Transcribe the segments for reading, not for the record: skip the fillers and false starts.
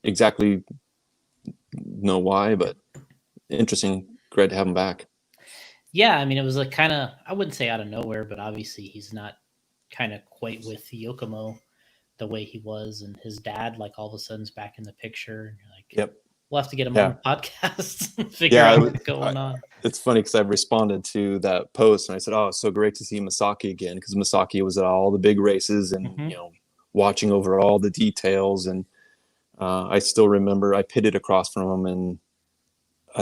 exactly know why, but interesting. Great to have him back. Yeah, I mean, it was like kind of, I wouldn't say out of nowhere, but obviously he's not kind of quite with Yokomo the way he was, and his dad, like all of a sudden's back in the picture. And you're like, Yep. we'll have to get him on Yeah. the podcast and figure Yeah. out what's going on. It's funny because I've responded to that post and I said, "Oh, it's so great to see Masaki again," because Masaki was at all the big races and Mm-hmm. watching over all the details. And I still remember I pitted across from him, and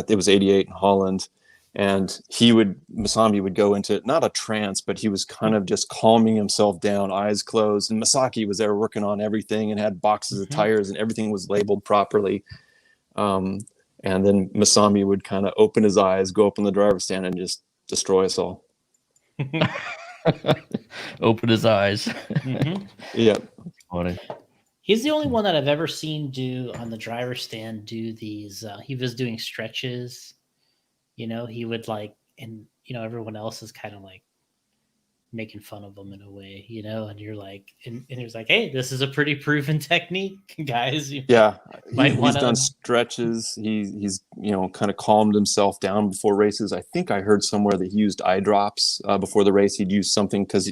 it was '88 in Holland, and Masami would go into not a trance, but he was kind of just calming himself down, eyes closed. And Masaki was there working on everything and had boxes of Mm-hmm. tires and everything was labeled properly. Um, and then Masami would kind of open his eyes, go up in the driver's stand, and just destroy us all. Open his eyes. Mm-hmm. Yeah. Funny. He's the only one that I've ever seen do on the driver's stand do these. He was doing stretches. He would like, and everyone else is kind of like making fun of him in a way, and you're like, and he was like, hey, this is a pretty proven technique, guys. You Yeah, might he's want done to. stretches. He's kind of calmed himself down before races. I think I heard somewhere that he used eye drops before the race. He'd use something because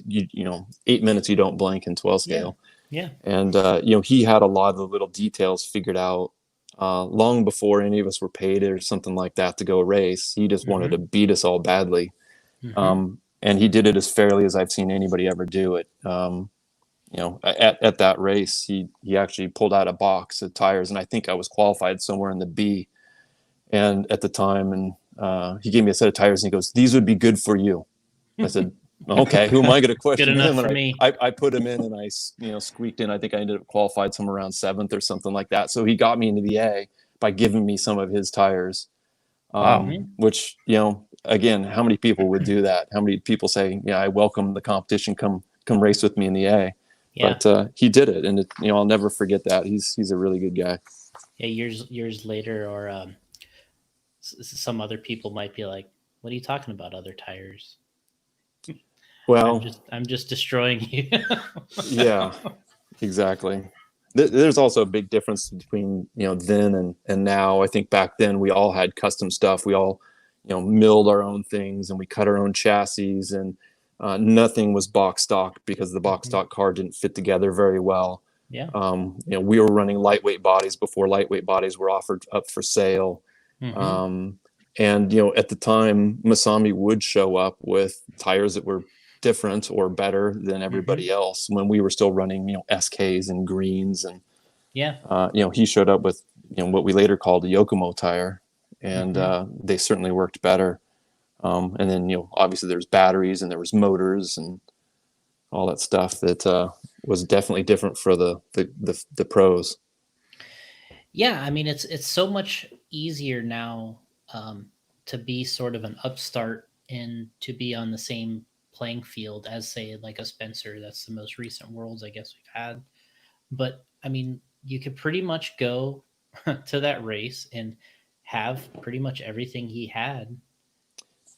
8 minutes you don't blink in 12 scale. Yeah. And he had a lot of the little details figured out long before any of us were paid or something like that to go race. He just wanted to beat us all badly, Mm-hmm. and he did it as fairly as I've seen anybody ever do it. At that race, he actually pulled out a box of tires, and I think I was qualified somewhere in the B, and at the time, and he gave me a set of tires, and he goes, "These would be good for you." I said, "Okay, who am I going to Good question enough him?" for And me. I put him in, and I squeaked in. I think I ended up qualified somewhere around 7th or something like that. So he got me into the A by giving me some of his tires. Wow. Which again, how many people would do that? How many people say, "Yeah, I welcome the competition. Come race with me in the A." Yeah. But he did it, and I'll never forget that. He's a really good guy. Yeah. Years later, or some other people might be like, "What are you talking about? Other tires? Well, I'm just destroying you." yeah, exactly. There's also a big difference between then and now. I think back then we all had custom stuff. We all milled our own things, and we cut our own chassis, and nothing was box stock because the box stock car didn't fit together very well. Yeah. We were running lightweight bodies before lightweight bodies were offered up for sale. Mm-hmm. And at the time, Masami would show up with tires that were different or better than everybody else when we were still running SKs and greens. And Yeah. he showed up with what we later called a Yokomo tire, and they certainly worked better. And then obviously there's batteries and there was motors and all that stuff that was definitely different for the pros. Yeah, I mean, it's so much easier now, to be sort of an upstart and to be on the same playing field as, say, like a Spencer. That's the most recent Worlds I guess we've had. But I mean, you could pretty much go to that race and have pretty much everything he had,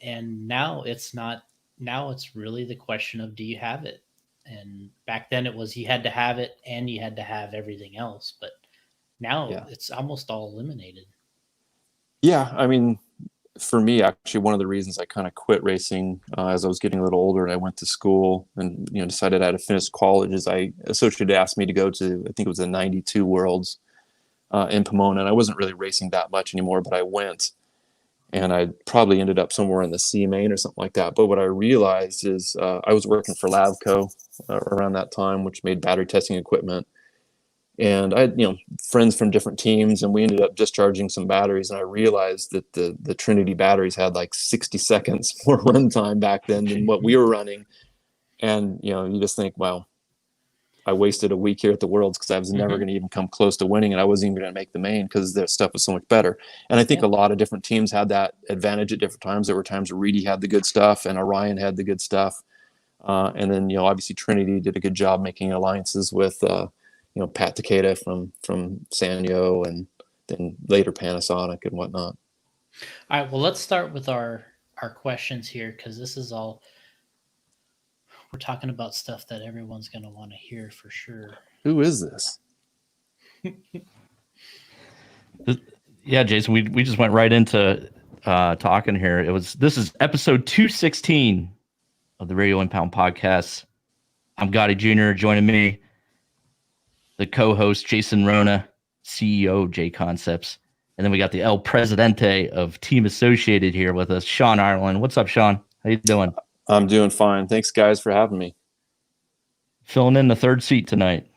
and now it's not. Now it's really the question of, do you have it? And back then it was, you had to have it and you had to have everything else, but now Yeah. it's almost all eliminated. Yeah, I mean, for me, actually, one of the reasons I kind of quit racing as I was getting a little older and I went to school and decided I had to finish college is I associated asked me to go to, I think it was the '92 Worlds in Pomona, and I wasn't really racing that much anymore, but I went, and I probably ended up somewhere in the C main or something like that. But what I realized is I was working for Lavco around that time, which made battery testing equipment, and I had friends from different teams, and we ended up discharging some batteries, and I realized that the Trinity batteries had like 60 seconds more runtime back then than what we were running. And you just think, well, I wasted a week here at the Worlds because I was never going to even come close to winning, and I wasn't even going to make the main because their stuff was so much better. And I think Yeah. a lot of different teams had that advantage at different times. There were times where Reedy had the good stuff and Orion had the good stuff, and then obviously Trinity did a good job making alliances with Pat Takeda from Sanyo, and then later Panasonic and whatnot. All right, well, let's start with our questions here, because this is all, we're talking about stuff that everyone's going to want to hear for sure. Who is this? Yeah, Jason, we just went right into talking here. This is episode 216 of the Radio Impound podcast. I'm Gotti Jr. Joining me, the co-host Jason Rona, CEO of J Concepts, and then we got the El Presidente of Team Associated here with us, Shawn Ireland. What's up, Shawn? How you doing? I'm doing fine. Thanks, guys, for having me. Filling in the third seat tonight.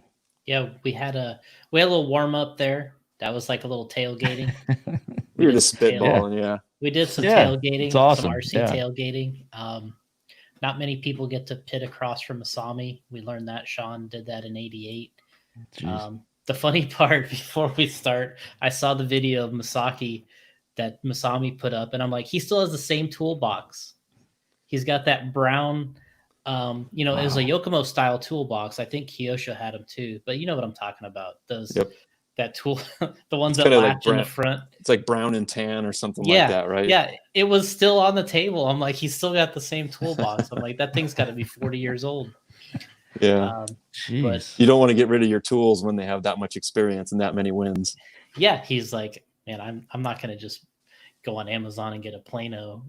Yeah, we had a little warm up there. That was like a little tailgating. We were just spitballing, yeah. We did some Yeah, tailgating, it's awesome. some RC Yeah. tailgating. Not many people get to pit across from Masami. We learned that. Shawn did that in '88. The funny part, before we start, I saw the video of Masaki that Masami put up, and I'm like, he still has the same toolbox. He's got that brown, it was a Yokomo style toolbox. I think Kyosho had them too, but you know what I'm talking about. Those that tool, the ones that latch in the front. It's like brown and tan or something like that, right? Yeah, it was still on the table. I'm like, he's still got the same toolbox. I'm like, that thing's got to be 40 years old. Yeah. But you don't want to get rid of your tools when they have that much experience and that many wins. Yeah, he's like, man, I'm not going to just go on Amazon and get a Plano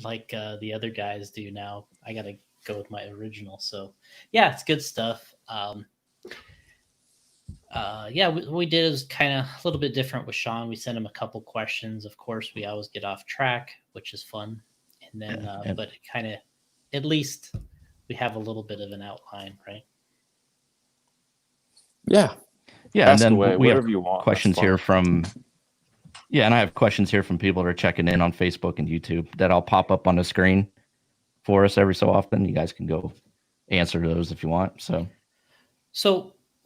like the other guys do now. I got to go with my original. So yeah, it's good stuff. We did is kind of a little bit different with Shawn. We sent him a couple questions. Of course, we always get off track, which is fun. And then, but it kind of, at least we have a little bit of an outline, right? Yeah. Ask and then away, we have whatever you want. questions here from, and I have questions here from people that are checking in on Facebook and YouTube that I'll pop up on the screen for us every so often. You guys can go answer those if you want. So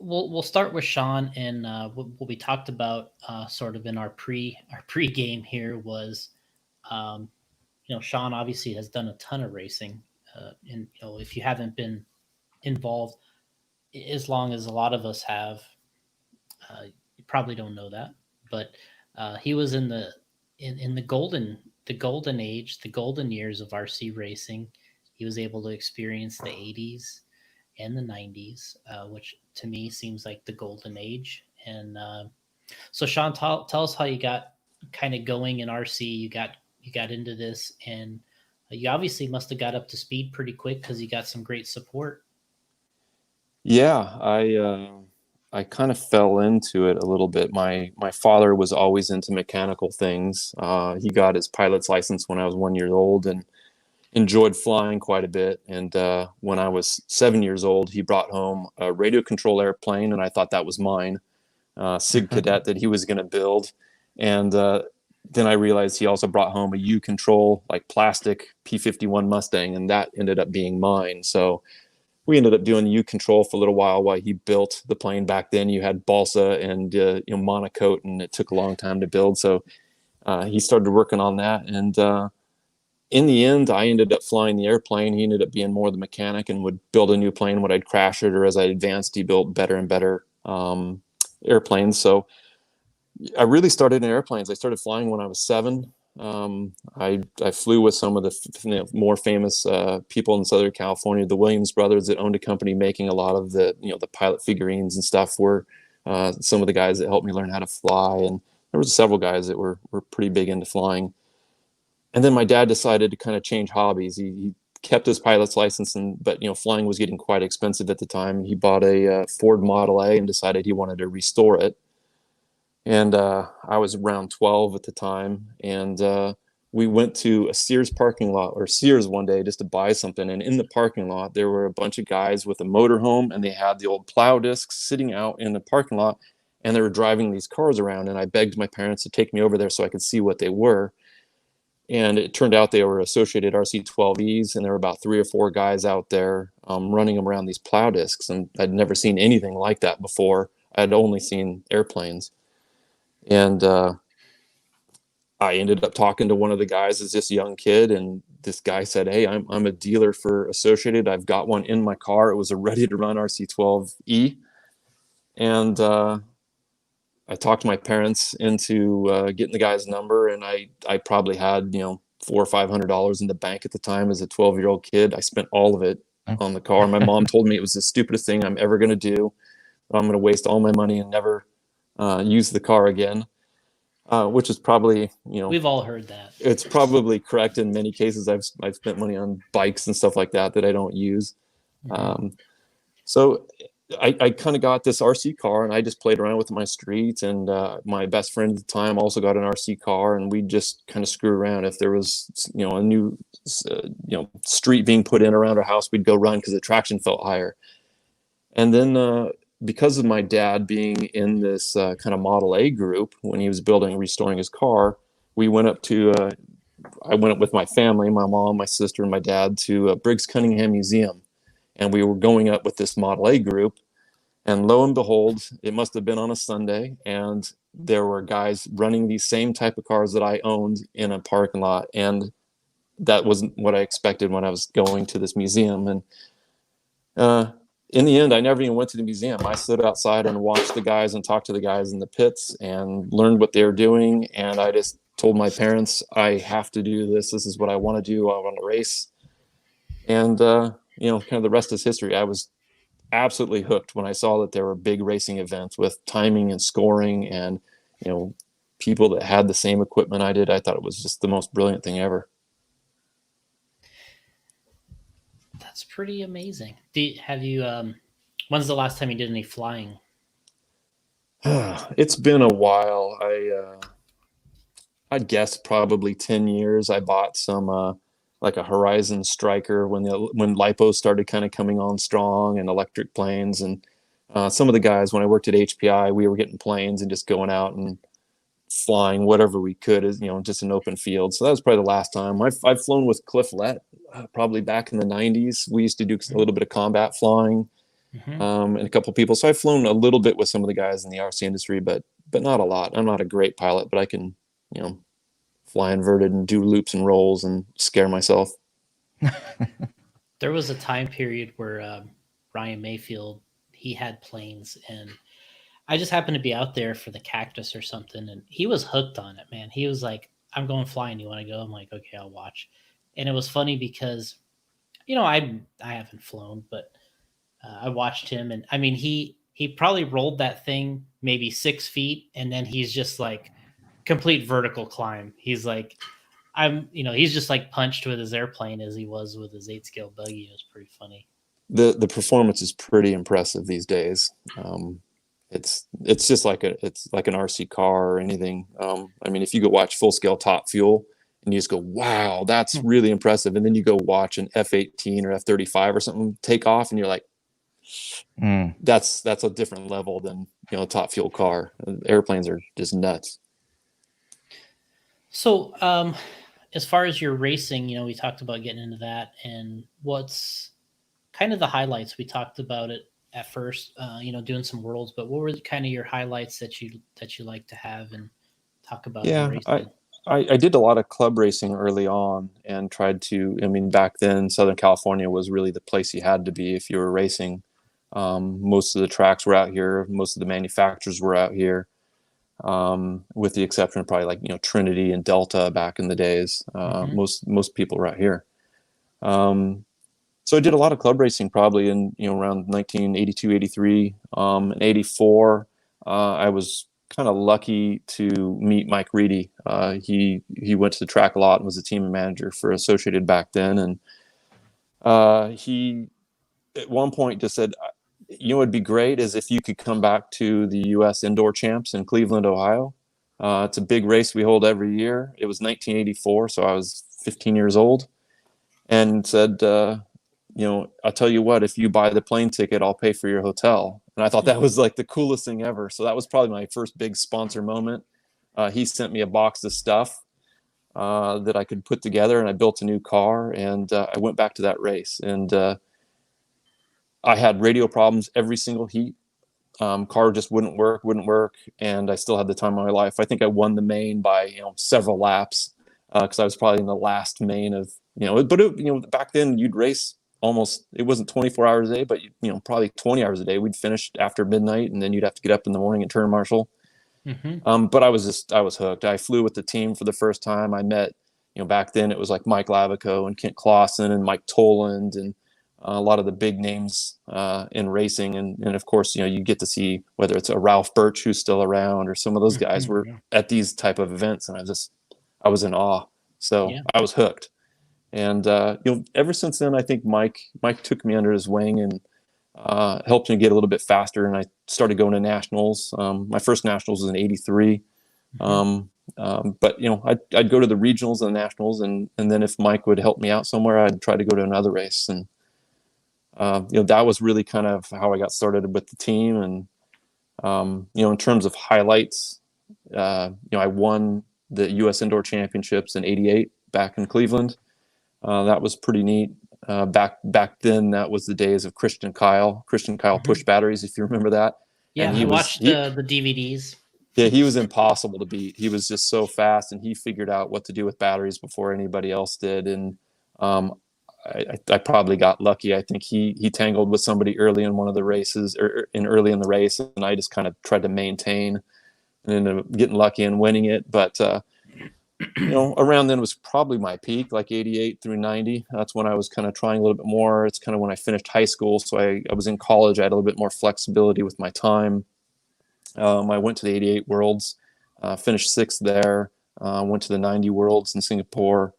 we'll start with Shawn, and what we talked about sort of in our pre-game here was, Shawn obviously has done a ton of racing, and if you haven't been involved as long as a lot of us have, you probably don't know that, but he was in the golden age, the golden years of RC racing. He was able to experience the 80s and the 90s, which to me seems like the golden age. And so Shawn, tell us how you got kind of going in RC. You got into this, and you obviously must have got up to speed pretty quick because you got some great support. Yeah, I kind of fell into it a little bit. My father was always into mechanical things. He got his pilot's license when I was 1 year old and enjoyed flying quite a bit. And when I was 7 years old, he brought home a radio control airplane, and I thought that was mine, Sig Cadet, that he was going to build. And then I realized he also brought home a U control, like plastic P-51 Mustang, and that ended up being mine. So we ended up doing the U control for a little while he built the plane. Back then you had balsa and monocoque, and it took a long time to build. So he started working on that, and in the end I ended up flying the airplane. He ended up being more the mechanic and would build a new plane when I'd crash it, or as I advanced he built better and better airplanes. So I really started in airplanes. I started flying when I was 7. I flew with some of the more famous people in Southern California. The Williams brothers that owned a company making a lot of the the pilot figurines and stuff were some of the guys that helped me learn how to fly. And there was several guys that were pretty big into flying. And then my dad decided to kind of change hobbies. He kept his pilot's license, but flying was getting quite expensive at the time. He bought a Ford Model A and decided he wanted to restore it. And I was around 12 at the time, and we went to a Sears parking lot, or Sears, one day just to buy something. And in the parking lot, there were a bunch of guys with a motorhome, and they had the old plow discs sitting out in the parking lot, and they were driving these cars around. And I begged my parents to take me over there so I could see what they were. And it turned out they were Associated RC-12Es, and there were about 3 or 4 guys out there running them around these plow discs. And I'd never seen anything like that before. I'd only seen airplanes. And I ended up talking to one of the guys as this young kid, and this guy said, "Hey, I'm a dealer for Associated. I've got one in my car." It was a ready-to-run RC-12E. And I talked my parents into getting the guy's number, and I probably had $400 or $500 in the bank at the time as a 12-year-old kid. I spent all of it on the car. My mom told me it was the stupidest thing I'm ever going to do. I'm going to waste all my money and never use the car again. which is probably, We've all heard that. it's probably correct in many cases. I've spent money on bikes and stuff like that I don't use. So I kind of got this RC car and I just played around with my street, and my best friend at the time also got an RC car, and we just kind of screw around. If there was, a new, street being put in around our house, we'd go run because the traction felt higher. And then because of my dad being in this kind of Model A group when he was restoring his car, we went up to, I went up with my family, my mom, my sister, and my dad to Briggs Cunningham Museum. And we were going up with this Model A group. And lo and behold, it must have been on a Sunday. And there were guys running these same type of cars that I owned in a parking lot. And that wasn't what I expected when I was going to this museum. And in the end, I never even went to the museum. I stood outside and watched the guys and talked to the guys in the pits and learned what they were doing. And I just told my parents, I have to do this. This is what I want to do. I want to race. And, kind of the rest is history. I was absolutely hooked when I saw that there were big racing events with timing and scoring and, people that had the same equipment I did. I thought it was just the most brilliant thing ever. That's pretty amazing. Have you, when's the last time you did any flying? It's been a while. I'd guess probably 10 years. I bought some, like a Horizon Striker when LiPo started kind of coming on strong, and electric planes. And some of the guys, when I worked at HPI, we were getting planes and just going out and flying whatever we could, as just an open field. So that was probably the last time. I've flown with Cliff Lett, probably back in the 90s. We used to do a little bit of combat flying, and a couple of people. So I've flown a little bit with some of the guys in the RC industry, but not a lot. I'm not a great pilot, but I can, fly inverted and do loops and rolls and scare myself. There was a time period where Ryan Mayfield, he had planes, and I just happened to be out there for the Cactus or something, and he was hooked on it, man. He was like, I'm going flying. You want to go? I'm like, okay, I'll watch. And it was funny because, I haven't flown, but I watched him, and I mean, he probably rolled that thing maybe 6 feet, and then he's just like complete vertical climb. He's like, he's just like punched with his airplane as he was with his 8-scale buggy. It was pretty funny. The performance is pretty impressive these days. It's just like it's like an RC car or anything. I mean, if you go watch Full Scale Top Fuel and you just go, wow, that's really impressive. And then you go watch an F-18 or F-35 or something take off, and you're like, that's a different level than, a Top Fuel car. Airplanes are just nuts. So, as far as your racing, we talked about getting into that, and what's kind of the highlights. We talked about it at first, doing some worlds, but what were kind of your highlights that you like to have and talk about? Yeah, racing? I did a lot of club racing early on and tried to, back then Southern California was really the place you had to be if you were racing. Most of the tracks were out here. Most of the manufacturers were out here. With the exception of probably like, Trinity and Delta back in the days. Most people were out here. So I did a lot of club racing probably in, around 1982, 83, and 84. I was kind of lucky to meet Mike Reedy. He went to the track a lot and was a team manager for Associated back then. And he at one point just said, what'd be great is if you could come back to the U.S. Indoor Champs in Cleveland, Ohio. It's a big race we hold every year. It was 1984, so I was 15 years old, and said, I'll tell you what, if you buy the plane ticket, I'll pay for your hotel. And I thought that was like the coolest thing ever. So that was probably my first big sponsor moment. He sent me a box of stuff that I could put together, and I built a new car, and I went back to that race. And I had radio problems every single heat. Car just wouldn't work. And I still had the time of my life. I think I won the main by, several laps because I was probably in the last main of, but back then you'd race almost, it wasn't 24 hours a day, but, probably 20 hours a day. We'd finish after midnight, and then you'd have to get up in the morning and turn marshal. But I was hooked. I flew with the team for the first time. I met, back then it was like Mike Lavico and Kent Clausen and Mike Toland and a lot of the big names in racing, and of course, you get to see whether it's a Ralph Birch who's still around, or some of those guys were Yeah. at these type of events, and I was in awe. So Yeah. I was hooked. And ever since then, I think Mike took me under his wing and helped me get a little bit faster. And I started going to nationals. My first nationals was in '83. But I'd go to the regionals and the nationals, and then if Mike would help me out somewhere, I'd try to go to another race. And that was really kind of how I got started with the team. And in terms of highlights, I won the U.S. Indoor Championships in '88 back in Cleveland. That was pretty neat. Back then, that was the days of Christian Kyle push batteries, if you remember that. Yeah, And I watched the DVDs. yeah, he was impossible to beat. He was just so fast, and he figured out what to do with batteries before anybody else did. And I probably got lucky. I think he tangled with somebody early in one of the races, or early in the race, and I just kind of tried to maintain and ended up getting lucky and winning it. But around then was probably my peak, like '88 through '90. That's when I was kind of trying a little bit more. It's kind of when I finished high school, so I was in college. I had a little bit more flexibility with my time. I went to the '88 Worlds, finished sixth there. Went to the '90 Worlds in Singapore,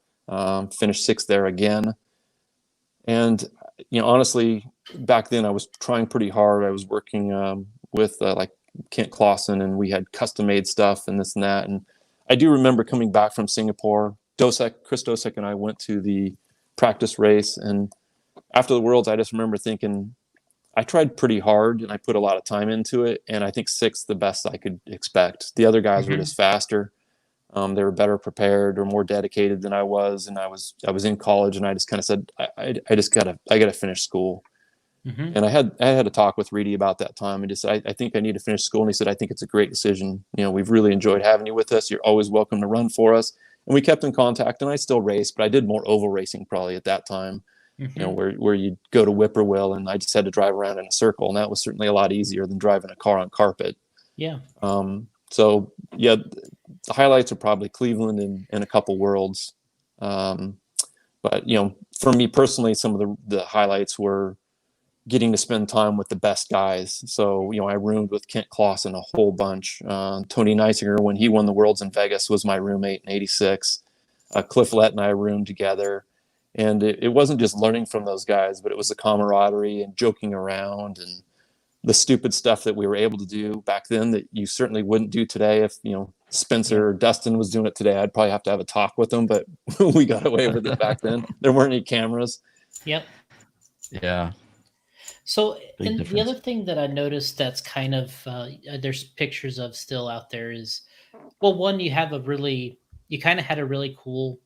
finished sixth there again. And honestly, back then I was trying pretty hard. I was working with like Kent Clausen, and we had custom made stuff and this and that. And I do remember coming back from Singapore. Chris Dosek and I went to the practice race, and after the Worlds, I just remember thinking, I tried pretty hard and I put a lot of time into it, and I think sixth the best I could expect. The other guys were just faster. They were better prepared or more dedicated than I was, and I was in college, and I just kind of said, I just gotta finish school. And I had a talk with Reedy about that time, and just I think I need to finish school. And he said, I think it's a great decision. We've really enjoyed having you with us. You're always welcome to run for us. And we kept in contact, and I still race, but I did more oval racing probably at that time. Where you go to Whippoorwill, and I just had to drive around in a circle, and that was certainly a lot easier than driving a car on carpet. Yeah. So yeah, the highlights are probably Cleveland and a couple Worlds. But for me personally, some of the highlights were getting to spend time with the best guys. So I roomed with Kent Clausen a whole bunch. Tony Neisinger, when he won the Worlds in Vegas, was my roommate in '86. Cliff Lett and I roomed together. And it wasn't just learning from those guys, but it was the camaraderie and joking around and the stupid stuff that we were able to do back then that you certainly wouldn't do today. If Spencer or Dustin was doing it today, I'd probably have to have a talk with them, but we got away with it back then. There weren't any cameras. Yep. Yeah. So, Big and the difference. other thing that I noticed that's kind of there's pictures of still out there is, well, one, you kind of had a really cool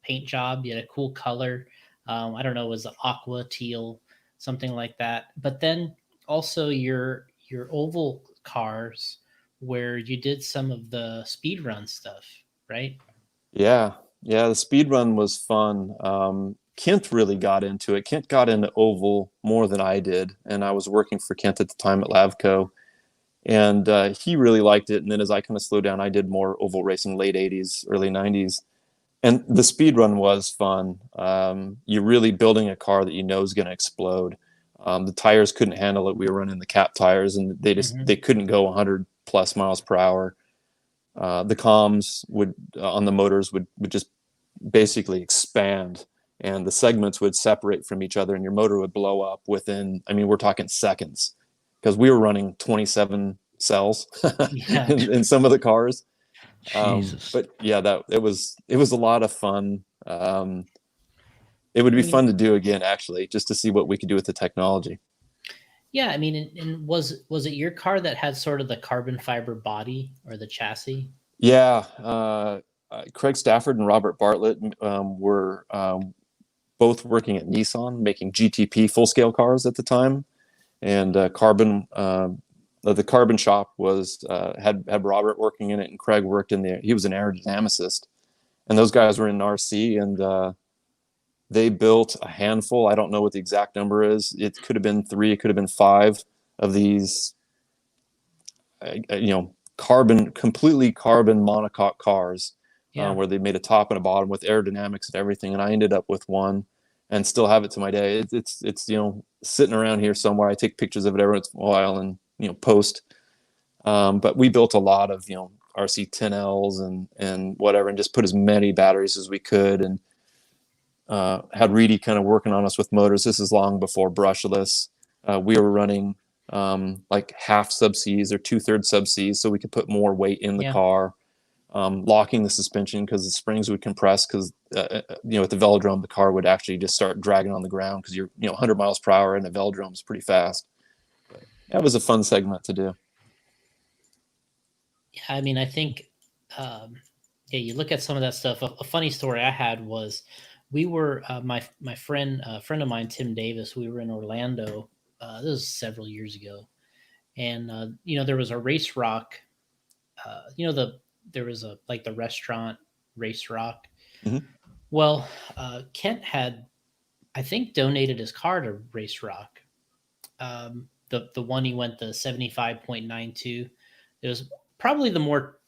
paint job. You had a cool color. I don't know, it was aqua, teal, something like that. But then also your oval cars, where you did some of the speed run stuff, right? Yeah. The speed run was fun. Kent really got into it. Kent got into oval more than I did, and I was working for Kent at the time at Lavco, and he really liked it. And then as I kind of slowed down, I did more oval racing, late '80s, early '90s. And the speed run was fun. You're really building a car that is going to explode. The tires couldn't handle it. We were running the cap tires, and they couldn't go 100 plus miles per hour. The comms on the motors would just basically expand, and the segments would separate from each other, and your motor would blow up within, we're talking seconds, because we were running 27 cells in some of the cars. Jesus. But yeah, it was a lot of fun. It would be fun to do again, actually, just to see what we could do with the technology. Yeah, and was it your car that had sort of the carbon fiber body or the chassis? Yeah, Craig Stafford and Robert Bartlett were both working at Nissan, making GTP full scale cars at the time, and Carbon. The Carbon shop had Robert working in it, and Craig worked in there. He was an aerodynamicist, and those guys were in RC, and they built a handful. I don't know what the exact number is. It could have been 3, it could have been 5 of these, completely carbon monocoque cars, where they made a top and a bottom with aerodynamics and everything. And I ended up with one, and still have it to my day. It's sitting around here somewhere. I take pictures of it every once in a while and post. But we built a lot of RC 10Ls and whatever, and just put as many batteries as we could, and had Reedy kind of working on us with motors. This is long before brushless. We were running like half sub Cs or 2/3 sub Cs, so we could put more weight in the car. Locking the suspension because the springs would compress, because at the velodrome the car would actually just start dragging on the ground because you're 100 miles per hour and the velodrome is pretty fast. That was a fun segment to do. Yeah, I mean, I think you look at some of that stuff. A funny story I had was we were my friend friend of mine, Tim Davis. We were in Orlando. This was several years ago, and there was a Race Rock. There was the restaurant Race Rock. Mm-hmm. Well, Kent had, I think, donated his car to Race Rock. The one he went, the 75.92. It was probably the more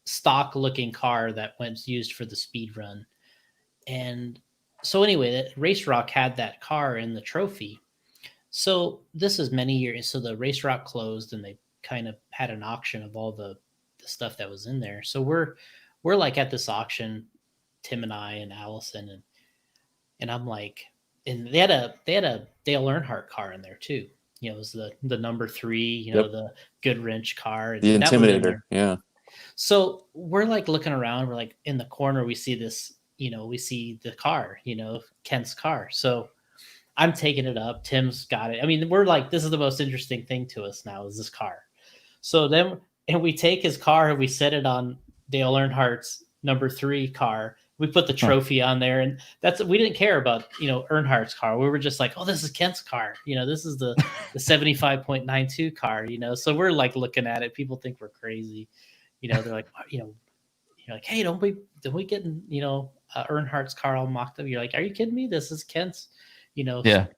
stock looking car that was used for the speed run. And so anyway, Race Rock had that car in the trophy. So this is many years. So the Race Rock closed, and they kind of had an auction of all the stuff that was in there. So we're like at this auction, Tim and I and Allison, and I'm like, and they had a Dale Earnhardt car in there too. It was the number 3, the good wrench car, and the that was in Intimidator. Yeah. So we're like looking around. We're like in the corner. We see this. We see the car. Kent's car. So I'm taking it up. Tim's got it. I mean, we're like, this is the most interesting thing to us now is this car. So then, and we take his car and we set it on Dale Earnhardt's number 3 car. We put the trophy on there, and we didn't care about Earnhardt's car. We were just like, oh, this is Kent's car. This is the 75.92 car. So we're like looking at it. People think we're crazy. They're like, you're like, hey, don't we get Earnhardt's car all mocked up? You're like, are you kidding me? This is Kent's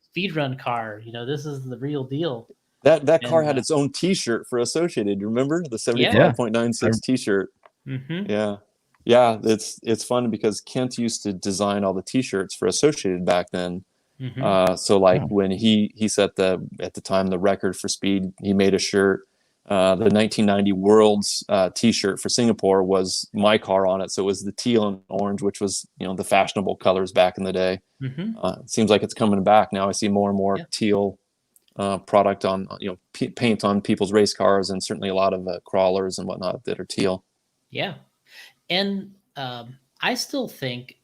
speed run car. This is the real deal. That car had its own T-shirt for Associated. You remember the 75.96 T-shirt? Mm-hmm. Yeah. It's fun because Kent used to design all the T-shirts for Associated back then. Mm-hmm. So when he set at the time the record for speed, he made a shirt. The 1990 Worlds T-shirt for Singapore was my car on it, so it was the teal and orange, which was the fashionable colors back in the day. Mm-hmm. It seems like it's coming back now. I see more and more teal product on paint on people's race cars, and certainly a lot of crawlers and whatnot that are teal. Yeah, and I still think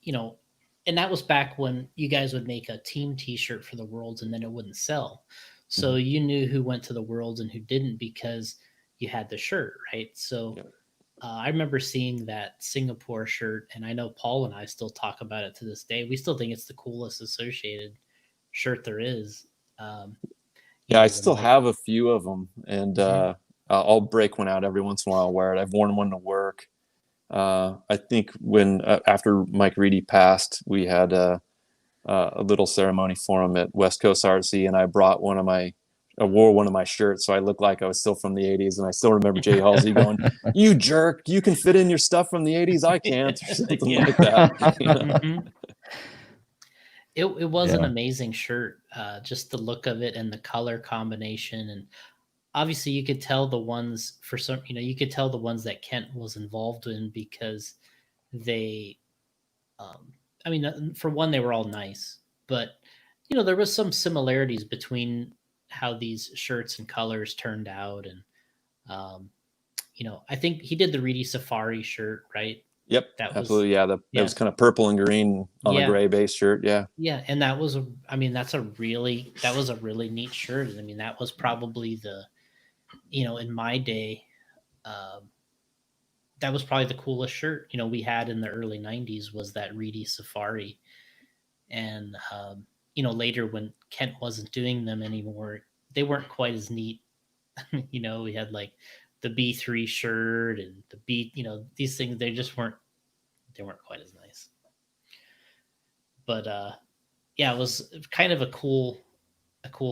and that was back when you guys would make a team T-shirt for the Worlds, and then it wouldn't sell. So you knew who went to the Worlds and who didn't because you had the shirt, right? So I remember seeing that Singapore shirt, and I know Paul and I still talk about it to this day. We still think it's the coolest Associated shirt there is. I still have a few of them, and I'll break one out every once in a while. Wear it. I've worn one to work. I think when after Mike Reedy passed, we had a little ceremony for him at West Coast RC, and I brought I wore one of my shirts, so I looked like I was still from the 80s, and I still remember Jay Halsey going, "You jerk! You can fit in your stuff from the 80s. I can't," or something like that. Mm-hmm. It was an amazing shirt, just the look of it and the color combination, and obviously you could tell the ones you could tell the ones that Kent was involved in because they, for one, they were all nice, but there was some similarities between how these shirts and colors turned out, and I think he did the Reedy Safari shirt, right? Yep, absolutely. That was kind of purple and green on a gray base shirt. Yeah, and that was that was a really neat shirt. I mean, that was probably in my day, that was probably the coolest shirt we had in the early 90s was that Reedy Safari. And later when Kent wasn't doing them anymore, they weren't quite as neat. We had like the B3 shirt and the B, these things, they weren't quite as nice. But it was kind of a cool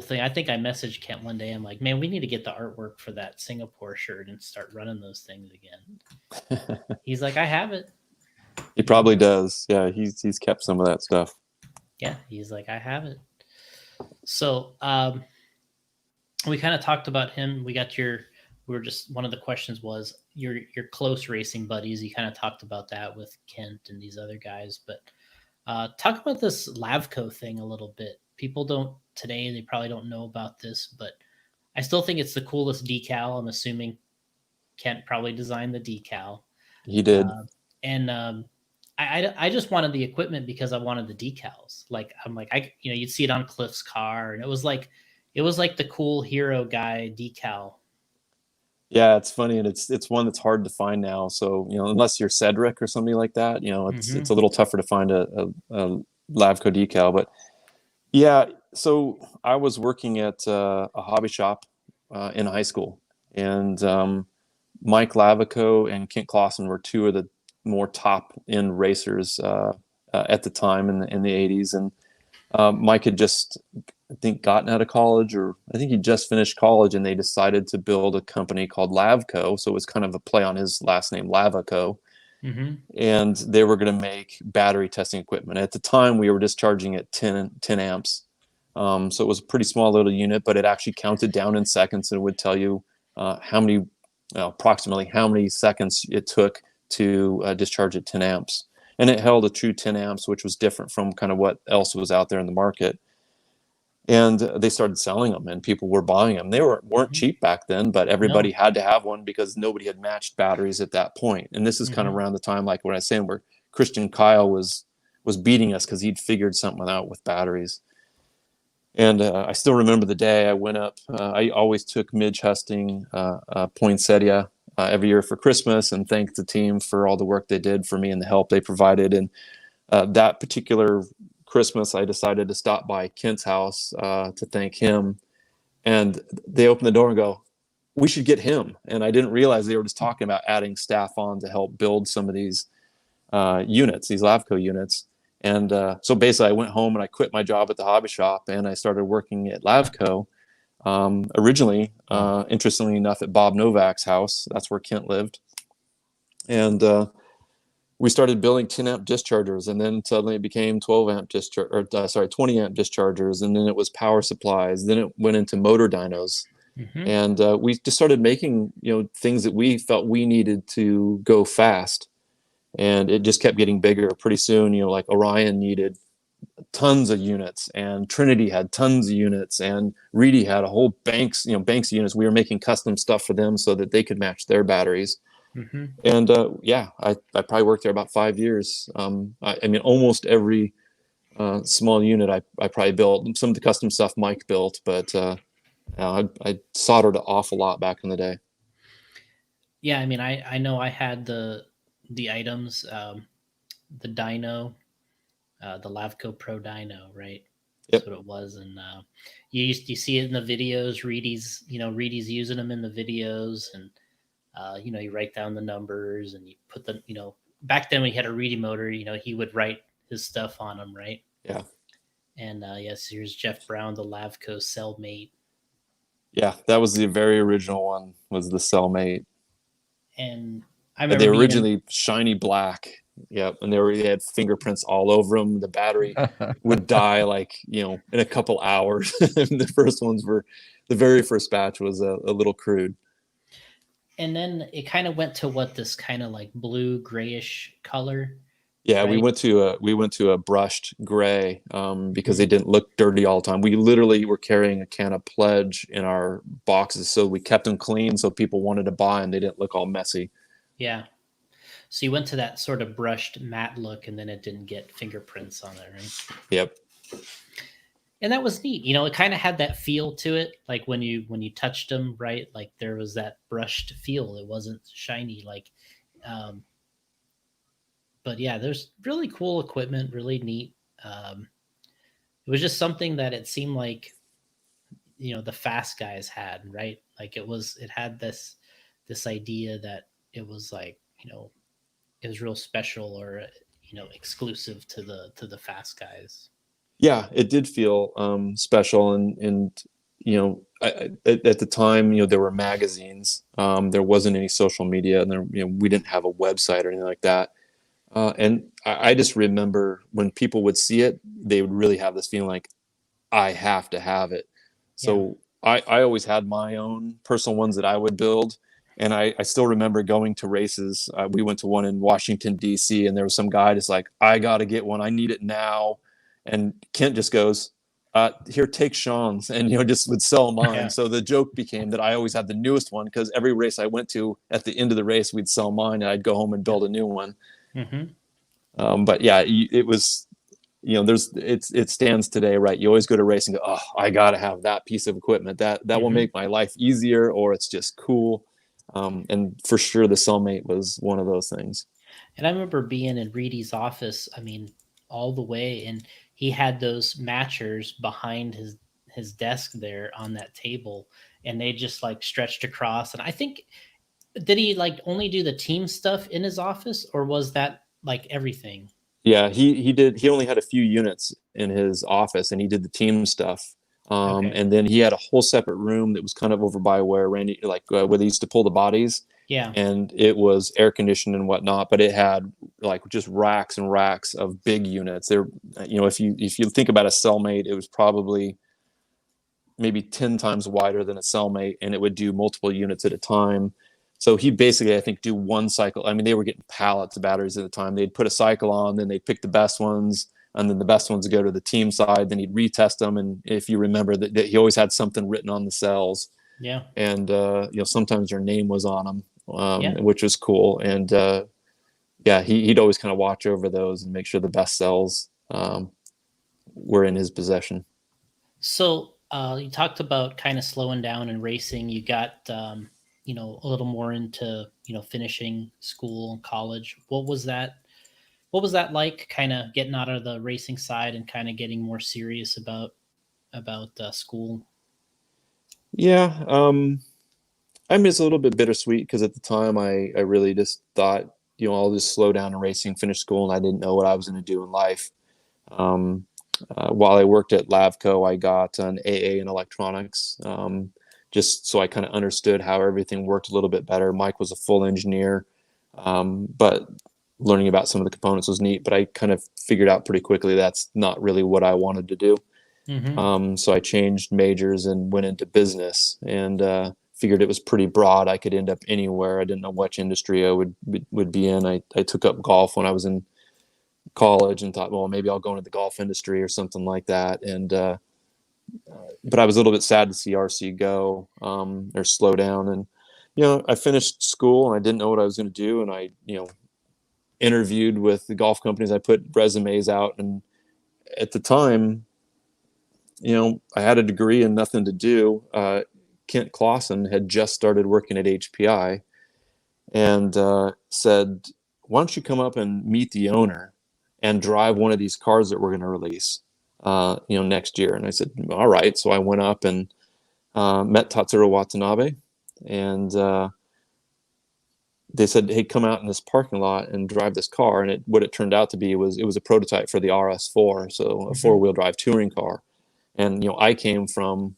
thing. I think I messaged Kent one day. I'm like, man, we need to get the artwork for that Singapore shirt and start running those things again. He's like, I have it. He probably does. Yeah, he's kept some of that stuff. Yeah, he's like, I have it. So we kind of talked about him. We were just, one of the questions was your close racing buddies. You kind of talked about that with Kent and these other guys, but talk about this Lavco thing a little bit. People don't today, they probably don't know about this, but I still think it's the coolest decal. I'm assuming Kent probably designed the decal. He did. And I just wanted the equipment because I wanted the decals. Like I'm like you'd see it on Cliff's car, and it was like the cool hero guy decal. Yeah, it's funny, and it's one that's hard to find now. So unless you're Cedric or something like that, it's a little tougher to find a Lavco decal. But yeah, so I was working at a hobby shop in high school, and Mike Lavico and Kent Clausen were two of the more top end racers at the time in the 80s. And Mike had just, I think, gotten out of college, or I think he just finished college, and they decided to build a company called Lavco. So it was kind of a play on his last name, Lavico. And they were going to make battery testing equipment. At the time, we were discharging at 10 amps. So it was a pretty small little unit, but it actually counted down in seconds, and it would tell you approximately how many seconds it took to discharge at 10 amps. And it held a true 10 amps, which was different from kind of what else was out there in the market. And they started selling them, and people were buying them. They weren't cheap back then, but everybody had to have one because nobody had matched batteries at that point. And this is kind of around the time, like what I was saying, where Christian Kyle was beating us because he'd figured something out with batteries. And I still remember the day I went up. I always took Midge Husting poinsettia every year for Christmas, and thanked the team for all the work they did for me and the help they provided. And that particular Christmas, I decided to stop by Kent's house to thank him. And they opened the door and go, "We should get him." And I didn't realize they were just talking about adding staff on to help build some of these units, these Lavco units. And so basically I went home and I quit my job at the hobby shop, and I started working at Lavco. Originally, interestingly enough, at Bob Novak's house. That's where Kent lived. And we started building 10 amp dischargers, and then suddenly it became 12 amp 20 amp dischargers. And then it was power supplies. Then it went into motor dynos. And we just started making, things that we felt we needed to go fast. And it just kept getting bigger. Pretty soon, like Orion needed tons of units, and Trinity had tons of units, and Reedy had a whole banks of units. We were making custom stuff for them so that they could match their batteries. And I probably worked there about 5 years. I mean, almost every small unit I probably built. Some of the custom stuff Mike built, but I soldered an awful lot back in the day. Yeah, I mean, I know I had the items, the dyno, the Lavco Pro dyno, right? That's what it was. And you see it in the videos. Reedy's using them in the videos, and you write down the numbers, and you put them, back then when he had a Reedy motor, he would write his stuff on them, right? Yeah. And yes, here's Jeff Brown, the Lavco Cellmate. Yeah, that was the very original one, was the Cellmate. And I remember they were originally shiny black. Yep, and they had fingerprints all over them. The battery would die in a couple hours. The very first batch was a little crude. And then it kind of went to this kind of like blue grayish color. Yeah, right? we went to a brushed gray because they didn't look dirty all the time. We literally were carrying a can of Pledge in our boxes, so we kept them clean so people wanted to buy them. They didn't look all messy. Yeah. So you went to that sort of brushed matte look, and then it didn't get fingerprints on it, right? Yep. And that was neat. It kind of had that feel to it, like when you touched them, right? Like there was that brushed feel. It wasn't shiny, but yeah, there's really cool equipment, really neat. It was just something that it seemed like, the fast guys had, right? Like it had this idea that it was like, it was real special, or exclusive to the fast guys. Yeah, it did feel special, and at the time, there were magazines. There wasn't any social media, and we didn't have a website or anything like that. And I just remember when people would see it, they would really have this feeling like, I have to have it. Yeah. So I always had my own personal ones that I would build. And I still remember going to races. We went to one in Washington, D.C., and there was some guy just like, I got to get one. I need it now. And Kent just goes, here, take Shawn's, and just would sell mine. Yeah. So the joke became that I always had the newest one because every race I went to, at the end of the race, we'd sell mine, and I'd go home and build a new one. Mm-hmm. But yeah, it was, it stands today, right? You always go to race and go, oh, I got to have that piece of equipment that will Mm-hmm. make my life easier, or it's just cool. And for sure, the cellmate was one of those things. And I remember being in Reedy's office, I mean, all the way, and he had those matchers behind his desk there on that table, and they just like stretched across. And I think, did he like only do the team stuff in his office, or was that like everything? Yeah, he did. He only had a few units in his office, and he did the team stuff. Okay. And then he had a whole separate room that was kind of over by where Randy, like where they used to pull the bodies, Yeah. and it was air conditioned and whatnot. But it had like just racks and racks of big units. There, if you think about a cellmate, it was probably maybe 10 times wider than a cellmate, and it would do multiple units at a time. So he basically, I think, do one cycle. I mean, they were getting pallets of batteries at the time. They'd put a cycle on, then they'd pick the best ones, and then the best ones would go to the team side. Then he'd retest them. And if you remember that he always had something written on the cells, Yeah. and sometimes your name was on them, Yeah. which was cool. And yeah, he'd always kind of watch over those and make sure the best cells were in his possession. So you talked about kind of slowing down and racing. You got a little more into finishing school and college. What was that? What was that like? Kind of getting out of the racing side and kind of getting more serious about school. Yeah, I mean, it's a little bit bittersweet because at the time I really just thought, I'll just slow down in racing, finish school, and I didn't know what I was going to do in life. Um, while I worked at Lavco, I got an AA in electronics, just so I kind of understood how everything worked a little bit better. Mike was a full engineer, but learning about some of the components was neat. But I kind of figured out pretty quickly that's not really what I wanted to do. Mm-hmm. So I changed majors and went into business, and figured it was pretty broad. I could end up anywhere. I didn't know which industry I would be in. I took up golf when I was in college and thought, well, maybe I'll go into the golf industry or something like that. And but I was a little bit sad to see RC go or slow down. And I finished school and I didn't know what I was going to do. And I interviewed with the golf companies. I put resumes out, and at the time, I had a degree and nothing to do. Kent Clausen had just started working at HPI and said, why don't you come up and meet the owner and drive one of these cars that we're going to release, next year? And I said, all right. So I went up and met Tatsuro Watanabe, and they said, hey, come out in this parking lot and drive this car. And what it turned out to be was it was a prototype for the RS4, so a four-wheel drive touring car. And I came from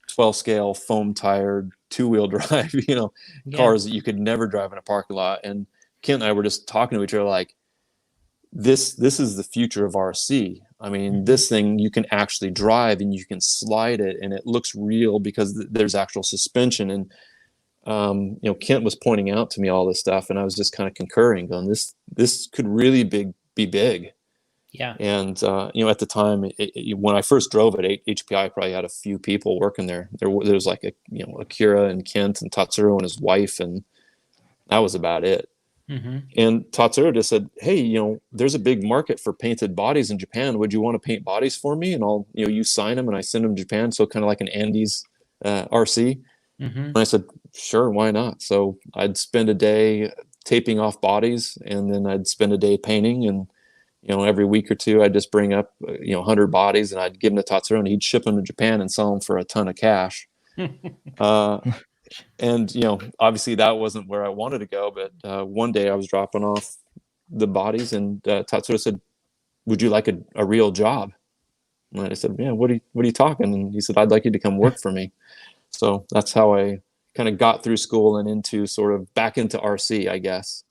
12 scale foam tired two-wheel drive, cars that you could never drive in a parking lot. And Kent and I were just talking to each other like, this is the future of RC. I mean, this thing you can actually drive and you can slide it, and it looks real because there's actual suspension. And Kent was pointing out to me all this stuff, and I was just kind of concurring, going, this could really be big. Yeah. And at the time, when I first drove it, HPI probably had a few people working there. There was like Akira and Kent and Tatsuro and his wife, and that was about it. Mm-hmm. And Tatsuro just said, hey, there's a big market for painted bodies in Japan. Would you want to paint bodies for me? And I'll, you sign them and I send them to Japan. So kind of like an Andes RC. Mm-hmm. And I said, sure, why not? So I'd spend a day taping off bodies, and then I'd spend a day painting. And every week or two, I'd just bring up 100 bodies, and I'd give them to Tatsuro, and he'd ship them to Japan and sell them for a ton of cash. And obviously that wasn't where I wanted to go. But one day I was dropping off the bodies, and Tatsuro said, "Would you like a real job?" And I said, "Yeah, what are you talking?" And he said, "I'd like you to come work for me." So that's how I kind of got through school and into sort of back into RC, I guess.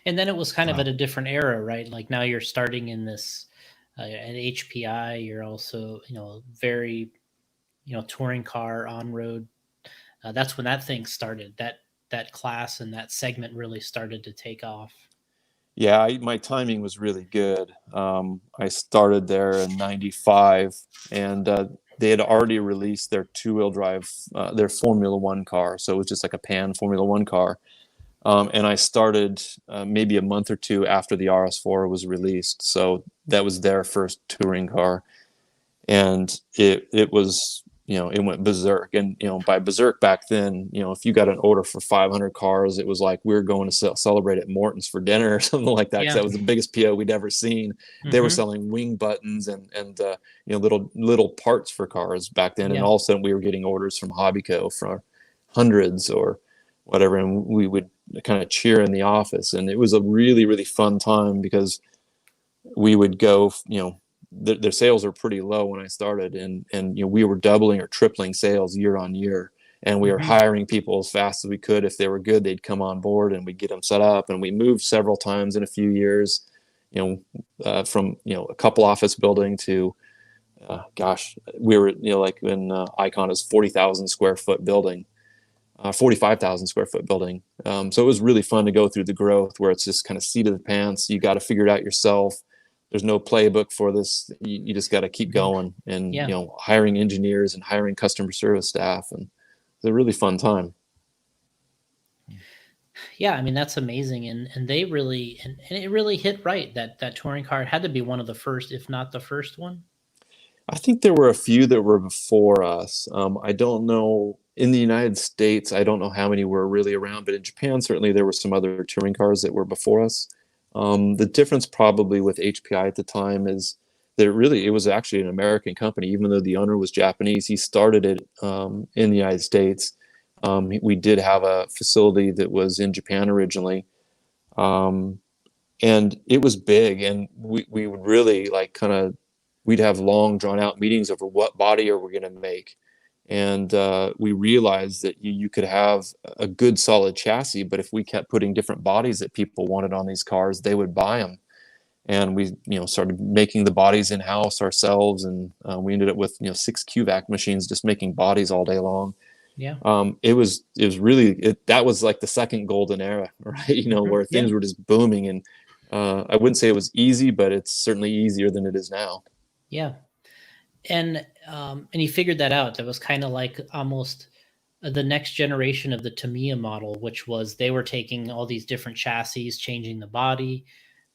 And then it was kind of Wow. at a different era, right? Like now you're starting in this at HPI. You're also, very, touring car on road. That's when that thing started. That class and that segment really started to take off. Yeah, my timing was really good. I started there in '95, and they had already released their two-wheel drive, their Formula One car. So it was just like a pan Formula One car. And I started maybe a month or two after the RS4 was released. So that was their first touring car. And it was, it went berserk. And by berserk back then, if you got an order for 500 cars, it was like we were going to celebrate at Morton's for dinner or something like that, because Yeah. that was the biggest PO we'd ever seen. They were Mm-hmm. selling wing buttons and little parts for cars back then. And Yeah. all of a sudden we were getting orders from Hobbyco for hundreds or whatever, and we would kind of cheer in the office. And it was a really, really fun time, because we would go, their sales were pretty low when I started, and we were doubling or tripling sales year on year, and we were Mm-hmm. hiring people as fast as we could. If they were good, they'd come on board, and we'd get them set up. And we moved several times in a few years, from a couple office building to we were like when Icon is 40,000 square foot building, 45,000 square foot building. So it was really fun to go through the growth, where it's just kind of seat of the pants. You got to figure it out yourself. There's no playbook for this. You just got to keep going, and Yeah. hiring engineers and hiring customer service staff, and it's a really fun time. Yeah, I mean that's amazing, and they really and it really hit right. That touring car had to be one of the first, if not the first one. I think there were a few that were before us. I don't know in the United States. I don't know how many were really around, but in Japan, certainly there were some other touring cars that were before us. The difference probably with HPI at the time is that it was actually an American company, even though the owner was Japanese. He started it in the United States. We did have a facility that was in Japan originally. Um, and it was big, and we would really like kind of we'd have long drawn out meetings over what body are we going to make. And we realized that you could have a good solid chassis, but if we kept putting different bodies that people wanted on these cars, they would buy them. And we started making the bodies in house ourselves, and we ended up with 6 QVAC machines just making bodies all day long. Yeah. It was really that was like the second golden era, right? Where Yeah. things were just booming. And I wouldn't say it was easy, but it's certainly easier than it is now. Yeah. And he figured that out. That was kind of like almost the next generation of the Tamiya model, which was they were taking all these different chassis, changing the body,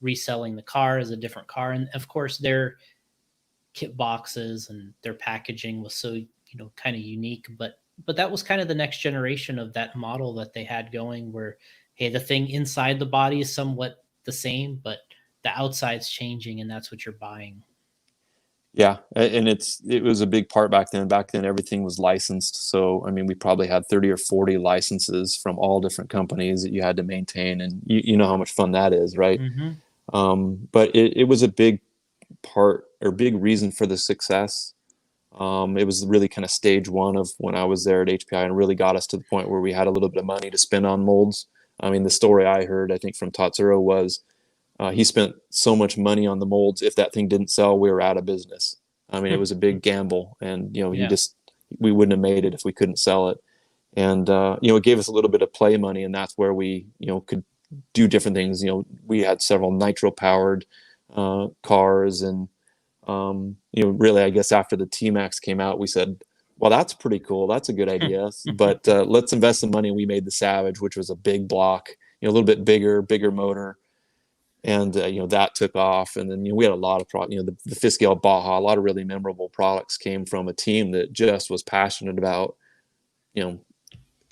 reselling the car as a different car, and of course their kit boxes and their packaging was so kind of unique. But that was kind of the next generation of that model that they had going, where hey, the thing inside the body is somewhat the same, but the outside's changing, and that's what you're buying. Yeah, and it was a big part back then. Back then, everything was licensed. So, I mean, we probably had 30 or 40 licenses from all different companies that you had to maintain, and you know how much fun that is, right? Mm-hmm. But it was a big part or big reason for the success. It was really kind of stage one of when I was there at HPI, and really got us to the point where we had a little bit of money to spend on molds. I mean, the story I heard, I think from Tatsuro, was he spent so much money on the molds. If that thing didn't sell, we were out of business. I mean, it was a big gamble, and Yeah. we wouldn't have made it if we couldn't sell it. And it gave us a little bit of play money, and that's where we could do different things. We had several nitro powered cars, and really, I guess after the T-Max came out, we said, well, that's pretty cool. That's a good idea. But let's invest some money. We made the Savage, which was a big block, a little bit bigger motor. And that took off. And then we had a lot of the Fiskale Baja. A lot of really memorable products came from a team that just was passionate about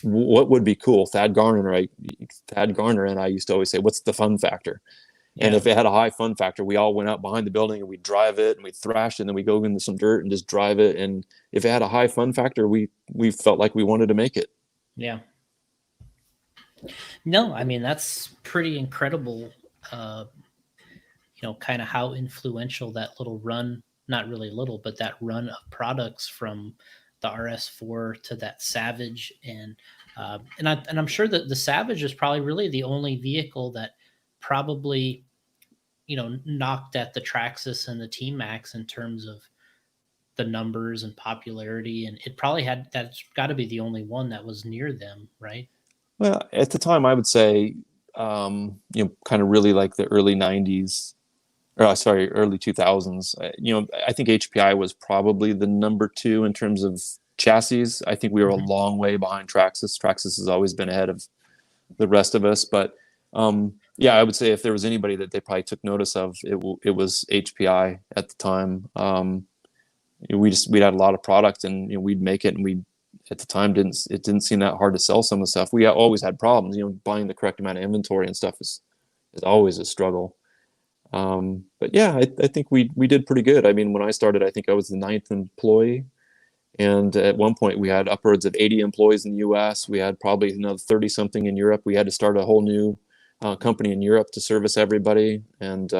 what would be cool. Thad Garner and I used to always say, what's the fun factor? And if it had a high fun factor, we all went out behind the building and we'd drive it and we'd thrash it, and then we go into some dirt and just drive it. And if it had a high fun factor, we felt like we wanted to make it. Yeah. No, I mean, that's pretty incredible. Kind of how influential that little run, not really little, but that run of products from the RS4 to that Savage. And I'm sure that the Savage is probably really the only vehicle that probably, knocked at the Traxxas and the T-Max in terms of the numbers and popularity, and it probably that's got to be the only one that was near them, right? Well, at the time, I would say, kind of really like the early '90s, or sorry, early 2000s. I think HPI was probably the number two in terms of chassis. I think we were a long way behind Traxxas. Traxxas has always been ahead of the rest of us, but yeah, I would say if there was anybody that they probably took notice of, it was HPI at the time. We'd had a lot of product, and we'd make it, and we at the time didn't seem that hard to sell some of the stuff. We always had problems. Buying the correct amount of inventory and stuff is always a struggle. But yeah, I think we did pretty good. I mean, when I started, I think I was the 9th employee, and at one point we had upwards of 80 employees in the U.S. We had probably another 30 something in Europe. We had to start a whole new company in Europe to service everybody, and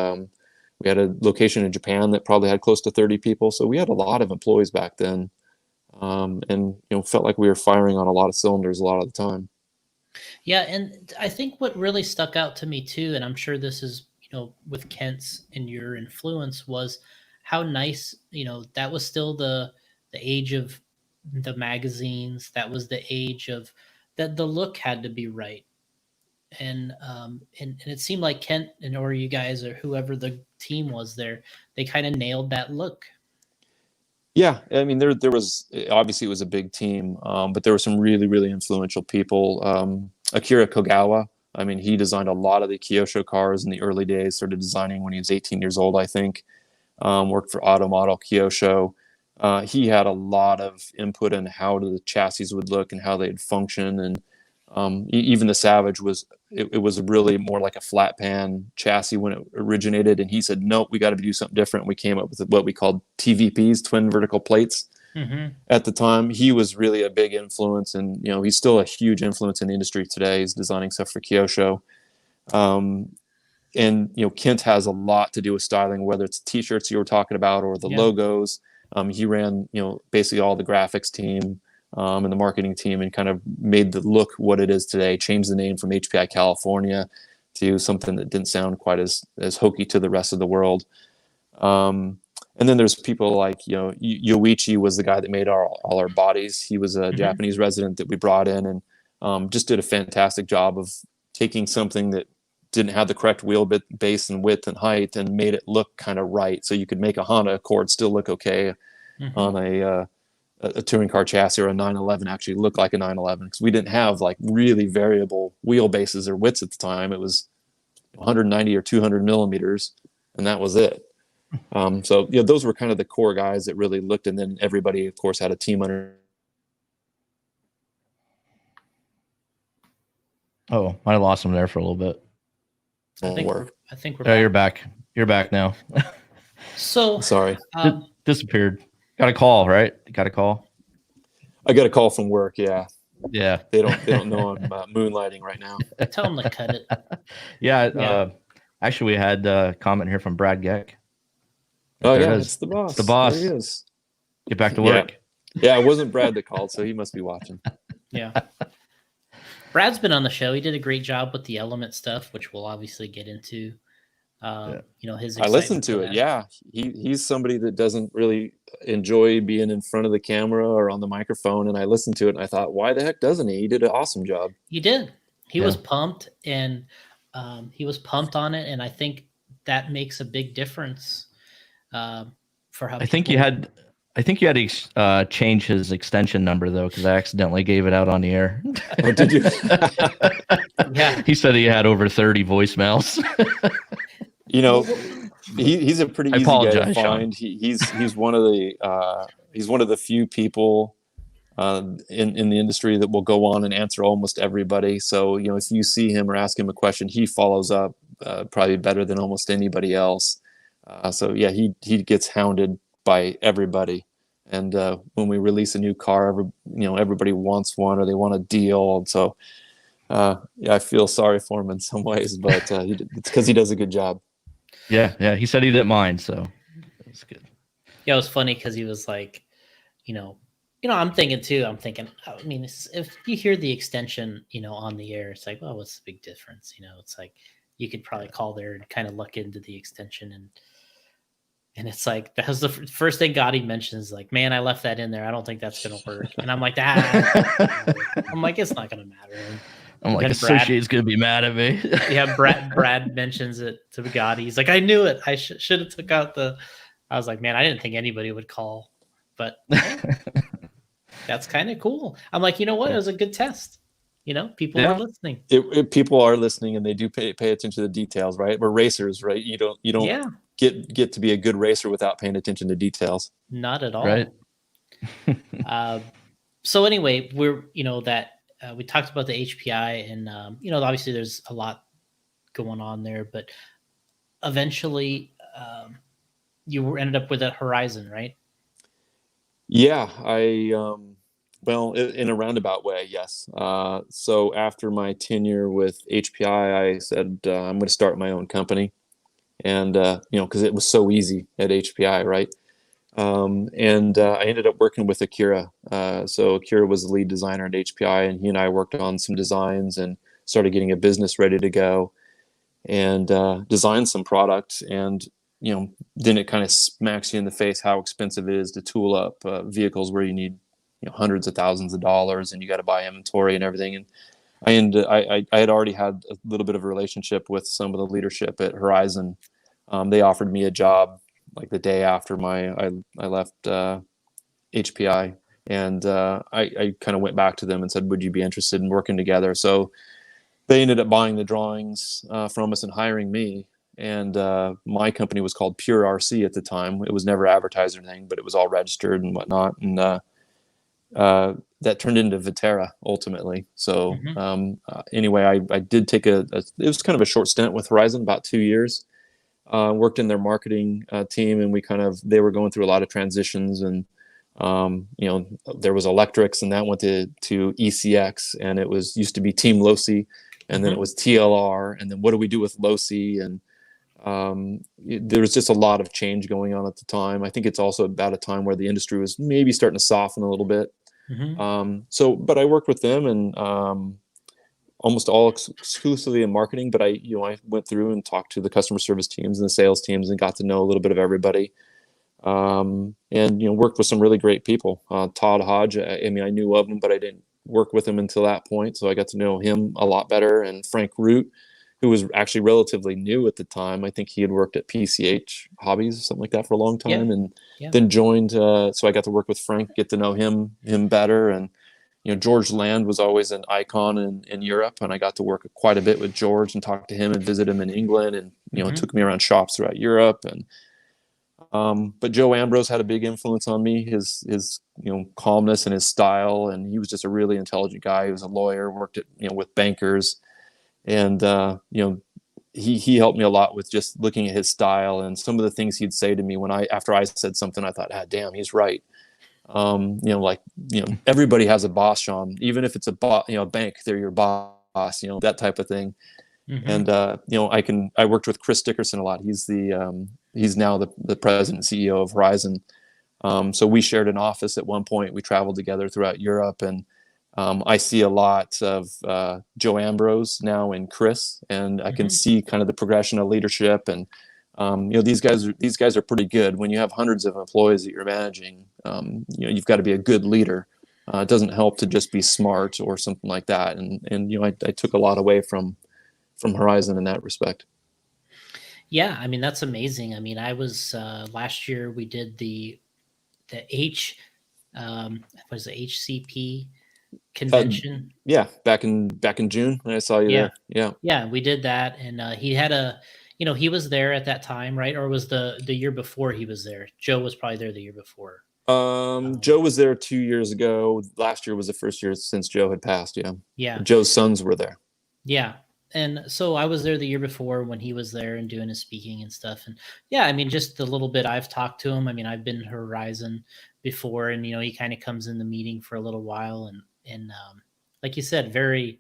we had a location in Japan that probably had close to 30 people. So we had a lot of employees back then, and felt like we were firing on a lot of cylinders a lot of the time. Yeah, and I think what really stuck out to me too, and I'm sure this is with Kent's and your influence, was how nice, that was still the age of the magazines. That was the age of that the look had to be right. And it seemed like Kent or you guys or whoever the team was there, they kind of nailed that look. Yeah, I mean, there was, obviously it was a big team, but there were some really, really influential people. Akira Kogawa, I mean, he designed a lot of the Kyosho cars in the early days. Started designing when he was 18 years old, I think. Worked for Auto Model Kyosho. He had a lot of input in how the chassis would look and how they'd function, and even the Savage was really more like a flat pan chassis when it originated, and he said, nope, we got to do something different. We came up with what we called TVPs, twin vertical plates. At the time. He was really a big influence, and he's still a huge influence in the industry today. He's designing stuff for Kyosho. And Kent has a lot to do with styling, whether it's t-shirts you were talking about or the logos. He ran basically all the graphics team and the marketing team, and kind of made the look what it is today. Changed the name from HPI California to something that didn't sound quite as hokey to the rest of the world. And then there's people like Yoichi was the guy that made all our bodies. He was a Japanese resident that we brought in, and just did a fantastic job of taking something that didn't have the correct wheel base and width and height, and made it look kind of right, so you could make a Honda Accord still look okay on a touring car chassis, or a 911 actually look like a 911, because we didn't have like really variable wheelbases or widths at the time. It was 190 or 200 millimeters, and that was it. So those were kind of the core guys that really looked, and then everybody, of course, had a team under. Oh, I lost him there for a little bit. I think we're Oh, back. you're back. You're back now. So Sorry, disappeared. Got a call, right? Got a call. I got a call from work. Yeah, Yeah. they don't know I'm moonlighting right now. Tell them to cut it. Yeah. Actually, we had a comment here from Brad Geck. Oh There yeah, it is. it's the boss. It's the boss. There he is. Get back to work. Yeah, it wasn't Brad that called, so he must be watching. Yeah. Brad's been on the show. He did a great job with the element stuff, which we'll obviously get into. His. I listened to it. Yeah, he's somebody that doesn't really enjoy being in front of the camera or on the microphone, and I listened to it and I thought, why the heck doesn't he? He did an awesome job. He did. He was pumped, and he was pumped on it, and I think that makes a big difference for how. I think you had to change his extension number though, because I accidentally gave it out on the air. Oh, did you? Yeah. He said he had over 30 voicemails. He's a pretty easy guy to find. He's one of the few people in the industry that will go on and answer almost everybody. So if you see him or ask him a question, he follows up probably better than almost anybody else. So yeah, he gets hounded by everybody. And when we release a new car, everybody wants one or they want a deal. And so I feel sorry for him in some ways, but it's because he does a good job. Yeah. He said he didn't mind, so that's good. Yeah, it was funny because he was like, I'm thinking too. I mean, if you hear the extension, on the air, it's like, well, what's the big difference? It's like, you could probably call there and kind of look into the extension. And it's like, that was the first thing Gotti mentions, like, man, I left that in there. I don't think that's going to work. And I'm like, I'm like, it's not going to matter. And I'm like, then Brad, Associate's going to be mad at me. yeah, Brad mentions it to Gotti. He's like, I knew it. I should have took out I was like, man, I didn't think anybody would call. But hey, that's kind of cool. I'm like, you know what? It was a good test. You know, people are listening. People are listening, and they do pay attention to the details, right? We're racers, right? You don't Yeah. get to be a good racer without paying attention to details. Not at all. Right. So anyway, we're, we talked about the HPI, and obviously there's a lot going on there, but eventually you ended up with a Horizon, right? Yeah, well, in a roundabout way, yes. So after my tenure with HPI, I said I'm going to start my own company, and because it was so easy at HPI, right? And I ended up working with Akira. So Akira was the lead designer at HPI, and he and I worked on some designs and started getting a business ready to go, and designed some products. And then it kind of smacks you in the face how expensive it is to tool up vehicles where you need hundreds of thousands of dollars, and you got to buy inventory and everything. And I had already had a little bit of a relationship with some of the leadership at Horizon. They offered me a job like the day after I left HPI, and I kind of went back to them and said, would you be interested in working together? So they ended up buying the drawings from us and hiring me. And my company was called Pure RC at the time. It was never advertised or anything, but it was all registered and whatnot. And that turned into Viterra ultimately. So anyway, I did take it was kind of a short stint with Horizon, about 2 years. Worked in their marketing team, and they were going through a lot of transitions, and there was electrics, and that went to ECX, and it used to be Team Losi, and then it was TLR, and then what do we do with Losi? And there was just a lot of change going on at the time. I think it's also about a time where the industry was maybe starting to soften a little bit. But I worked with them, and almost all exclusively in marketing, but I went through and talked to the customer service teams and the sales teams and got to know a little bit of everybody. And worked with some really great people. Todd Hodge, I knew of him, but I didn't work with him until that point. So I got to know him a lot better. And Frank Root, who was actually relatively new at the time. I think he had worked at PCH Hobbies or something like that for a long time, and then joined. So I got to work with Frank, get to know him better. And George Land was always an icon in Europe, and I got to work quite a bit with George and talk to him and visit him in England, and took me around shops throughout Europe. And but Joe Ambrose had a big influence on me. His calmness and his style, and he was just a really intelligent guy. He was a lawyer, worked at with bankers, and he helped me a lot with just looking at his style and some of the things he'd say to me after I said something. I thought, damn, he's right. Everybody has a boss, Shawn. Even if it's a bank, they're your boss. That type of thing. And I worked with Chris Dickerson a lot. He's now the president and CEO of Horizon. So we shared an office at one point. We traveled together throughout Europe, and I see a lot of Joe Ambrose now in Chris, and I can see kind of the progression of leadership. And these guys are pretty good. When you have hundreds of employees that you're managing, you've got to be a good leader. It doesn't help to just be smart or something like that. And I took a lot away from Horizon in that respect. Yeah, that's amazing. I was last year we did the HCP convention. Back in June, I saw you there. Yeah, we did that, and he had he was there at that time, right? Or was the year before he was there? Joe was probably there the year before. Joe was there 2 years ago. Last year was the first year since Joe had passed. Yeah. Joe's sons were there. Yeah. And so I was there the year before when he was there and doing his speaking and stuff. And yeah, just the little bit I've talked to him. I've been to Horizon before, and he kind of comes in the meeting for a little while, and like you said, very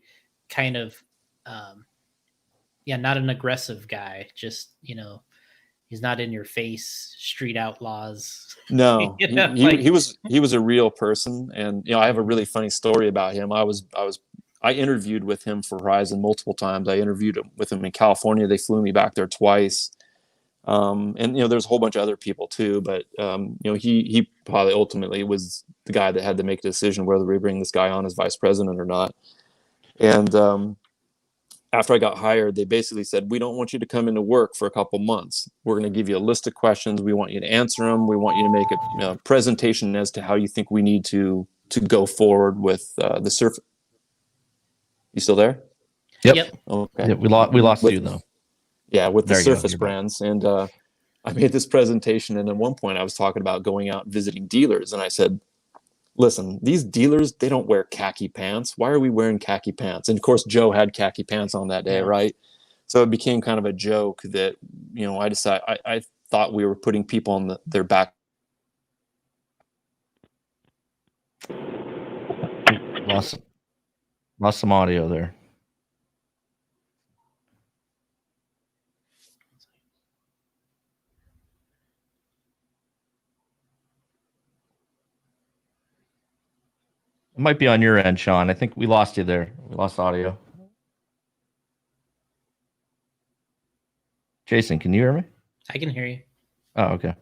kind of not an aggressive guy. Just he's not in your face, street outlaws. No, he was a real person, and I have a really funny story about him. I was I interviewed with him for Horizon multiple times. I interviewed with him in California. They flew me back there twice. And there's a whole bunch of other people too, but he probably ultimately was the guy that had to make a decision whether we bring this guy on as vice president or not. And after I got hired, they basically said, we don't want you to come into work for a couple months. We're going to give you a list of questions. We want you to answer them. We want you to make a presentation as to how you think we need to go forward with the surf. You still there? Yep. Okay. Yeah, we lost you though. Yeah, with the There you go. Surface You're back. brands. And I made this presentation, and at one point I was talking about going out and visiting dealers, and I said, listen, these dealers, they don't wear khaki pants. Why are we wearing khaki pants? And of course, Joe had khaki pants on that day, Yeah. right? So it became kind of a joke that, I thought we were putting people on their back. Lost some audio there. It might be on your end, Shawn. I think we lost you there. We lost audio. Jason, can you hear me? I can hear you. Oh, okay.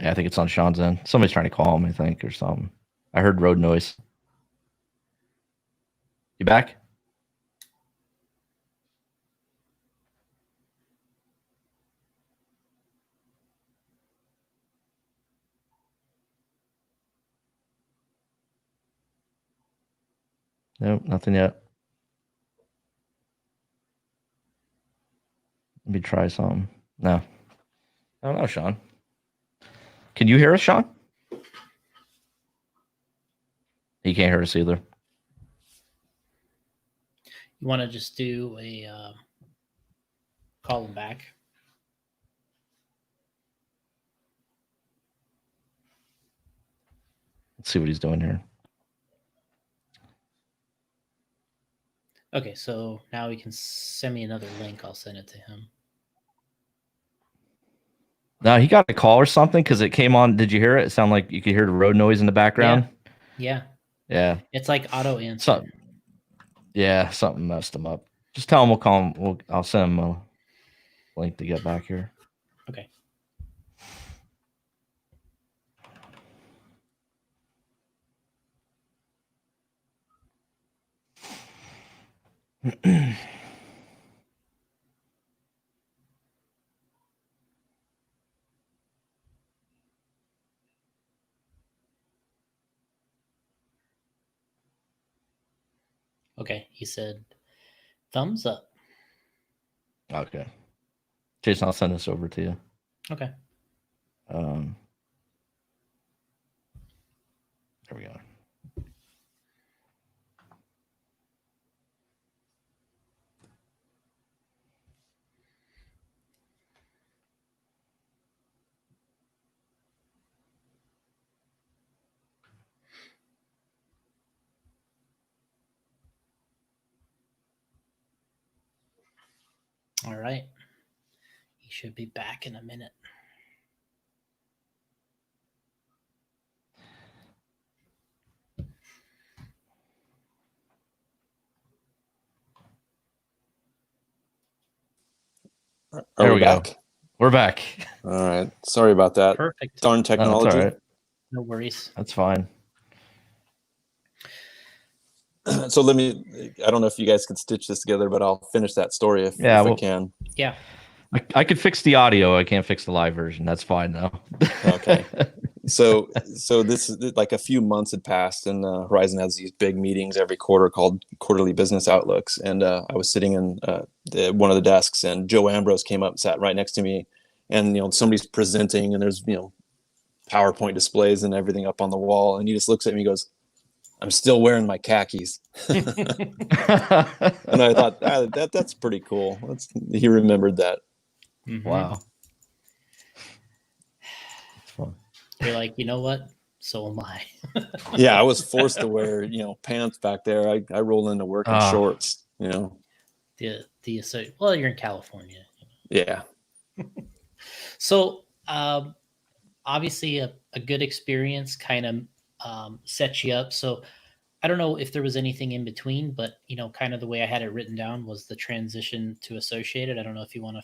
Yeah, I think it's on Shawn's end. Somebody's trying to call him, I think, or something. I heard road noise. You back? Nope, nothing yet. Let me try something. No. I don't know, Shawn. Can you hear us, Shawn? He can't hear us either. You want to just do a call him back? Let's see what he's doing here. Okay, so now he can send me another link. I'll send it to him. No, he got a call or something because it came on. Did you hear it? It sounded like you could hear the road noise in the background. Yeah. Yeah. It's like auto answer. Something messed him up. Just tell him we'll call him. I'll send him a link to get back here. Okay. Okay, he said thumbs up. Okay. Jason, I'll send this over to you. Okay. There we go. All right. He should be back in a minute. There we go. We're back. All right. Sorry about that. Perfect. Darn No, technology. that's all right. No worries. That's fine. So I don't know if you guys can stitch this together, but I'll finish that story if I can. Yeah. I could fix the audio. I can't fix the live version. That's fine though. Okay. So this is like a few months had passed, and Horizon has these big meetings every quarter called quarterly business outlooks. And I was sitting in one of the desks, and Joe Ambrose came up and sat right next to me. And somebody's presenting, and there's PowerPoint displays and everything up on the wall, and he just looks at me and goes, "I'm still wearing my khakis." And I thought that's pretty cool. He remembered that. Mm-hmm. Wow. That's fun. You're like, you know what? So am I. Yeah, I was forced to wear pants back there. I roll into work in shorts. Well, you're in California. Yeah. So obviously a good experience kind of sets you up. So I don't know if there was anything in between, but kind of the way I had it written down was the transition to associated. I don't know if you want to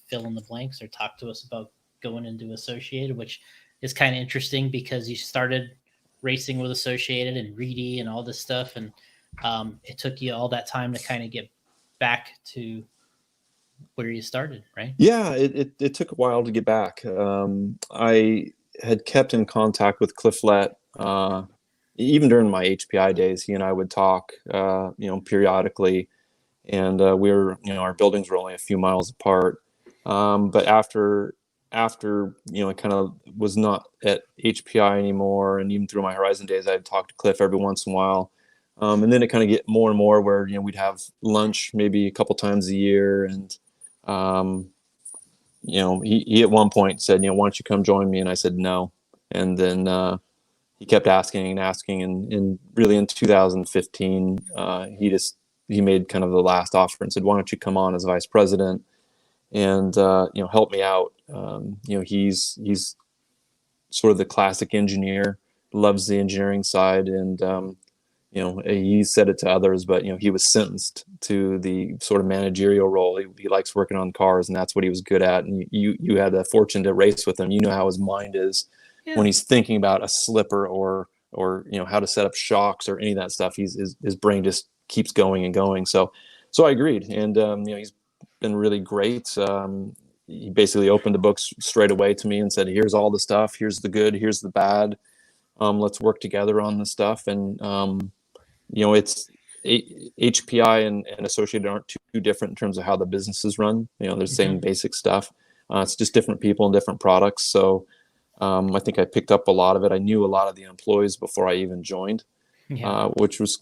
fill in the blanks or talk to us about going into associated, which is kind of interesting because you started racing with associated and Reedy and all this stuff, and it took you all that time to kind of get back to where you started, right? Yeah, it took a while to get back. I had kept in contact with Cliff Lett, even during my HPI days. He and I would talk, periodically, and we were, our buildings were only a few miles apart. But after I kind of was not at HPI anymore, and even through my Horizon days, I'd talk to Cliff every once in a while. And then it kind of get more and more where we'd have lunch maybe a couple times a year, and um, he at one point said, why don't you come join me? And I said no. And then he kept asking and asking, and really in 2015, he made kind of the last offer and said, why don't you come on as vice president and help me out? He's sort of the classic engineer, loves the engineering side, and he said it to others, but he was sentenced to the sort of managerial role. He likes working on cars, and that's what he was good at. And you had the fortune to race with him. You know how his mind is when he's thinking about a slipper or how to set up shocks or any of that stuff. His brain just keeps going and going. So I agreed, and he's been really great. He basically opened the books straight away to me and said, "Here's all the stuff. Here's the good. Here's the bad. Let's work together on this stuff." And it's HPI and Associated aren't too different in terms of how the businesses run. They're the same basic stuff. It's just different people and different products. So I think I picked up a lot of it. I knew a lot of the employees before I even joined, which was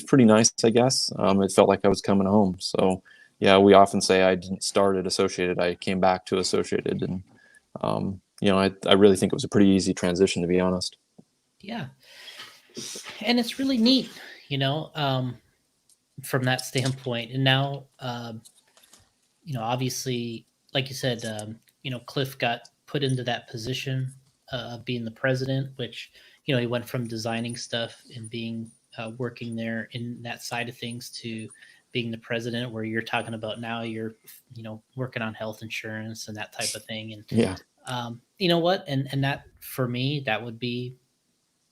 pretty nice, I guess. It felt like I was coming home. So yeah, we often say I didn't start at Associated. I came back to Associated, and I really think it was a pretty easy transition, to be honest. Yeah. And it's really neat, from that standpoint. And now, obviously, like you said, Cliff got put into that position of being the president, which, he went from designing stuff and being working there in that side of things to being the president, where you're talking about now you're, working on health insurance and that type of thing. And, yeah, you know what? And that, for me, that would be,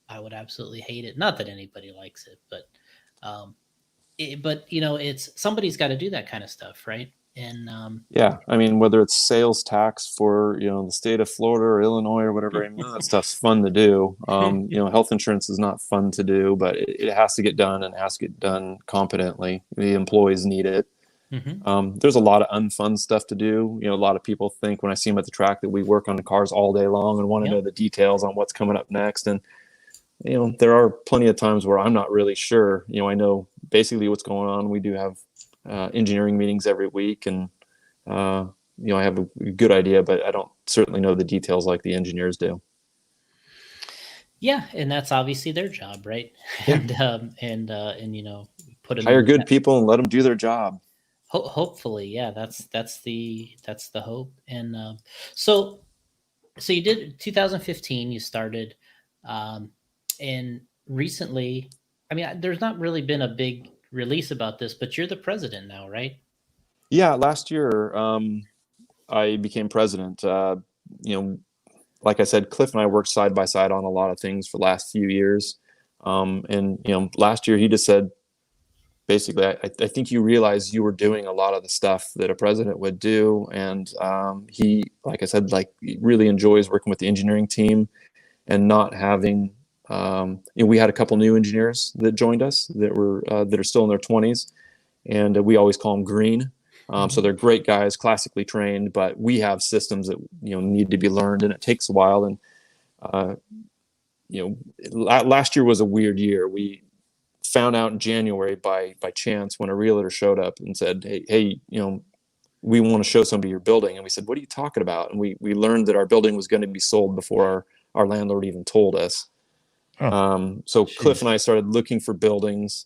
I would absolutely hate it. Not that anybody likes it, but it's somebody's got to do that kind of stuff, right? And yeah. I mean, whether it's sales tax for the state of Florida or Illinois or whatever, I mean, that stuff's fun to do. Health insurance is not fun to do, but it has to get done, and it has to get done competently. The employees need it. There's a lot of unfun stuff to do. A lot of people think when I see them at the track that we work on the cars all day long and want to know the details on what's coming up next. And there are plenty of times where I'm not really sure. I know basically what's going on. We do have engineering meetings every week, and I have a good idea, but I don't certainly know the details like the engineers do. Yeah, and that's obviously their job, right? Yeah. And put them Hire good people and let them do their job. Hopefully, yeah, that's the hope. And so you did 2015. You started. And recently, I mean, there's not really been a big release about this, but you're the president now, right? Yeah, last year I became president. Like I said, Cliff and I worked side by side on a lot of things for the last few years. And last year he just said, basically, I think you realize you were doing a lot of the stuff that a president would do. And he, like I said, he really enjoys working with the engineering team and not having. We had a couple new engineers that joined us that are still in their 20s, and we always call them green. So they're great guys, classically trained, but we have systems that need to be learned, and it takes a while. And last year was a weird year. We found out in January by chance when a realtor showed up and said, "Hey, we want to show somebody your building." And we said, "What are you talking about?" And we learned that our building was going to be sold before our landlord even told us. So Cliff and I started looking for buildings,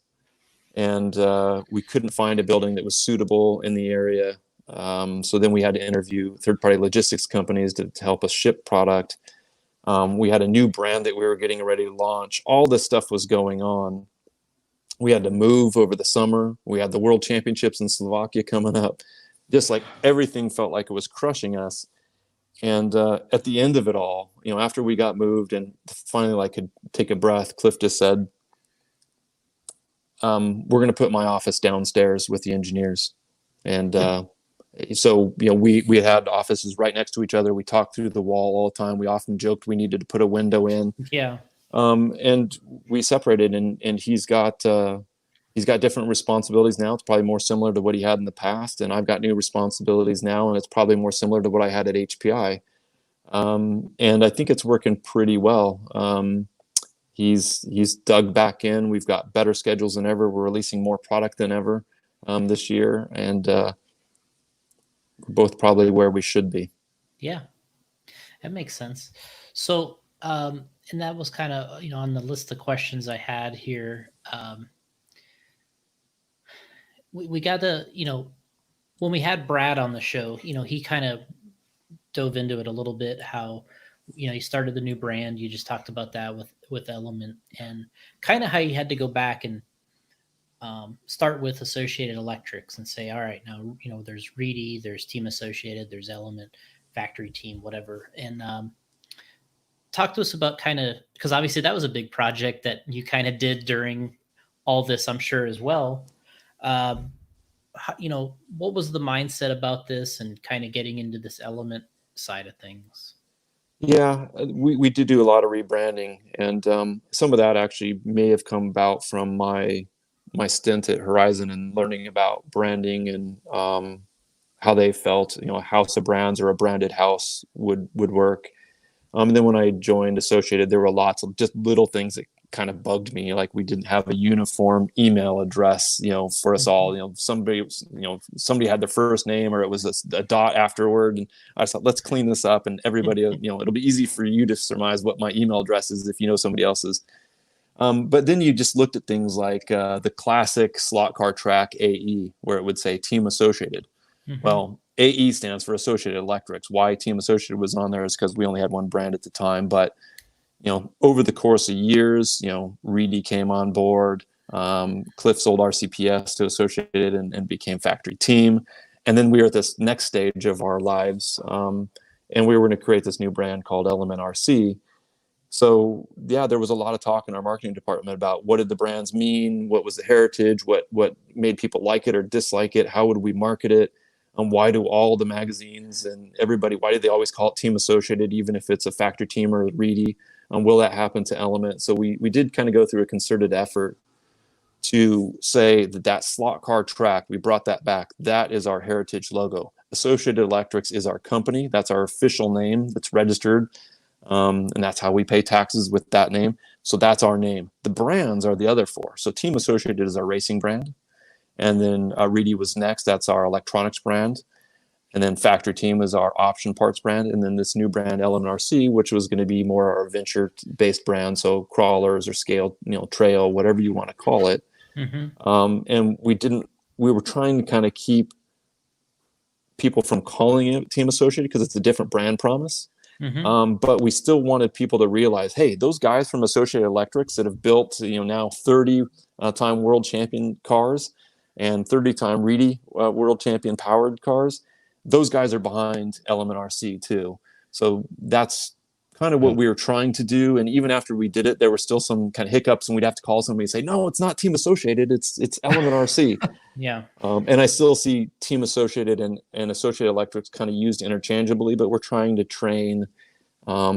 and we couldn't find a building that was suitable in the area. So then we had to interview third-party logistics companies to help us ship product. We had a new brand that we were getting ready to launch. All this stuff was going on. We had to move over the summer. We had the World Championships in Slovakia coming up. Just like everything felt like it was crushing us. And at the end of it all, after we got moved and finally like could take a breath, Cliff just said, we're going to put my office downstairs with the engineers. And so, we had offices right next to each other. We talked through the wall all the time. We often joked we needed to put a window in. Yeah. And we separated, and he's got different responsibilities now. It's probably more similar to what he had in the past. And I've got new responsibilities now, and it's probably more similar to what I had at HPI. And I think it's working pretty well. He's dug back in. We've got better schedules than ever. We're releasing more product than ever this year, and we're both probably where we should be. Yeah, that makes sense. So, and that was kind of on the list of questions I had here. We got to when we had Brad on the show, he kind of dove into it a little bit. How you started the new brand. You just talked about that with Element, and kind of how you had to go back and start with Associated Electrics and say, all right, now there's Reedy, there's Team Associated, there's Element, Factory Team, whatever, and talk to us about kind of, because obviously that was a big project that you kind of did during all this, I'm sure as well. What was the mindset about this and kind of getting into this Element side of things? Yeah, we did do a lot of rebranding, and some of that actually may have come about from my stint at Horizon and learning about branding and how they felt, a house of brands or a branded house would work. And then when I joined Associated, there were lots of just little things that kind of bugged me. Like we didn't have a uniform email address, for us all. Somebody had their first name or it was a dot afterward. And I thought, let's clean this up, and everybody, it'll be easy for you to surmise what my email address is if you know somebody else's. But then you just looked at things like the classic slot car track AE, where it would say Team Associated. Mm-hmm. Well, AE stands for Associated Electrics. Why Team Associated was on there is because we only had one brand at the time. But, over the course of years, Reedy came on board. Cliff sold RCPS to Associated and became Factory Team. And then we were at this next stage of our lives. And we were going to create this new brand called Element RC. So, yeah, there was a lot of talk in our marketing department about what did the brands mean? What was the heritage? What made people like it or dislike it? How would we market it? Why do all the magazines and everybody, why did they always call it Team Associated, even if it's a Factory Team or Reedy? Will that happen to Element? So we did kind of go through a concerted effort to say that slot car track, we brought that back. That is our heritage logo. Associated Electrics is our company. That's our official name that's registered. And that's how we pay taxes with that name. So that's our name. The brands are the other four. So Team Associated is our racing brand. And then Reedy was next. That's our electronics brand. And then Factory Team is our option parts brand. And then this new brand, Element RC, which was going to be more our venture-based brand. So crawlers or scale, trail, whatever you want to call it. Mm-hmm. And we were trying to kind of keep people from calling it Team Associated because it's a different brand promise. Mm-hmm. But we still wanted people to realize, hey, those guys from Associated Electrics that have built, now 30-time world champion cars and 30-time Reedy world champion powered cars, those guys are behind Element RC too. So that's kind of what we were trying to do. And even after we did it, there were still some kind of hiccups, and we'd have to call somebody and say, no, it's not Team Associated, it's Element RC. Yeah. And I still see Team Associated and Associated Electrics kind of used interchangeably, but we're trying to train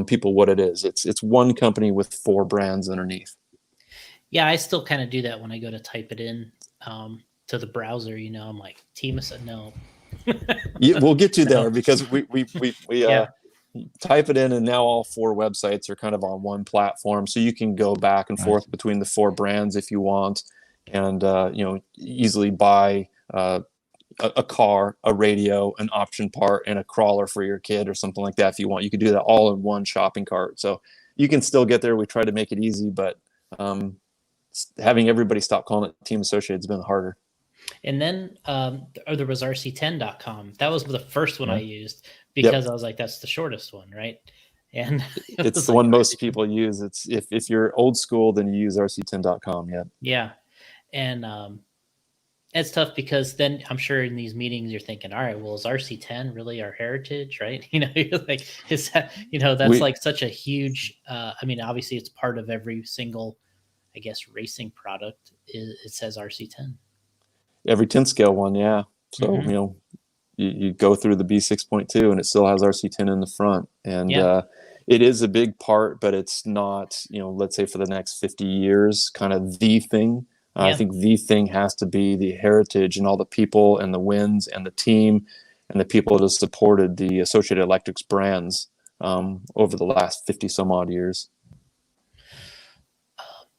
people what it is. It's one company with four brands underneath. Yeah, I still kind of do that when I go to type it in to the browser. I'm like, Team Associated, no. Yeah, we'll get you there because we type it in, and now all four websites are kind of on one platform, so you can go back and forth between the four brands if you want, and easily buy a car, a radio, an option part, and a crawler for your kid or something like that if you want. You could do that all in one shopping cart, so you can still get there. We try to make it easy, but having everybody stop calling it Team Associated has been harder. And then there was RC10.com. That was the first one I used because I was like, that's the shortest one, right? And it's the one most people use. It's if you're old school, then you use RC10.com. Yeah. Yeah. And it's tough because then I'm sure in these meetings you're thinking, all right, well, is RC10 really our heritage, right? You're like, is that, that's We like such a huge, I mean, obviously it's part of every single, I guess, racing product. It says RC10. every 10 scale one, yeah. So Mm-hmm. you go through the B6.2 and it still has RC10 in the front, and Yeah. it is a big part, but it's not, let's say for the next 50 years, kind of the thing. I Yeah. think the thing has to be the heritage and all the people and the wins and the team and the people that have supported the Associated Electrics brands over the last 50 some odd years.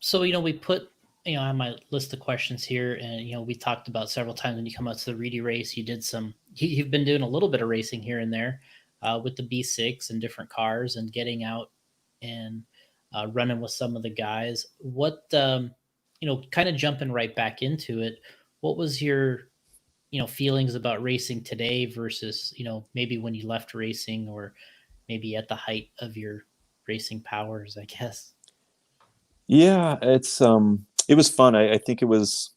So, we put, I have my list of questions here, and, we talked about several times when you come out to the Reedy race, you've been doing a little bit of racing here and there with the B6 and different cars and getting out and running with some of the guys. What, kind of jumping right back into it, what was your, feelings about racing today versus, maybe when you left racing or maybe at the height of your racing powers, I guess? Yeah, it was fun. I think it was,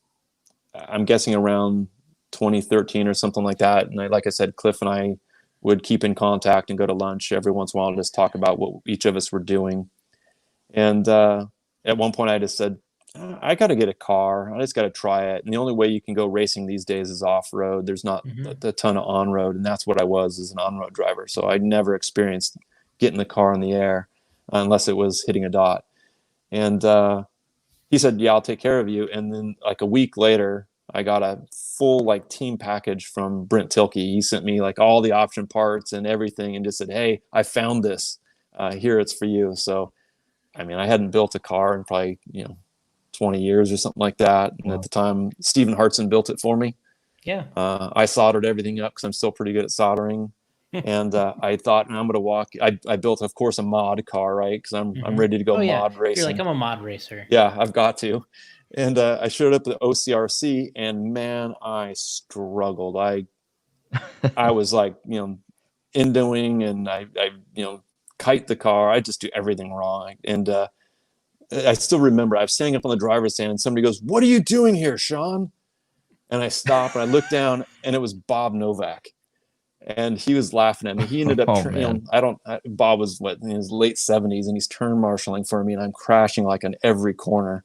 I'm guessing around 2013 or something like that. And like I said, Cliff and I would keep in contact and go to lunch every once in a while and just talk about what each of us were doing. And at one point, I just said, I got to get a car. I just got to try it. And the only way you can go racing these days is off road. There's not Mm-hmm. a ton of on road, and that's what I was as an on road driver. So I never experienced getting the car in the air unless it was hitting a dot. And he said, "Yeah, I'll take care of you." And then like a week later, I got a full like team package from Brent Tilke. He sent me like all the option parts and everything, and just said, "Hey, I found this. Here, it's for you." So, I mean, I hadn't built a car in probably 20 years or something like that. And at the time, Stephen Hartson built it for me. Yeah. I soldered everything up because I'm still pretty good at soldering. And I thought, I'm going to walk. I built, of course, a mod car, right? Because I'm Mm-hmm. ready to go Oh yeah, mod you're like, racing. I'm a mod racer. Yeah, I've got to. And I showed up at the OCRC, and man, I struggled. I was like, endoing, and I kite the car. I just do everything wrong. And I still remember I was standing up on the driver's stand, and somebody goes, "What are you doing here, Shawn?" And I stop and I look down, and it was Bob Novak, and he was laughing at me. He ended up, Oh man. Bob was what, in his late 70s, and he's turn marshaling for me, and I'm crashing like on every corner.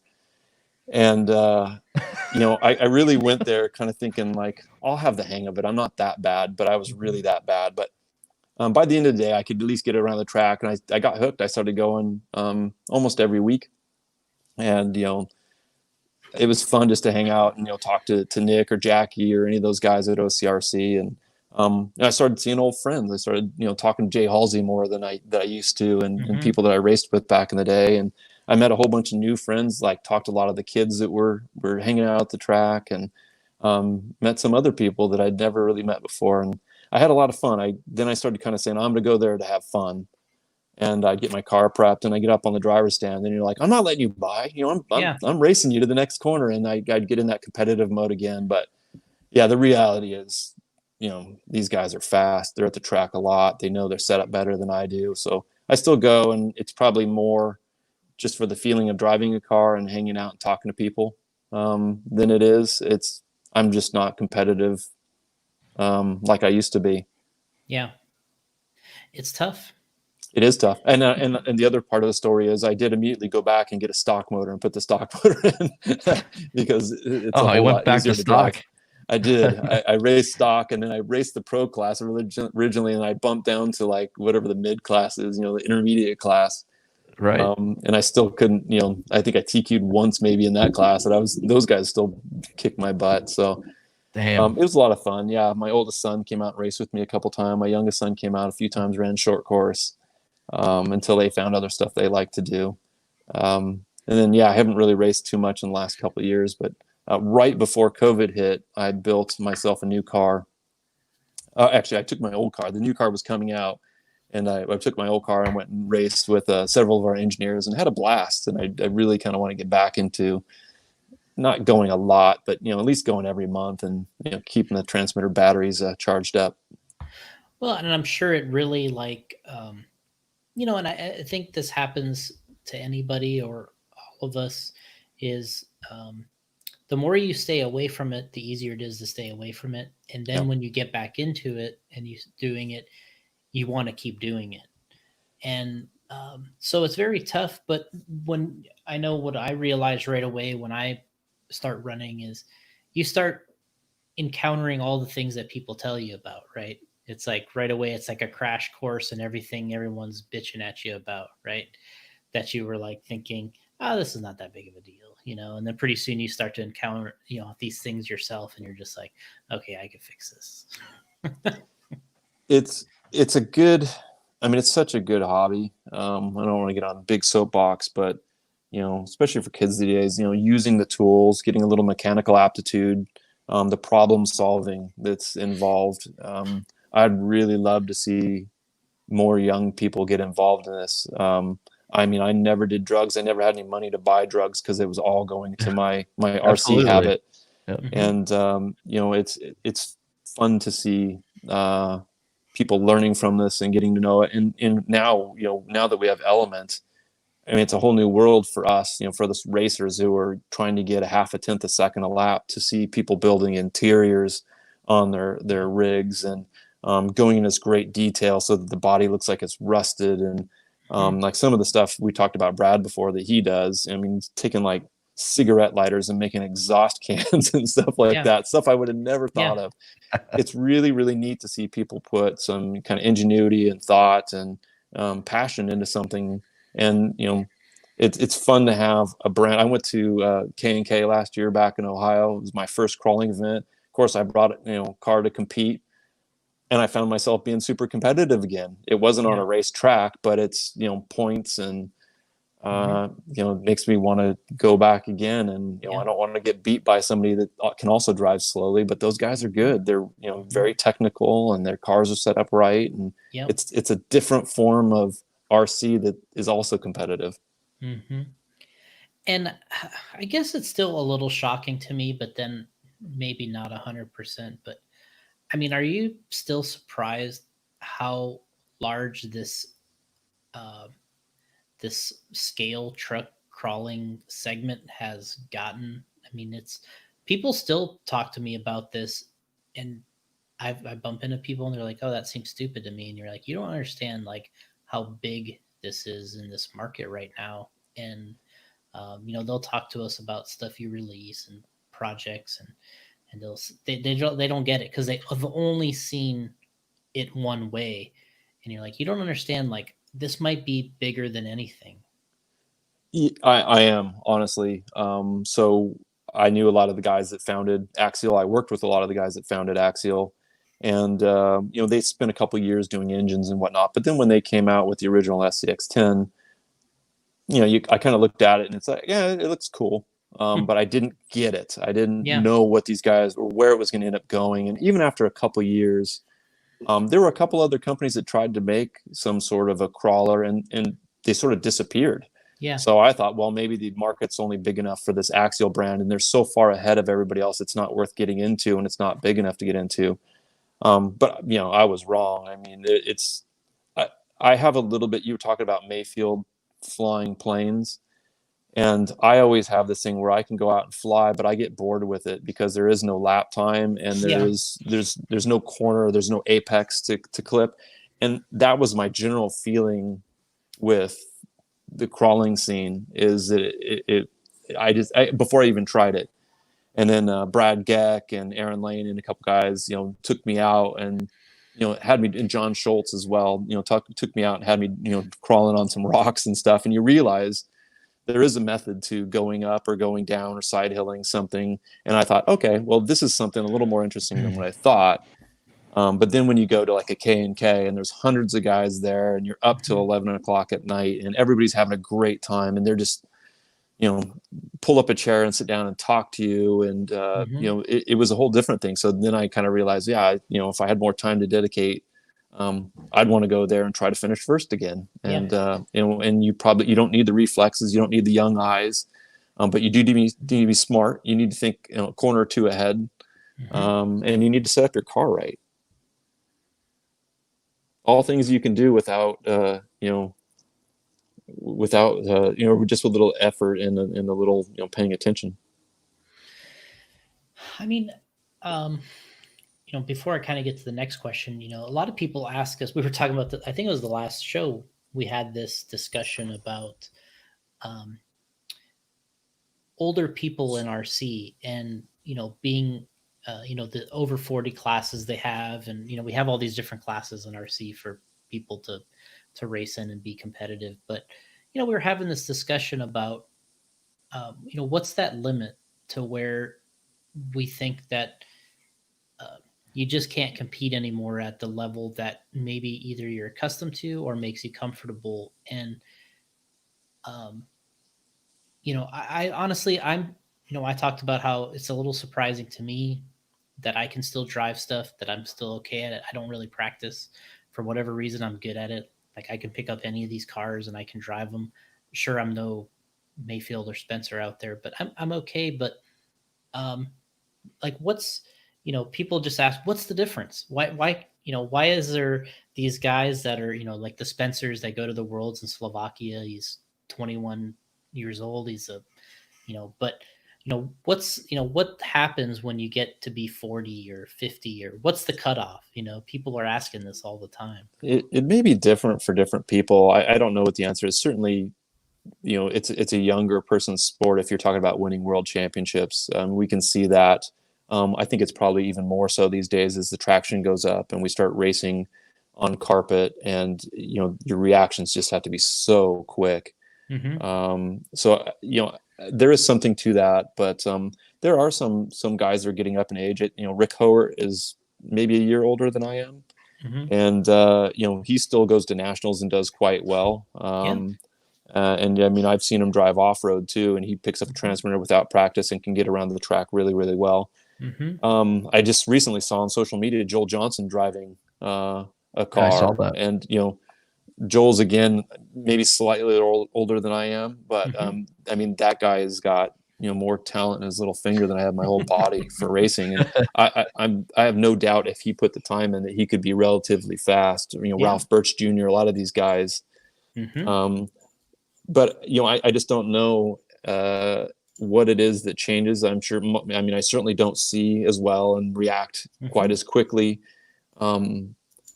And I really went there kind of thinking like, I'll have the hang of it. I'm not that bad, but I was really that bad. But by the end of the day, I could at least get around the track, and I got hooked. I started going almost every week, and it was fun just to hang out and talk to Nick or Jackie or any of those guys at OCRC. And I started seeing old friends. I started talking to Jay Halsey more than I used to, and Mm-hmm. people that I raced with back in the day. And I met a whole bunch of new friends. Like talked to a lot of the kids that were hanging out at the track, and met some other people that I'd never really met before. And I had a lot of fun. I started kind of saying, I'm going to go there to have fun. And I get my car prepped, and I get up on the driver's stand, and you're like, I'm not letting you by. Yeah. I'm racing you to the next corner, and I'd get in that competitive mode again. But yeah, the reality is, these guys are fast. They're at the track a lot. They know their setup better than I do. So I still go, and it's probably more just for the feeling of driving a car and hanging out and talking to people than it is. I'm just not competitive like I used to be. Yeah. It's tough. It is tough, and the other part of the story is I did immediately go back and get a stock motor and put the stock motor in because it's a Oh, I whole went lot back easier to to drive. stock. I did. I raced stock, and then I raced the pro class originally, and I bumped down to like whatever the mid class is, the intermediate class. Right. And I still couldn't. I think I TQ'd once maybe in that class, and those guys still kicked my butt. So Damn. it was a lot of fun. Yeah, my oldest son came out and raced with me a couple times. My youngest son came out a few times, ran short course. Until they found other stuff they like to do. And then, yeah, I haven't really raced too much in the last couple of years, but right before COVID hit, I built myself a new car. Actually, I took my old car. The new car was coming out, and I took my old car and went and raced with several of our engineers and had a blast. And I really kind of want to get back into not going a lot, but at least going every month and keeping the transmitter batteries charged up. Well, and I'm sure it really and I think this happens to anybody or all of us is the more you stay away from it, the easier it is to stay away from it. And then when you get back into it and you doing it, you want to keep doing it. And so it's very tough. But when I know what I realized right away when I start running is you start encountering all the things that people tell you about, right? It's like right away, it's like a crash course and everything everyone's bitching at you about, right? That you were like thinking, oh, this is not that big of a deal, you know? And then pretty soon you start to encounter, you know, these things yourself and you're just like, okay, I can fix this. It's a good, I mean, it's such a good hobby. I don't want to get on a big soapbox, but you know, especially for kids these days, you know, using the tools, getting a little mechanical aptitude, the problem solving that's involved. I'd really love to see more young people get involved in this. I mean, I never did drugs. I never had any money to buy drugs because it was all going to my RC Absolutely. habit. Yep. And you know, it's fun to see people learning from this and getting to know it. And now, you know, now that we have Element, I mean, it's a whole new world for us, you know, for the racers who are trying to get a half a tenth a second a lap, to see people building interiors on their rigs and going in this great detail so that the body looks like it's rusted. And like some of the stuff we talked about Brad before that he does, I mean, he's taking like cigarette lighters and making exhaust cans and stuff like that, stuff I would have never thought of. It's really, really neat to see people put some kind of ingenuity and thought and passion into something. And you know, it's fun to have a brand. I went to K&K last year back in Ohio. It was my first crawling event. Of course, I brought a car to compete, and I found myself being super competitive again. It wasn't on a race track, but it's, you know, points and you know, it makes me want to go back again. And you know, I don't want to get beat by somebody that can also drive slowly, but those guys are good. They're, you know, very technical, and their cars are set up right, and it's a different form of RC that is also competitive. And I guess it's still a little shocking to me, but then maybe not 100%. But I mean, are you still surprised how large this this scale truck crawling segment has gotten? I mean, it's people still talk to me about this, and I bump into people and they're like, "Oh, that seems stupid to me," and you're like, "You don't understand like how big this is in this market right now." And you know, they'll talk to us about stuff you release and projects, and they don't get it because they have only seen it one way, and you're like, you don't understand. Like, this might be bigger than anything. I am, honestly. So I knew a lot of the guys that founded Axial. I worked with a lot of the guys that founded Axial, and you know, they spent a couple years doing engines and whatnot. But then when they came out with the original SCX10, you know, I kind of looked at it and it's like, yeah, it looks cool. But I didn't get it. I didn't know what these guys or where it was going to end up going. And even after a couple years, there were a couple other companies that tried to make some sort of a crawler, and they sort of disappeared. So I thought, well, maybe the market's only big enough for this Axial brand, and they're so far ahead of everybody else, it's not worth getting into, and it's not big enough to get into. But you know, I was wrong. I mean, I have a little bit. You were talking about Mayfield flying planes, and I always have this thing where I can go out and fly, but I get bored with it because there is no lap time, and there's no corner, there's no apex to clip. And that was my general feeling with the crawling scene, is that before I even tried it. And then Brad Geck and Aaron Lane and a couple guys, you know, took me out and, you know, had me, and John Schultz as well, you know, took me out and had me, you know, crawling on some rocks and stuff. And you realize there is a method to going up or going down or side hilling something. And I thought, okay, well, this is something a little more interesting than what I thought. But then when you go to like a K&K and there's hundreds of guys there, and you're up till 11 o'clock at night, and everybody's having a great time, and they're just, you know, pull up a chair and sit down and talk to you. And, you know, it was a whole different thing. So then I kind of realized, you know, if I had more time to dedicate, I'd want to go there and try to finish first again. And, you know, and you don't need the reflexes. You don't need the young eyes, but you do need to be smart. You need to think, you know, a corner or two ahead. And you need to set up your car right. All things you can do without, you know, you know, just with a little effort and a little, you know, paying attention. I mean, um, before I kind of get to the next question, a lot of people ask us. We were talking about I think it was the last show we had this discussion about um, older people in RC and being the over 40 classes they have, and we have all these different classes in RC for people to race in and be competitive. But we were having this discussion about what's that limit to where we think that uh, you just can't compete anymore at the level that maybe either you're accustomed to or makes you comfortable. And um, I honestly, I talked about how it's a little surprising to me that I can still drive stuff, that I'm still okay at it. I don't really practice. For whatever reason, I'm good at it. Like I can pick up any of these cars and I can drive them. Sure, I'm no Mayfield or Spencer out there, but I'm okay. But um, like, people just ask, what's the difference? Why is there these guys that are, like the Spencers that go to the Worlds in Slovakia? He's 21 years old. He's a, but what happens when you get to be 40 or 50, or what's the cutoff? People are asking this all the time. It may be different for different people. I don't know what the answer is. Certainly, it's a younger person's sport. If you're talking about winning world championships, we can see that. I think it's probably even more so these days as the traction goes up and we start racing on carpet, and your reactions just have to be so quick. Mm-hmm. So there is something to that, but there are some guys that are getting up in age. Rick Howard is maybe a year older than I am, Mm-hmm. and he still goes to nationals and does quite well. Yeah. And I mean, I've seen him drive off road too, and he picks up a transmitter without practice and can get around the track really, really well. Mm-hmm. I just recently saw on social media Joel Johnson driving a I saw car, that. and Joel's again maybe slightly older than I am, but Mm-hmm. I mean that guy has got more talent in his little finger than I have my whole body for racing, and I have no doubt if he put the time in that he could be relatively fast. Yeah. Ralph Birch Jr., a lot of these guys. Mm-hmm. But I just don't know what it is that changes. I'm sure. I mean, I certainly don't see as well and react quite Mm-hmm. as quickly.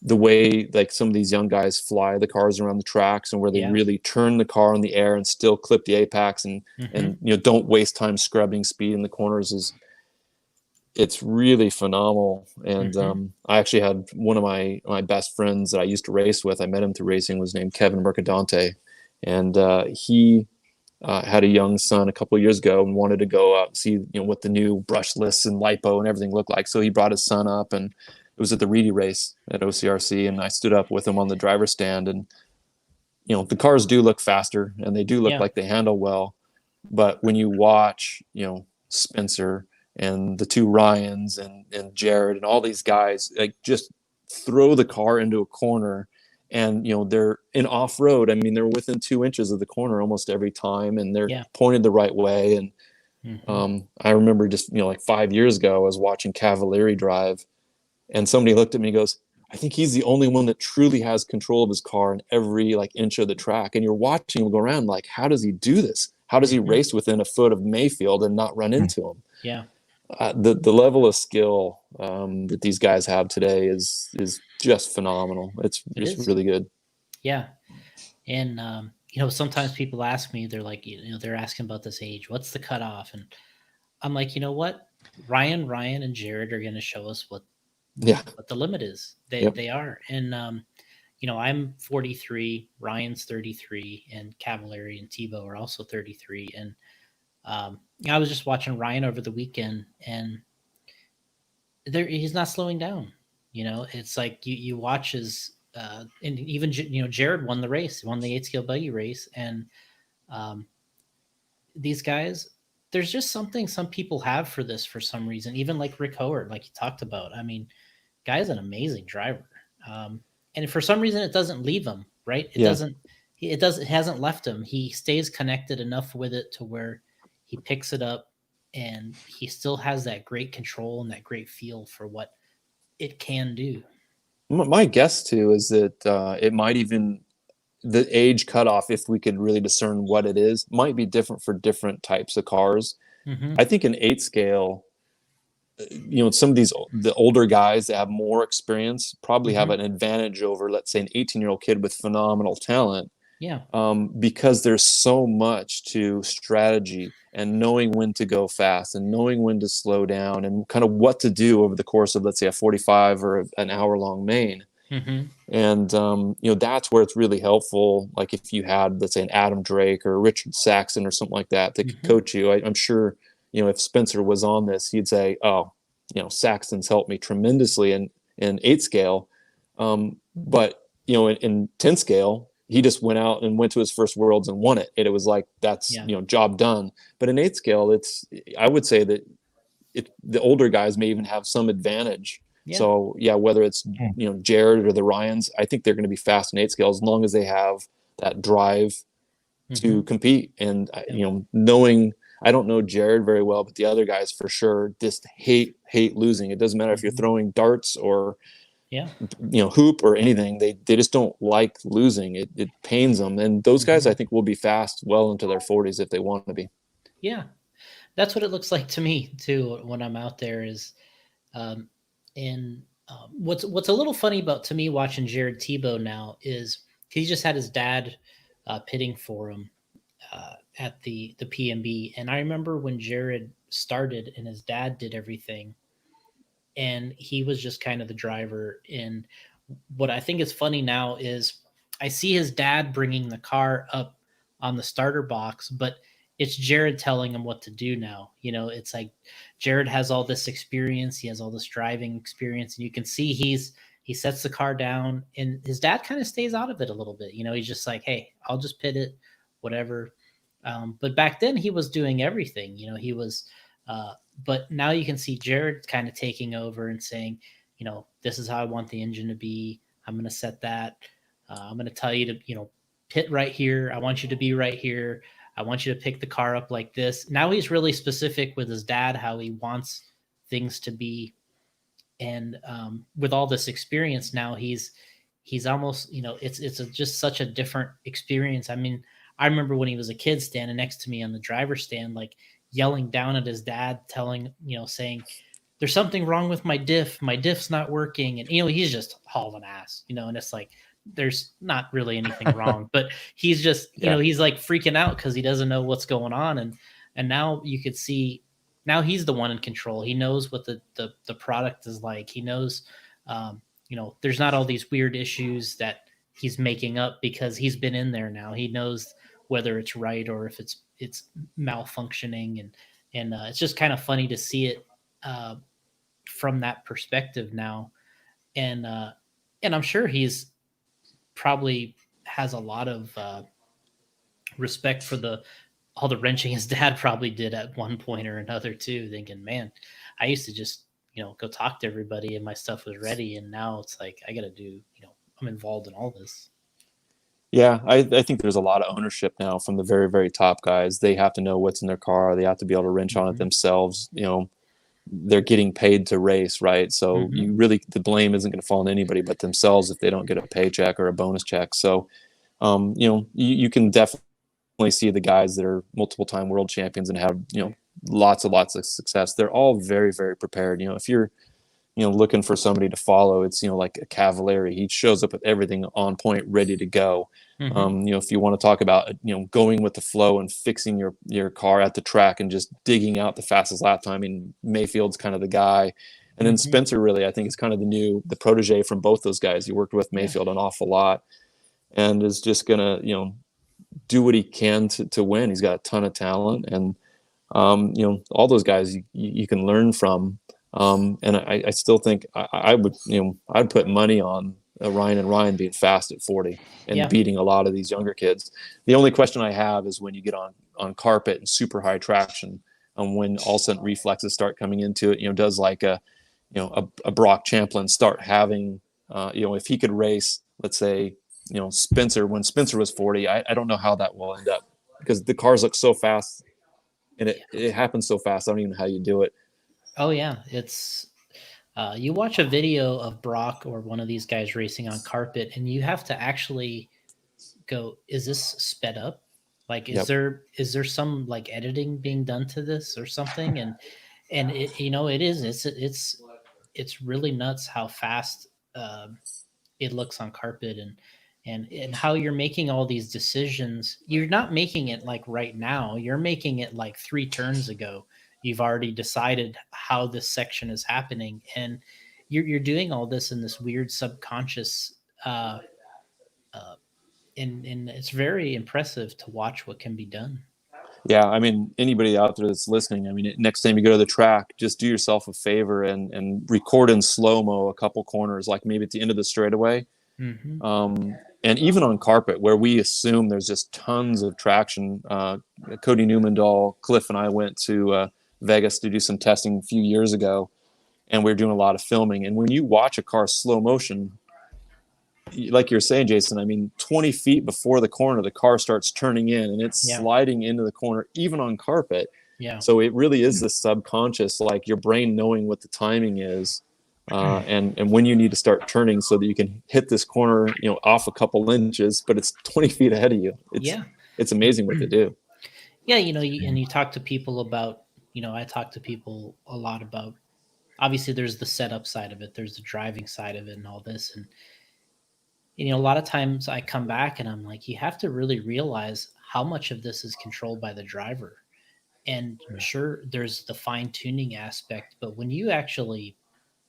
The way like some of these young guys fly the cars around the tracks, and where they Yeah. really turn the car in the air and still clip the apex, and Mm-hmm. don't waste time scrubbing speed in the corners, it's really phenomenal. And Mm-hmm. I actually had one of my best friends that I used to race with. I met him through racing. Was named Kevin Mercadante, and he had a young son a couple of years ago and wanted to go out and see what the new brushless and lipo and everything looked like. So he brought his son up, and it was at the Reedy race at OCRC, and I stood up with him on the driver's stand. And the cars do look faster and they do look Yeah. like they handle well, but when you watch Spencer and the two Ryans and Jared and all these guys like just throw the car into a corner, and they're in off-road. I mean, they're within 2 inches of the corner almost every time, and they're Yeah. pointed the right way. And Mm-hmm. I remember just like 5 years ago I was watching Cavalieri drive, and somebody looked at me and goes, I think he's the only one that truly has control of his car in every like inch of the track. And you're watching him go around like, how does he do this? How does he Mm-hmm. race within a foot of Mayfield and not run into him? Yeah. The level of skill that these guys have today is just phenomenal. It's It just is. really good. Yeah. And sometimes people ask me, they're like, they're asking about this age. What's the cutoff? And I'm like, you know what? Ryan, and Jared are going to show us what Yeah. the limit is. Yep. They are. And I'm 43, Ryan's 33, and Cavalieri and Tebow are also 33. And I was just watching Ryan over the weekend, and he's not slowing down. It's like you watch his and even Jared won the race, won the 8 scale buggy race, and um, these guys, there's just something some people have for this for some reason. Even like Rick Howard, like you talked about. I mean, guy's an amazing driver, and for some reason it doesn't leave him. Right? It Yeah. doesn't. It doesn't. It hasn't left him. He stays connected enough with it to where he picks it up, and he still has that great control and that great feel for what it can do. My guess too is that it might even the age cutoff, if we could really discern what it is, might be different for different types of cars. Mm-hmm. I think an 8 scale some of the older guys that have more experience probably have Mhm. an advantage over, let's say, an 18-year-old kid with phenomenal talent, Yeah. because there's so much to strategy and knowing when to go fast and knowing when to slow down and kind of what to do over the course of, let's say, a 45 or an hour long main. Mhm. And that's where it's really helpful. Like if you had, let's say, an Adam Drake or Richard Saxon or something like that could Mhm. coach you. I'm sure, if Spencer was on this, he'd say, "Oh, Saxton's helped me tremendously in 8 scale, but in 10 scale, he just went out and went to his first worlds and won it, and it was like that's Yeah. job done. But in 8 scale, I would say that the older guys may even have some advantage. Yeah. So yeah, whether it's Hmm. Jared or the Ryans, I think they're going to be fast in 8 scale as long as they have that drive to Mhm. compete. And Yeah. knowing, I don't know Jared very well, but the other guys for sure just hate losing. It doesn't matter if you're Mhm. throwing darts or Yeah. hoop or anything. They just don't like losing. It pains them. And those guys, I Mhm. think, will be fast well into their 40s if they want to be. Yeah. That's what it looks like to me too when I'm out there. Is um, and what's a little funny about to me watching Jared Tebow now is he just had his dad pitting for him at the PMB, and I remember when Jared started and his dad did everything, and he was just kind of the driver. And what I think is funny now is I see his dad bringing the car up on the starter box, but it's Jared telling him what to do now. It's like Jared has all this experience, he has all this driving experience, and you can see he sets the car down, and his dad kind of stays out of it a little bit. He's just like, hey, I'll just pit it, whatever. But back then he was doing everything. He was uh, but now you can see Jared kind of taking over and saying, this is how I want the engine to be. I'm going to set that. I'm going to tell you to, pit right here. I want you to be right here. I want you to pick the car up like this. Now he's really specific with his dad, how he wants things to be. And with all this experience now, he's almost, just such a different experience. I mean, I remember when he was a kid standing next to me on the driver's stand, like yelling down at his dad, telling, saying, there's something wrong with my diff. My diff's not working. And, he's just hauling ass, and it's like, there's not really anything wrong, but he's just, Yeah. he's like freaking out because he doesn't know what's going on. And now you could see, now he's the one in control. He knows what the product is like. He knows, there's not all these weird issues that he's making up because he's been in there now. He knows whether it's right or if it's malfunctioning, and it's just kind of funny to see it from that perspective now. And I'm sure he's probably has a lot of respect for all the wrenching his dad probably did at one point or another too, thinking, man, I used to just, go talk to everybody and my stuff was ready. And now it's like, I got to do, I'm involved in all this. Yeah, I think there's a lot of ownership now from the very, very top guys. They have to know what's in their car. They have to be able to wrench on it Mm-hmm. themselves. They're getting paid to race, right? So Mm-hmm. the blame isn't going to fall on anybody but themselves if they don't get a paycheck or a bonus check. So, you can definitely see the guys that are multiple time world champions and have, lots of success. They're all very, very prepared. If you're, looking for somebody to follow, it's, like a Cavalieri. He shows up with everything on point, ready to go. Mm-hmm. If you want to talk about, going with the flow and fixing your car at the track and just digging out the fastest lap time, I mean, Mayfield's kind of the guy. And then Mm-hmm. Spencer really, I think, is kind of the protege from both those guys. He worked with Yeah. Mayfield an awful lot and is just gonna, do what he can to win. He's got a ton of talent, and all those guys you can learn from. And I still think I would, I'd put money on Ryan and Ryan being fast at 40 and Yeah. beating a lot of these younger kids. The only question I have is when you get on carpet and super high traction, and when all of a sudden reflexes start coming into it, does like a Brock Champlin start having, if he could race, let's say, Spencer when Spencer was 40, I don't know how that will end up because the cars look so fast and it happens so fast. I don't even know how you do it. Oh yeah. It's, you watch a video of Brock or one of these guys racing on carpet and you have to actually go, is this sped up? Like, is Yep. there some like editing being done to this or something? And it is, it's really nuts how fast it looks on carpet, and how you're making all these decisions. You're not making it like right now, you're making it like 3 turns ago. You've already decided how this section is happening, and you're doing all this in this weird subconscious uh uh and it's very impressive to watch what can be done. Yeah, I mean, anybody out there that's listening, I mean, next time you go to the track, just do yourself a favor and record in slow mo a couple corners, like maybe at the end of the straightaway. Mm-hmm. And even on carpet, where we assume there's just tons of traction. Cody Newmandahl, Cliff, and I went to Vegas to do some testing a few years ago, and we were doing a lot of filming. And when you watch a car slow motion, like you're saying, Jason, I mean, 20 feet before the corner, the car starts turning in and it's sliding into the corner, even on carpet. Yeah. So it really is the subconscious, like your brain knowing what the timing is, and when you need to start turning so that you can hit this corner, off a couple inches, but it's 20 feet ahead of you. It's amazing what they do. Yeah, and you talk to people about, I talk to people a lot about, obviously there's the setup side of it, there's the driving side of it and all this. And, a lot of times I come back and I'm like, you have to really realize how much of this is controlled by the driver. And sure, there's the fine tuning aspect, but when you actually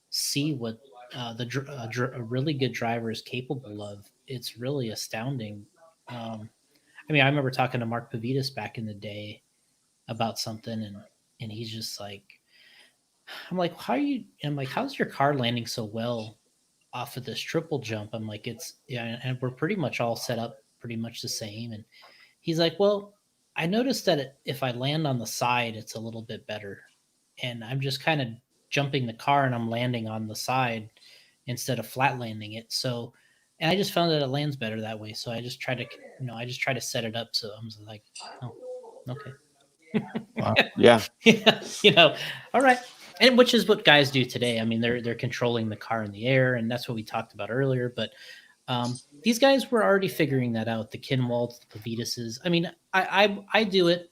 see what a really good driver is capable of, it's really astounding. I mean, I remember talking to Mark Pavitas back in the day about something, and he's just like, I'm like, I'm like, how's your car landing so well off of this triple jump? I'm like, and we're pretty much all set up pretty much the same. And he's like, well, I noticed that if I land on the side, it's a little bit better. And I'm just kind of jumping the car and I'm landing on the side instead of flat landing it. So, and I just found that it lands better that way. So I just try to, set it up. So I'm like, oh, okay. Wow. Yeah. All right. And which is what guys do today. I mean, they're controlling the car in the air, and that's what we talked about earlier. But these guys were already figuring that out. The Kinwalds, the Pavitases. I mean, I do it,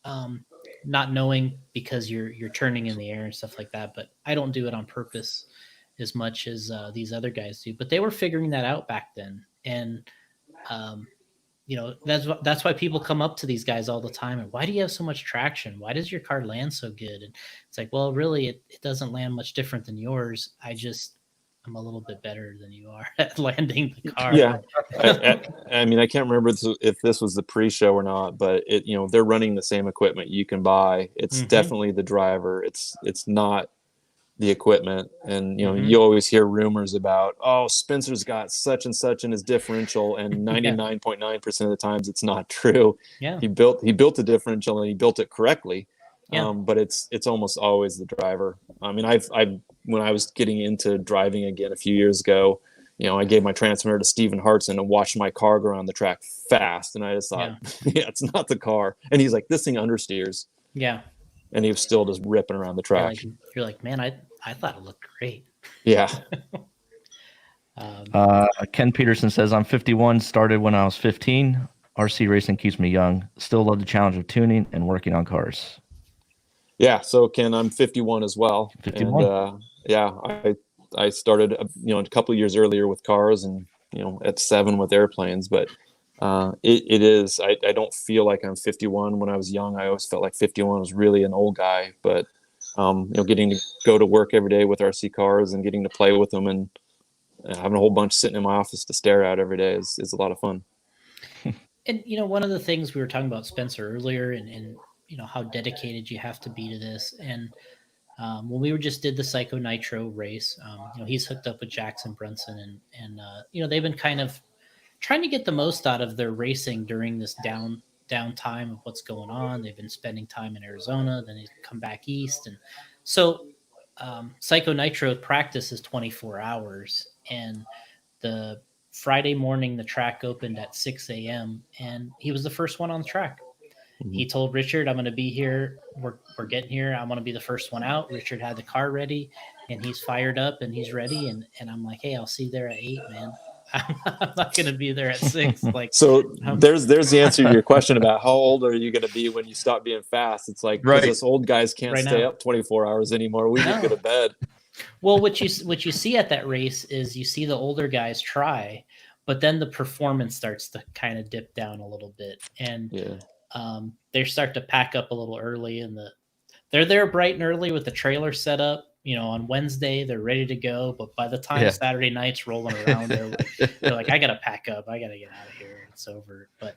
not knowing, because you're turning in the air and stuff like that. But I don't do it on purpose as much as these other guys do. But they were figuring that out back then, and that's why people come up to these guys all the time and, why do you have so much traction? Why does your car land so good? And it's like, well, really, it doesn't land much different than yours. I'm a little bit better than you are at landing the car. Yeah. I mean, I can't remember if this was the pre-show or not, but they're running the same equipment you can buy. It's definitely the driver. It's not the equipment. And you always hear rumors about, oh, Spencer's got such and such in his differential, and 99.9% of the times it's not true. Yeah. He built a differential and he built it correctly. Yeah. But it's almost always the driver. I mean, I when I was getting into driving again a few years ago, I gave my transmitter to Stephen Hartson and watched my car go around the track fast, and I just thought, it's not the car. And he's like, this thing understeers. Yeah. And he was still just ripping around the track. You're like, man, I thought it looked great. Yeah. Ken Peterson says, I'm 51, started when I was 15. RC racing keeps me young. Still love the challenge of tuning and working on cars. Yeah. So Ken, I'm 51 as well. 51. And I started, a couple of years earlier with cars, and, at 7 with airplanes, but it is, I don't feel like I'm 51. When I was young, I always felt like 51 was really an old guy, but getting to go to work every day with RC cars and getting to play with them and having a whole bunch sitting in my office to stare at every day is a lot of fun. And one of the things we were talking about, Spencer, earlier, and how dedicated you have to be to this. And when we just did the Psycho Nitro race, he's hooked up with Jackson Brunson, and they've been kind of trying to get the most out of their racing during this downtime of what's going on. They've been spending time in Arizona, then they come back east, and so Psycho Nitro practice is 24 hours, and the Friday morning the track opened at 6 a.m. and he was the first one on the track. He told Richard, I'm going to be here. We're getting here. I want to be the first one out. Richard had the car ready, and he's fired up and he's ready. And I'm like, hey, I'll see you there at 8, man. I'm not going to be there at 6. Like, So there's the answer to your question about how old are you going to be when you stop being fast. It's like, because Right. us old guys can't Right stay now. up 24 hours anymore. We need to No. go to bed. Well, what you see at that race is you see the older guys try, but then the performance starts to kind of dip down a little bit, and Yeah. they start to pack up a little early, and they're there bright and early with the trailer set up. You know, on Wednesday they're ready to go, but by the time Yeah. Saturday night's rolling around, they're like, I gotta pack up, I gotta get out of here, it's over. But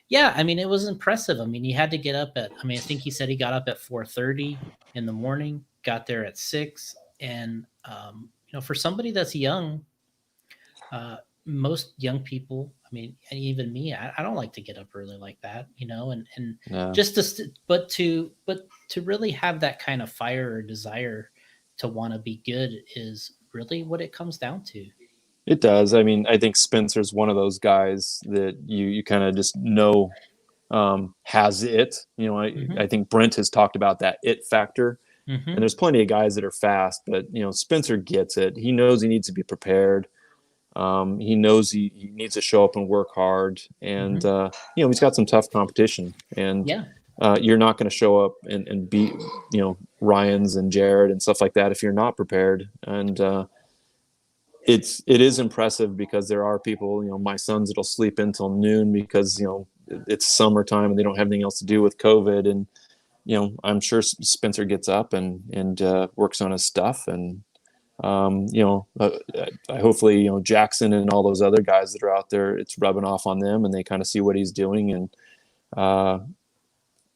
yeah, I mean, it was impressive. I mean, he had to get up at, I mean, I think he said he got up at 4:30 in the morning, got there at 6, and you know, for somebody that's young, most young people, I mean, and even me, I don't like to get up early like that, you know, and No. just but to really have that kind of fire or desire to want to be good is really what it comes down to. It does. I mean, I think Spencer's one of those guys that you kind of just know has it. You know, I think Brent has talked about that it factor. And there's plenty of guys that are fast, but you know, Spencer gets it. He knows he needs to be prepared. He knows he needs to show up and work hard, and you know, he's got some tough competition. And Yeah. you're not going to show up and beat, you know, Ryan's and Jared and stuff like that if you're not prepared. And it is impressive because there are people, you know, my sons that'll sleep until noon because, you know, it's summertime and they don't have anything else to do with COVID. And you know, I'm sure Spencer gets up and works on his stuff. And you know, hopefully, you know, Jackson and all those other guys that are out there, it's rubbing off on them and they kind of see what he's doing and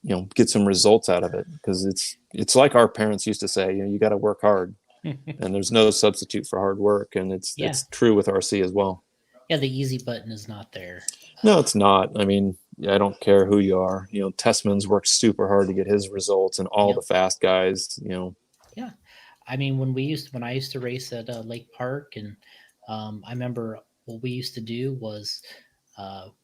you know, get some results out of it. Because it's like our parents used to say, you know, you got to work hard and there's no substitute for hard work. And it's true with RC as well. Yeah, the easy button is not there. No, it's not. I mean, I don't care who you are. You know, Tessman's worked super hard to get his results, and all the fast guys. You know. Yeah, I mean, when I used to race at Lake Park, and I remember what we used to do was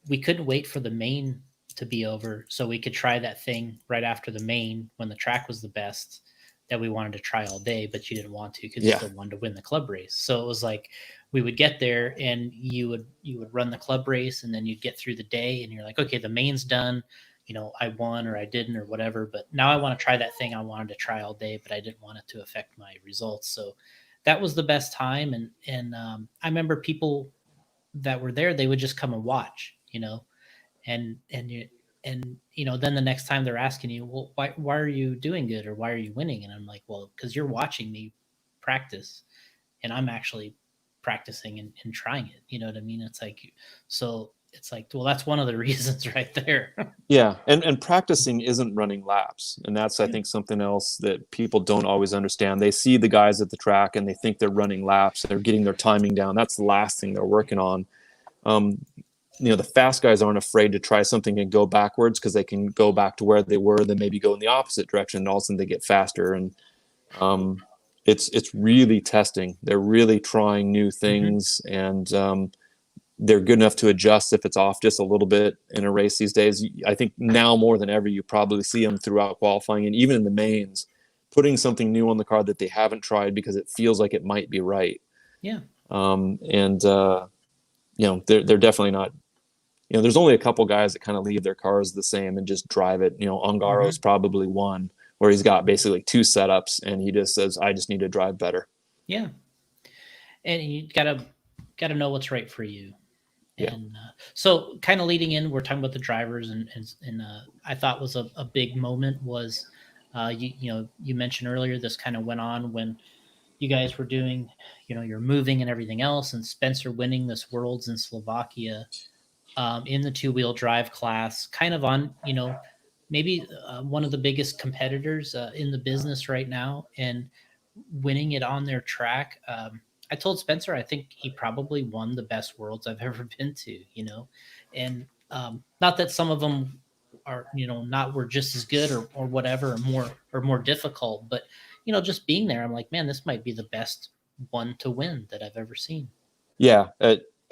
we couldn't wait for the main to be over, so we could try that thing right after the main when the track was the best that we wanted to try all day, but you didn't want to because you still wanted to win the club race. So it was like we would get there and you would run the club race and then you'd get through the day and you're like, okay, the main's done. You know, I won or I didn't or whatever, but now I want to try that thing I wanted to try all day, but I didn't want it to affect my results. So that was the best time. And I remember people that were there, they would just come and watch, you know, and you know, then the next time they're asking you, well, why are you doing good or why are you winning? And I'm like, well, because you're watching me practice and I'm actually practicing and trying it. You know what I mean? It's like, so it's like, well, that's one of the reasons right there. Yeah. And practicing isn't running laps. And that's, I think, something else that people don't always understand. They see the guys at the track and they think they're running laps. They're getting their timing down. That's the last thing they're working on. You know, the fast guys aren't afraid to try something and go backwards because they can go back to where they were, then maybe go in the opposite direction, and all of a sudden they get faster. And it's really testing. They're really trying new things, and they're good enough to adjust if it's off just a little bit in a race these days. I think now more than ever, you probably see them throughout qualifying and even in the mains, putting something new on the car that they haven't tried because it feels like it might be right. Yeah. You know, they're definitely not. You know, there's only a couple guys that kind of leave their cars the same and just drive it. You know, Ongaro's probably one where he's got basically two setups and he just says, I just need to drive better. Yeah. And you gotta know what's right for you. Yeah. And so kind of leading in, we're talking about the drivers and I thought was a big moment was, you know, you mentioned earlier, this kind of went on when you guys were doing, you know, you're moving and everything else, and Spencer winning this Worlds in Slovakia in the 2-wheel drive class, kind of on, you know, maybe one of the biggest competitors in the business right now, and winning it on their track. I told Spencer, I think he probably won the best Worlds I've ever been to, you know, and not that some of them are, you know, were just as good or whatever, or more difficult, but, you know, just being there, I'm like, man, this might be the best one to win that I've ever seen. Yeah,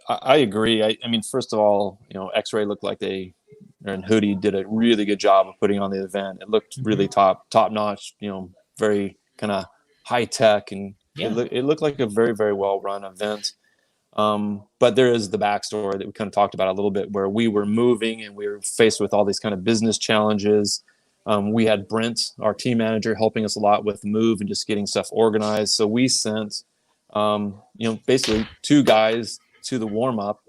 I agree. I mean, first of all, you know, X-Ray looked like and Hootie did a really good job of putting on the event. It looked really top notch, you know, very kind of high tech, and it looked like a very, very well run event. But there is the backstory that we kind of talked about a little bit, where we were moving and we were faced with all these kind of business challenges. We had Brent, our team manager, helping us a lot with the move and just getting stuff organized. So we sent, basically 2 guys to the warm up,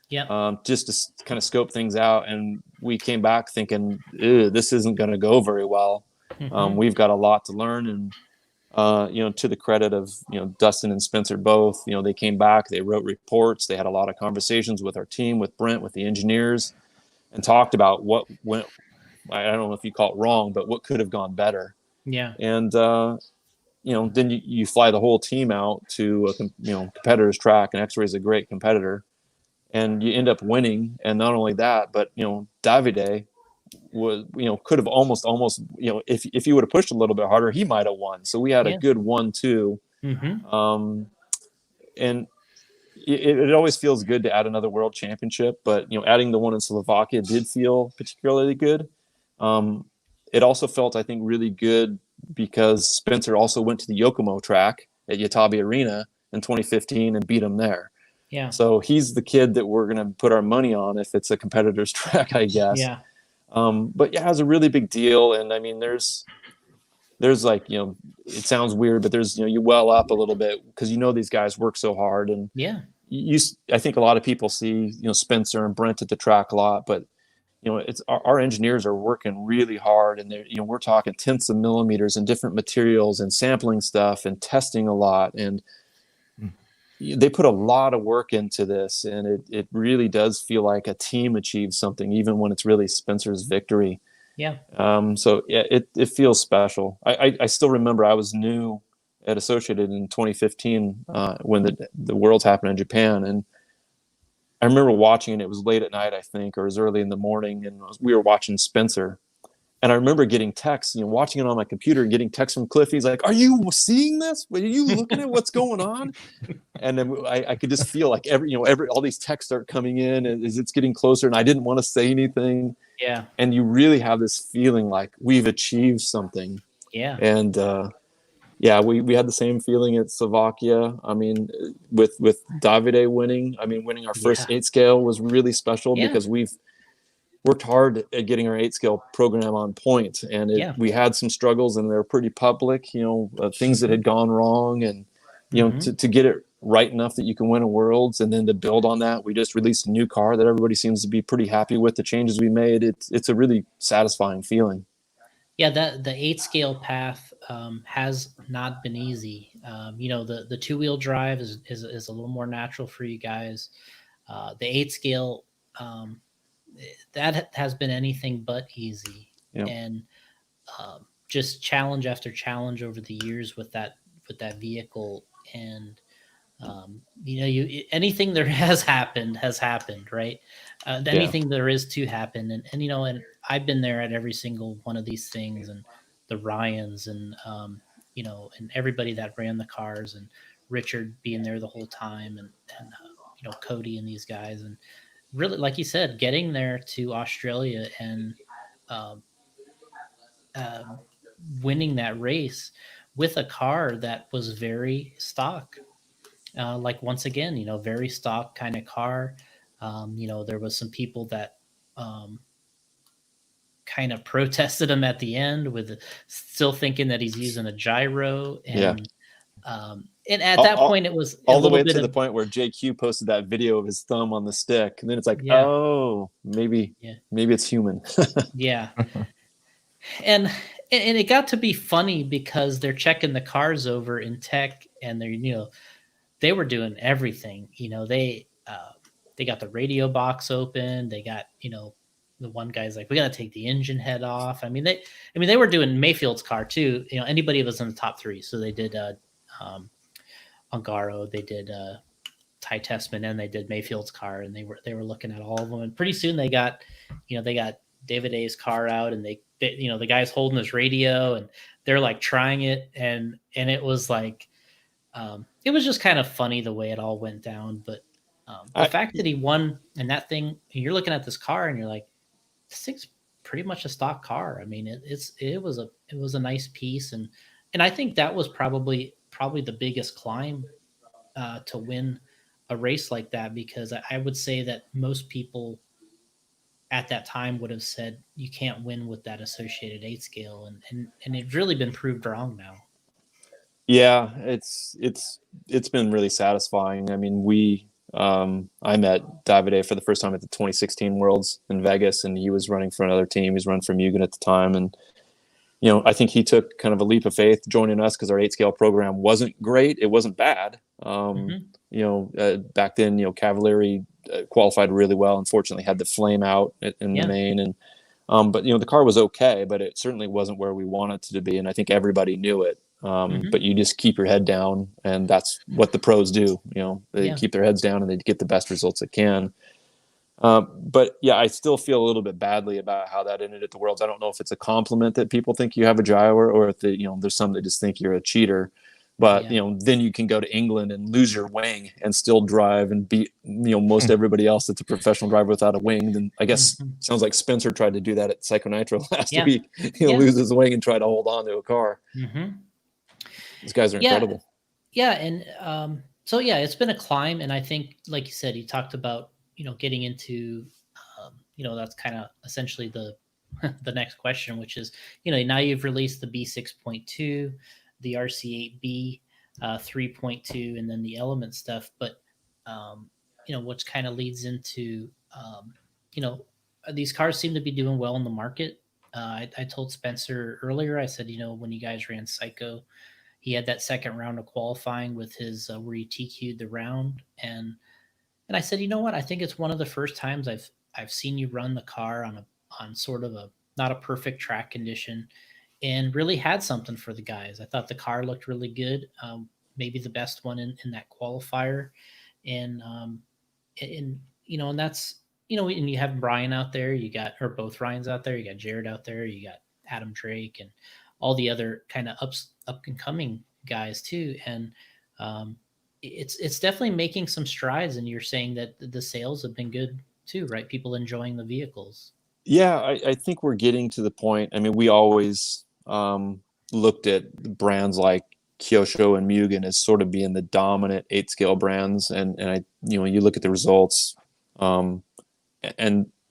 Yeah. just to kind of scope things out. And we came back thinking, this isn't going to go very well. Mm-hmm. We've got a lot to learn. And to the credit of, Dustin and Spencer both, they came back, they wrote reports, they had a lot of conversations with our team, with Brent, with the engineers, and talked about what went, I don't know if you call it wrong, but what could have gone better. Yeah. And, then you fly the whole team out to a competitor's track, and X-Ray is a great competitor, and you end up winning. And not only that, but, Davide was, could have almost, if he would have pushed a little bit harder, he might have won. So we had a Yeah. good 1-2. Mm-hmm. And it always feels good to add another world championship, but adding the one in Slovakia did feel particularly good. It also felt, I think, really good because Spencer also went to the Yokomo track at Yatabe Arena in 2015 and beat him there. Yeah. So he's the kid that we're going to put our money on if it's a competitor's track, I guess. Yeah. But yeah, it was a really big deal. And I mean, there's like, it sounds weird, but there's, you well up a little bit because, these guys work so hard. And Yeah. I think a lot of people see, Spencer and Brent at the track a lot, but, it's our engineers are working really hard, and they're, we're talking tenths of millimeters and different materials and sampling stuff and testing a lot. And they put a lot of work into this, and it really does feel like a team achieved something, even when it's really Spencer's victory. Yeah. So yeah, it feels special. I still remember I was new at Associated in 2015 when the Worlds happened in Japan, and I remember watching it. It was late at night, I think, or it was early in the morning, and we were watching Spencer. And I remember getting texts, watching it on my computer, getting texts from Cliff. He's like, "Are you seeing this? Are you looking at what's going on?" And then I could just feel like every all these texts start coming in as it's getting closer, and I didn't want to say anything. Yeah. And you really have this feeling like we've achieved something. Yeah. And yeah, we had the same feeling at Slovakia. I mean, with Davide winning, winning our first 8 scale was really special because we've worked hard at getting our 8 scale program on point, and we had some struggles, and they're pretty public, things that had gone wrong, and to get it right enough that you can win a Worlds, and then to build on that, we just released a new car that everybody seems to be pretty happy with the changes we made. It's a really satisfying feeling. Yeah, the 8 scale path has not been easy. The 2-wheel drive is a little more natural for you guys. The 8 scale that has been anything but easy, and just challenge after challenge over the years with that vehicle. And anything there has happened, right? Anything there is to happen, and and I've been there at every single one of these things, and the Ryans, and and everybody that ran the cars, and Richard being there the whole time, and Cody and these guys, and really, like you said, getting there to Australia and um, winning that race with a car that was very stock. Like, once again, very stock kind of car. There was some people that kind of protested him at the end with still thinking that he's using a gyro. And at that point, it was all the way to the point where JQ posted that video of his thumb on the stick, and then it's like, oh, maybe it's human. Yeah. And it got to be funny because they're checking the cars over in tech, and they're they were doing everything. They got the radio box open. They got the one guy's like, we got to take the engine head off. They were doing Mayfield's car too. Anybody was in the top 3, so they did Ungaro, they did Ty Tessman, and they did Mayfield's car, and they were looking at all of them. And pretty soon they got David A's car out, and they the guy's holding his radio, and they're like trying it, and it was like it was just kind of funny the way it all went down. But the fact that he won, and that thing, you're looking at this car and you're like, this thing's pretty much a stock car. It was a nice piece, and I think that was probably the biggest climb to win a race like that, because I would say that most people at that time would have said you can't win with that associated 8 scale, and it's really been proved wrong now. Yeah, it's been really satisfying. I mean, I met Davide for the first time at the 2016 Worlds in Vegas, and he was running for another team. He was running for Mugen at the time, and I think he took kind of a leap of faith joining us because our 8 scale program wasn't great. It wasn't bad. Back then, Cavalieri qualified really well. Unfortunately, had the flame out in the main, and but the car was okay, but it certainly wasn't where we wanted it to be, and I think everybody knew it. But you just keep your head down, and that's what the pros do. They keep their heads down and they get the best results they can. But yeah, I still feel a little bit badly about how that ended at the Worlds. I don't know if it's a compliment that people think you have a gyro, or if there's some that just think you're a cheater. But then you can go to England and lose your wing and still drive and beat most everybody else that's a professional driver without a wing. Then I guess sounds like Spencer tried to do that at Psycho Nitro last week. Lose his wing and try to hold on to a car. These guys are incredible. Yeah, and so it's been a climb, and I think, like you said, you talked about getting into that's kind of essentially the the next question, which is now you've released the B6.2, the RC8B 3.2, and then the Element stuff, but which kind of leads into these cars seem to be doing well in the market. I told Spencer earlier, I said, when you guys ran Psycho, he had that second round of qualifying with his where he TQ'd the round, and I said, what? I think it's one of the first times I've seen you run the car on sort of a not a perfect track condition, and really had something for the guys. I thought the car looked really good, maybe the best one in that qualifier, and and that's and you have Brian out there, or both Ryans out there, you got Jared out there, you got Adam Drake, and all the other kind of up and coming guys too, and it's definitely making some strides. And you're saying that the sales have been good too, right? People enjoying the vehicles. Yeah, I think we're getting to the point. I mean, we always looked at brands like Kyosho and Mugen as sort of being the dominant 8 scale brands, and I you look at the results, and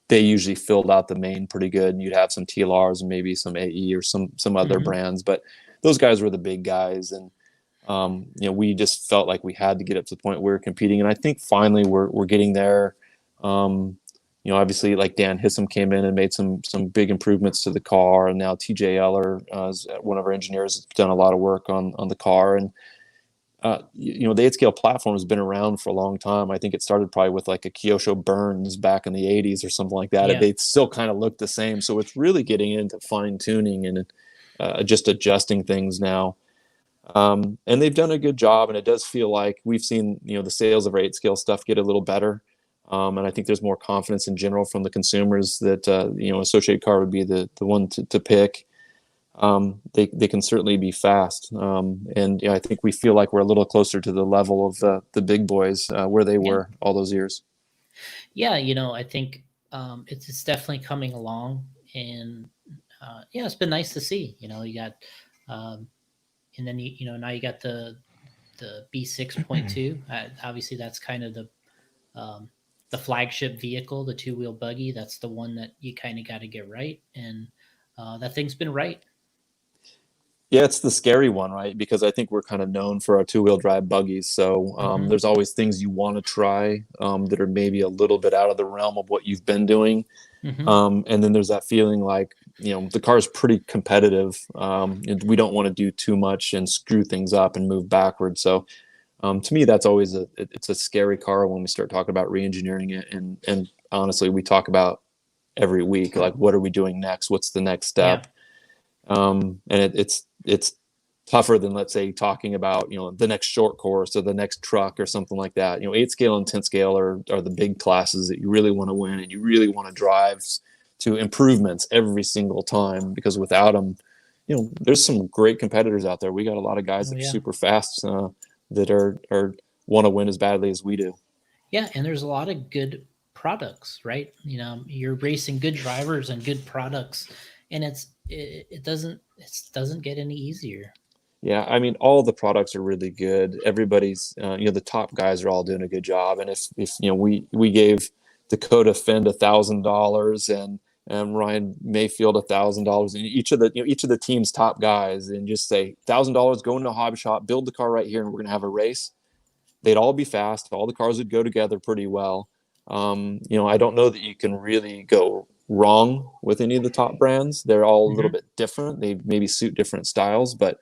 they usually filled out the main pretty good. And you'd have some TLRs and maybe some AE or some other brands, but those guys were the big guys, and we just felt like we had to get up to the point where we're competing, and I think finally we're getting there. Obviously, like Dan Hissam came in and made some big improvements to the car, and now TJ Eller, one of our engineers, has done a lot of work on the car. And the 8 scale platform has been around for a long time. I think it started probably with like a Kyosho Burns back in the 80s or something like that. They still kind of look the same, so it's really getting into fine tuning and just adjusting things now. And they've done a good job, and it does feel like we've seen the sales of our 8 scale stuff get a little better. And I think there's more confidence in general from the consumers that Associated Car would be the one to pick. They can certainly be fast, and I think we feel like we're a little closer to the level of the big boys where they were all those years. Yeah, I think it's definitely coming along, and it's been nice to see. You got, and then now you got the B6.2. Obviously, that's kind of the flagship vehicle, the 2-wheel buggy. That's the one that you kind of got to get right, and that thing's been right. Yeah, it's the scary one, right? Because I think we're kind of known for our 2-wheel drive buggies. So there's always things you want to try that are maybe a little bit out of the realm of what you've been doing. And then there's that feeling like, the car is pretty competitive. And we don't want to do too much and screw things up and move backwards. So to me, that's always it's a scary car when we start talking about re-engineering it. And honestly, we talk about every week, like, what are we doing next? What's the next step? And it's tougher than, let's say, talking about the next short course or the next truck or something like that. 8 scale and 10 scale are the big classes that you really want to win, and you really want to drive to improvements every single time, because without them, there's some great competitors out there. We got a lot of guys that are super fast that are want to win as badly as we do. Yeah, and there's a lot of good products, right? You're racing good drivers and good products, and it doesn't get any easier. Yeah, I mean, all the products are really good. Everybody's, the top guys are all doing a good job. And if we gave Dakota Fend $1,000 and Ryan Mayfield $1,000, and each of the team's top guys, and just say $1,000, go into a hobby shop, build the car right here, and we're gonna have a race. They'd all be fast. All the cars would go together pretty well. I don't know that you can really go wrong with any of the top brands. They're all a little Mhm. bit different. They maybe suit different styles, but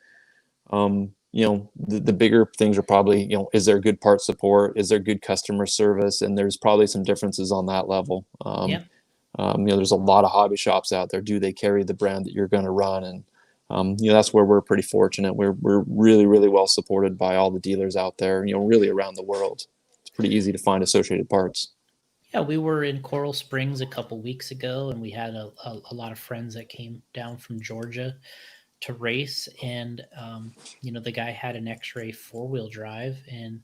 the bigger things are probably, is there good part support? Is there good customer service? And there's probably some differences on that level. Yeah. There's a lot of hobby shops out there. Do they carry the brand that you're going to run? And, that's where we're pretty fortunate. We're really, really well supported by all the dealers out there, really around the world. It's pretty easy to find associated parts. Yeah, we were in Coral Springs a couple weeks ago, and we had a lot of friends that came down from Georgia to race. And, the guy had an X-Ray four-wheel drive, and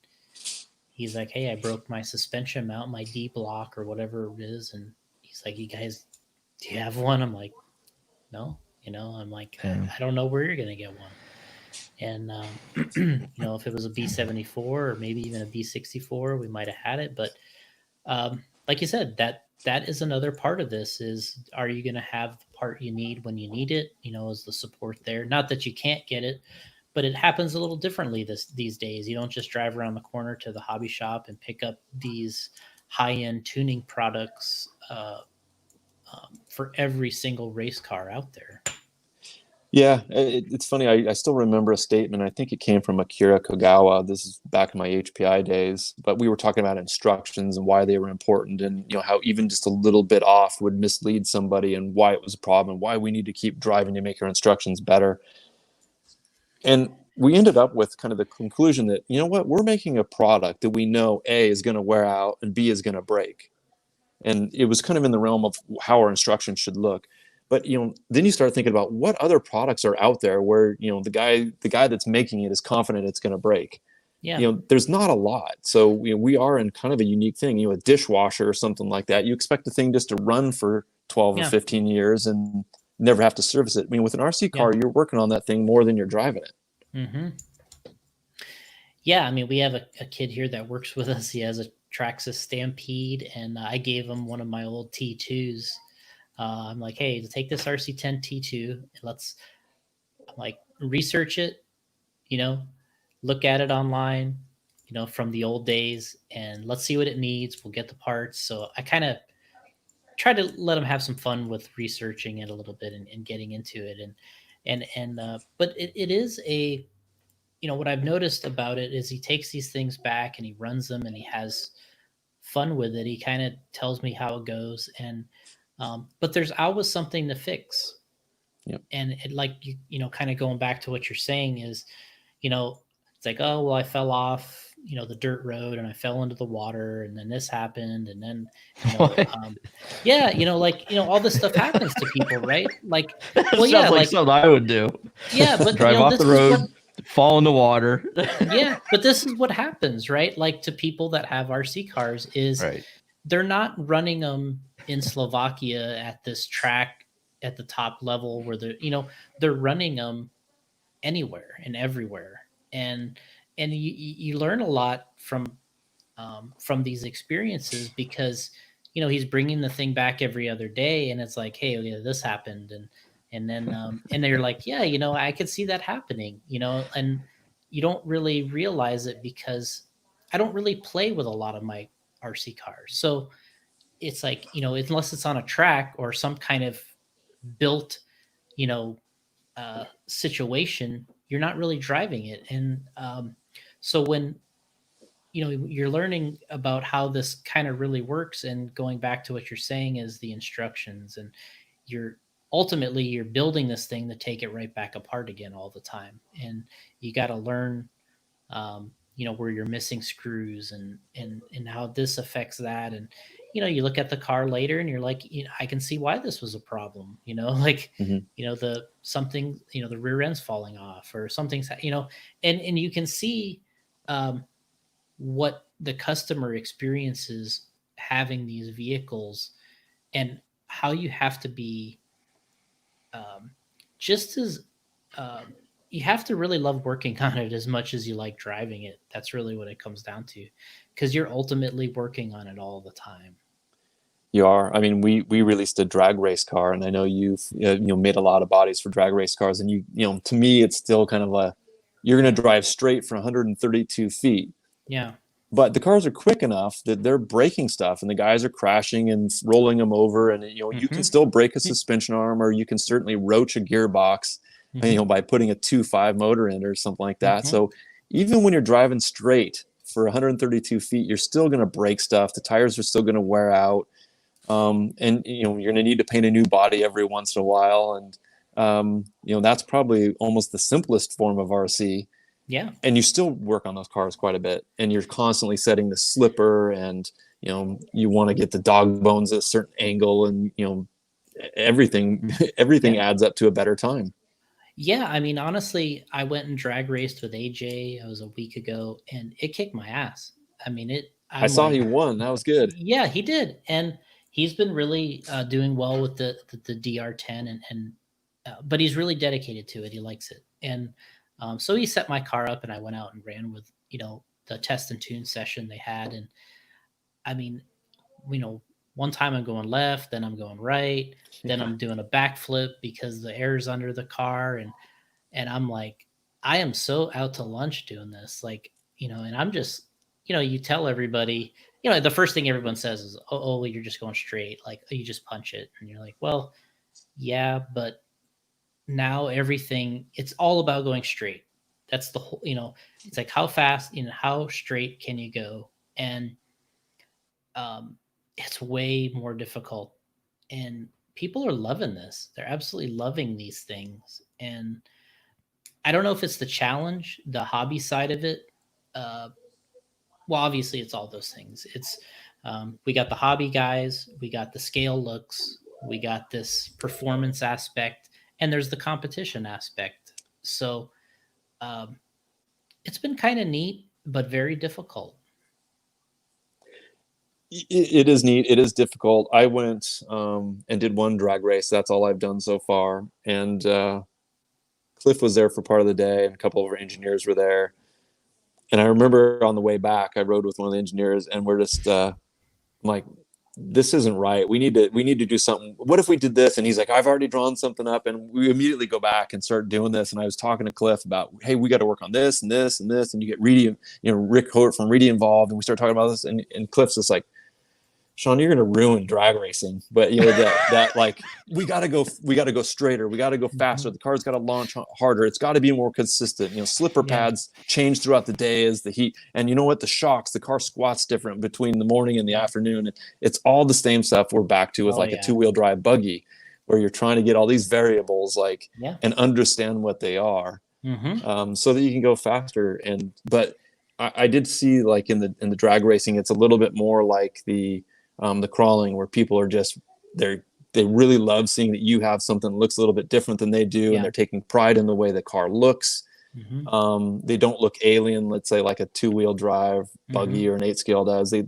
he's like, "Hey, I broke my suspension mount, my D block or whatever it is." And he's like, "You guys, do you have one?" I'm like, "No." I'm like, Yeah. I don't know where you're gonna get one. And if it was a B74 or maybe even a B64, we might have had it. But like you said, that is another part of this: is are you going to have the part you need when you need it? Is the support there? Not that you can't get it, but it happens a little differently these days. You don't just drive around the corner to the hobby shop and pick up these high end tuning products for every single race car out there. Yeah, it's funny. I still remember a statement. I think it came from Akira Kogawa. This is back in my HPI days, but we were talking about instructions and why they were important, and how even just a little bit off would mislead somebody, and why it was a problem, why we need to keep driving to make our instructions better. And we ended up with kind of the conclusion that, what, we're making a product that we know A is going to wear out and B is going to break. And it was kind of in the realm of how our instructions should look. But then you start thinking about what other products are out there where the guy that's making it is confident it's going to break. Yeah, There's not a lot. So we are in kind of a unique thing. A dishwasher or something like that, you expect the thing just to run for 12 or yeah, 15 years and never have to service it. I mean, with an RC yeah. car, you're working on that thing more than you're driving it. Mm-hmm. Yeah, I mean, we have a kid here that works with us. He has a Traxxas Stampede, and I gave him one of my old T2s. I'm like, "Hey, take this RC10 T2 and I'm like, research it, you know, look at it online, from the old days, and let's see what it needs. We'll get the parts." So I kind of try to let him have some fun with researching it a little bit and getting into it. But it is what I've noticed about it is he takes these things back and he runs them and he has fun with it. He kind of tells me how it goes, and but there's always something to fix. Yep. And it, like kind of going back to what you're saying is, you know, it's like, oh well, I fell off, the dirt road and I fell into the water, and then this happened, and then What? yeah, all this stuff happens to people, right? Like, That well, yeah, sounds like like something I would do. yeah, but Drive off this the is what road, fall in the water. yeah, but this is what happens, right? Like to people that have RC cars is Right. they're not running them in Slovakia at this track at the top level where they're running them anywhere and everywhere. And you learn a lot from these experiences because he's bringing the thing back every other day, and it's like, hey, yeah, this happened, and then you're like, yeah, I could see that happening, and you don't really realize it because I don't really play with a lot of my RC cars. So it's like, unless it's on a track or some kind of built, you know, situation, you're not really driving it. And so when, you're learning about how this kind of really works, and going back to what you're saying is the instructions, and you're ultimately you're building this thing to take it right back apart again all the time. And you got to learn where you're missing screws, and how this affects that. And you look at the car later and you're like, I can see why this was a problem, like Mm-hmm. the something, the rear end's falling off or something's, and you can see what the customer experiences having these vehicles, and how you have to be just as um, you have to really love working on it as much as you like driving it. That's really what it comes down to, because you're ultimately working on it all the time. You are. I mean, we released a drag race car, and I know you've made a lot of bodies for drag race cars, and to me, it's still kind of you're going to drive straight for 132 feet, Yeah. but the cars are quick enough that they're breaking stuff, and the guys are crashing and rolling them over, and you can still break a suspension arm, or you can certainly roach a gearbox, by putting a 2.5 motor in or something like that. So even when you're driving straight for 132 feet, you're still going to break stuff. The tires are still going to wear out. And you're going to need to paint a new body every once in a while, and that's probably almost the simplest form of RC. Yeah. And you still work on those cars quite a bit, and you're constantly setting the slipper, and you want to get the dog bones at a certain angle, and everything adds up to a better time. Yeah, I mean, honestly, I went and drag raced with AJ. I was a week ago, and it kicked my ass. I mean, I saw he won. That was good. Yeah, he did, and he's been really doing well with the DR10, but he's really dedicated to it. He likes it, and so he set my car up, and I went out and ran with the test and tune session they had, and I mean, one time I'm going left, then I'm going right, then I'm doing a backflip because the air's under the car, and I'm like, I am so out to lunch doing this, like, and I'm just, you tell everybody, the first thing everyone says is, oh, you're just going straight, like, you just punch it, and you're like, well, yeah, but now everything, it's all about going straight. That's the whole, it's like how fast, how straight can you go, and it's way more difficult, and people are loving this. They're absolutely loving these things, and I don't know if it's the challenge, the hobby side of it. Well, obviously it's all those things. It's we got the hobby guys, we got the scale looks, we got this performance aspect, and there's the competition aspect. So it's been kind of neat, but very difficult. It is neat. It is difficult. I went and did one drag race. That's all I've done so far. And Cliff was there for part of the day, and a couple of our engineers were there. And I remember on the way back, I rode with one of the engineers, and we're just I'm like, this isn't right. We need to do something. What if we did this? And he's like, I've already drawn something up, and we immediately go back and start doing this. And I was talking to Cliff about, hey, we got to work on this and this and this, and you get Reedy, Rick Hort from Reedy involved, and we start talking about this, and Cliff's just like, Shawn, you're going to ruin drag racing, but that like, we got to go straighter. We got to go faster. The car's got to launch harder. It's got to be more consistent. Slipper pads change throughout the day as the heat. And you know what? The shocks, the car squats different between the morning and the afternoon. It's all the same stuff we're back to with a 2-wheel drive buggy, where you're trying to get all these variables and understand what they are, so that you can go faster. But I did see, like, in the drag racing, it's a little bit more like the crawling, where people are just they really love seeing that you have something that looks a little bit different than they do, and they're taking pride in the way the car looks. They don't look alien, let's say, like a 2-wheel drive buggy or an 8-scale does. They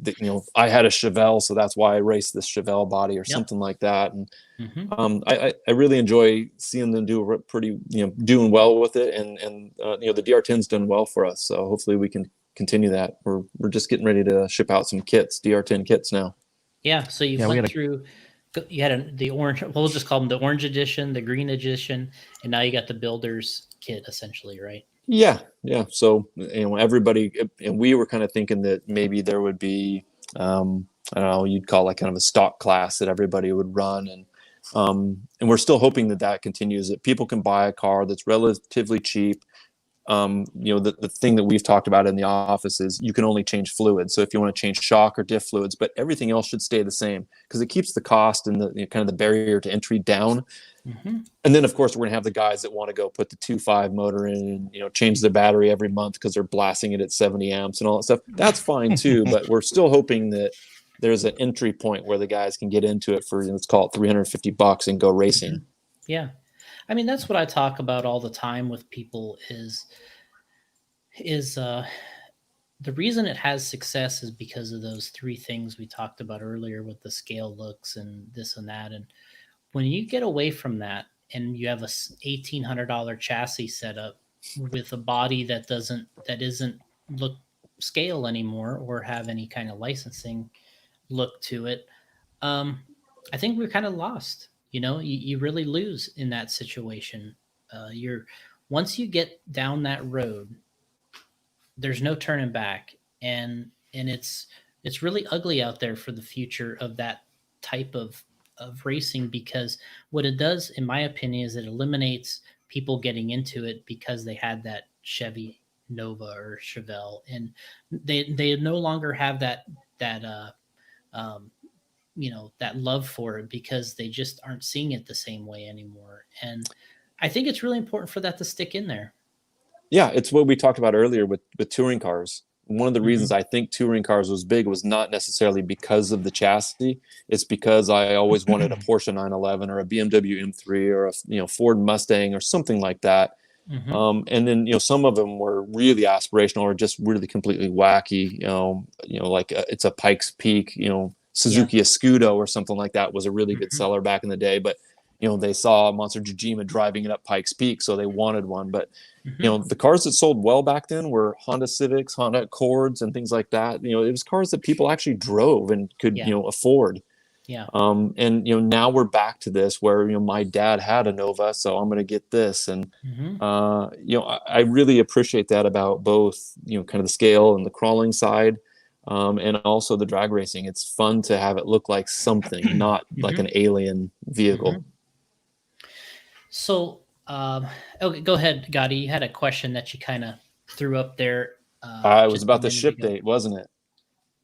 I had a Chevelle, so that's why I raced this Chevelle body or something like that. And I really enjoy seeing them do pretty, doing well with it, and the DR10's done well for us, so hopefully we can continue that. We're just getting ready to ship out some kits, DR10 kits now. Yeah, so you went through. You had the orange. Well, we'll just call them the orange edition, the green edition, and now you got the builder's kit, essentially, right? Yeah. So everybody, and we were kind of thinking that maybe there would be, I don't know, you'd call like kind of a stock class that everybody would run, and we're still hoping that continues. That people can buy a car that's relatively cheap. The thing that we've talked about in the office is you can only change fluids. So if you want to change shock or diff fluids, but everything else should stay the same, because it keeps the cost and the kind of the barrier to entry down. And then, of course, we're going to have the guys that want to go put the 2.5 motor in and, change the battery every month because they're blasting it at 70 amps and all that stuff. That's fine too, but we're still hoping that there's an entry point where the guys can get into it for, let's call it $350 and go racing. Yeah. I mean, that's what I talk about all the time with people is the reason it has success is because of those 3 things we talked about earlier with the scale looks and this and that. And when you get away from that and you have a $1,800 chassis set up with a body that isn't look scale anymore or have any kind of licensing look to it. I think we're kind of lost. You really lose in that situation. You're Once you get down that road, there's no turning back, and it's really ugly out there for the future of that type of racing, because what it does, in my opinion, is it eliminates people getting into it because they had that Chevy Nova or Chevelle, and they no longer have that um, that love for it, because they just aren't seeing it the same way anymore. And I think it's really important for that to stick in there. Yeah, it's what we talked about earlier with touring cars. One of the Mhm. reasons I think touring cars was big was not necessarily because of the chassis. It's because I always wanted a Porsche 911 or a BMW M3 or a Ford Mustang or something like that. Mhm. And then some of them were really aspirational or just really completely wacky. Like it's a Pikes Peak. Suzuki Escudo or something like that was a really good Mhm. seller back in the day. But they saw Monster Jujima driving it up Pikes Peak, so they wanted one. But Mhm. the cars that sold well back then were Honda Civics, Honda Accords, and things like that. It was cars that people actually drove and could Yeah. afford. Yeah. And now we're back to this where my dad had a Nova, so I'm going to get this. And Mhm. I really appreciate that about both kind of the scale and the crawling side, and also the drag racing. It's fun to have it look like something, not like an alien vehicle. Mhm. So, okay, go ahead, Gotti. You had a question that you kind of threw up there It was just a about the minute ship ago. date, wasn't it?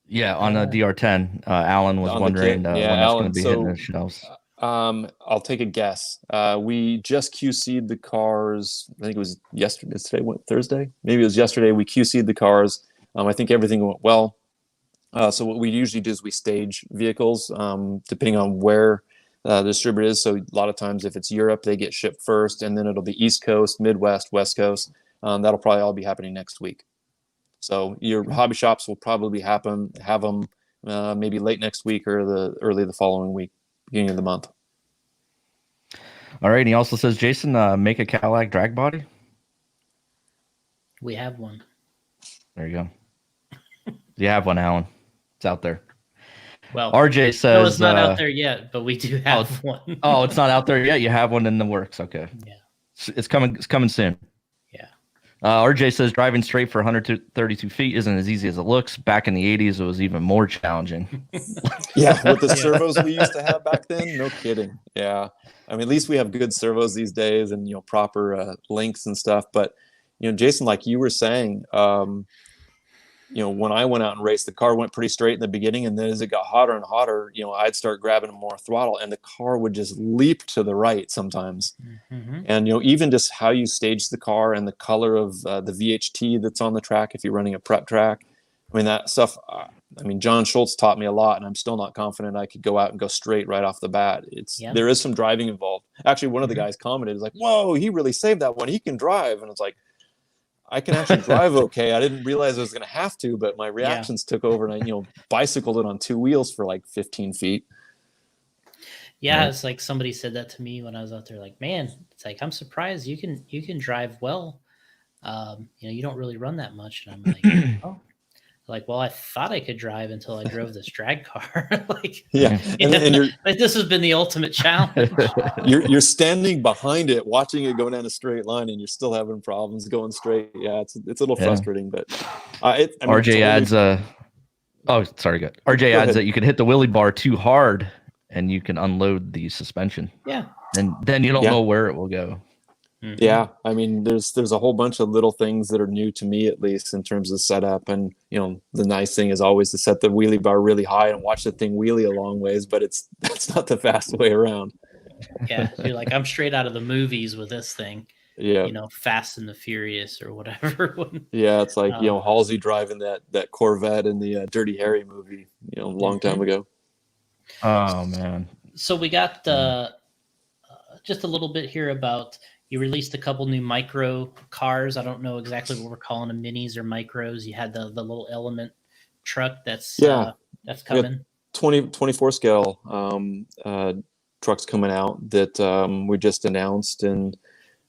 Yeah, on the Uh, DR10, Alan was On the kit? wondering Yeah, when that's going Alan. to be hitting So the shelves. I'll take a guess. We just QC'd the cars. I think it was yesterday. Today, what, Thursday? Maybe it was yesterday. We QC'd the cars. I think everything went well. So what we usually do is we stage vehicles depending on where the distributor is. So a lot of times, if it's Europe, they get shipped first, and then it'll be East Coast, Midwest, West Coast. That'll probably all be happening next week. So your hobby shops will probably have them maybe late next week or the early the following week, beginning of the month. All right. And he also says, Jason, make a Cadillac drag body. we have one. There you go. You have one, Alan. It's out there. Well, RJ says, no, it's not out there yet, but we do have one. Oh, it's not out there yet. You have one in the works. Okay. Yeah. It's coming. It's coming soon. Yeah. RJ says driving straight for 132 feet isn't as easy as it looks. Back in the 80s, it was even more challenging. Yeah, with the servos we used to have back then, no kidding. Yeah, I mean, at least we have good servos these days, and proper links and stuff. But Jason, like you were saying, when I went out and raced, the car went pretty straight in the beginning, and then as it got hotter and hotter, I'd start grabbing more throttle, and the car would just leap to the right sometimes. Mm-hmm. And even just how you stage the car and the color of the VHT that's on the track, if you're running a prep track, I mean that stuff. I mean, John Schultz taught me a lot, and I'm still not confident I could go out and go straight right off the bat. There is some driving involved. Actually, one of the guys commented, "Is like, whoa, he really saved that one. He can drive." And it's like, I can actually drive okay. I didn't realize I was going to have to, but my reactions took over, and I bicycled it on two wheels for like 15 feet. Yeah, it's like somebody said that to me when I was out there. Like, man, it's like I'm surprised you can drive well. You don't really run that much, and I'm like, oh, well, I thought I could drive until I drove this drag car. And you're like this has been the ultimate challenge. you're standing behind it, watching it go down a straight line, and you're still having problems going straight. Yeah, it's a little frustrating, but RJ adds oh, sorry, good. RJ adds that you can hit the wheelie bar too hard, and you can unload the suspension. Yeah, and then you don't know where it will go. Mm-hmm. Yeah, I mean, there's a whole bunch of little things that are new to me, at least in terms of setup. And the nice thing is always to set the wheelie bar really high and watch the thing wheelie a long ways. But that's not the fast way around. Yeah, you're like, I'm straight out of the movies with this thing. Yeah, Fast and the Furious or whatever. Yeah, it's like Halsey driving that Corvette in the Dirty Harry movie, a long time ago. Oh man! So we got just a little bit here about. You released a couple new micro cars. I don't know exactly what we're calling them, minis or micros. You had the little Element truck that's coming. 24 scale trucks coming out that we just announced, and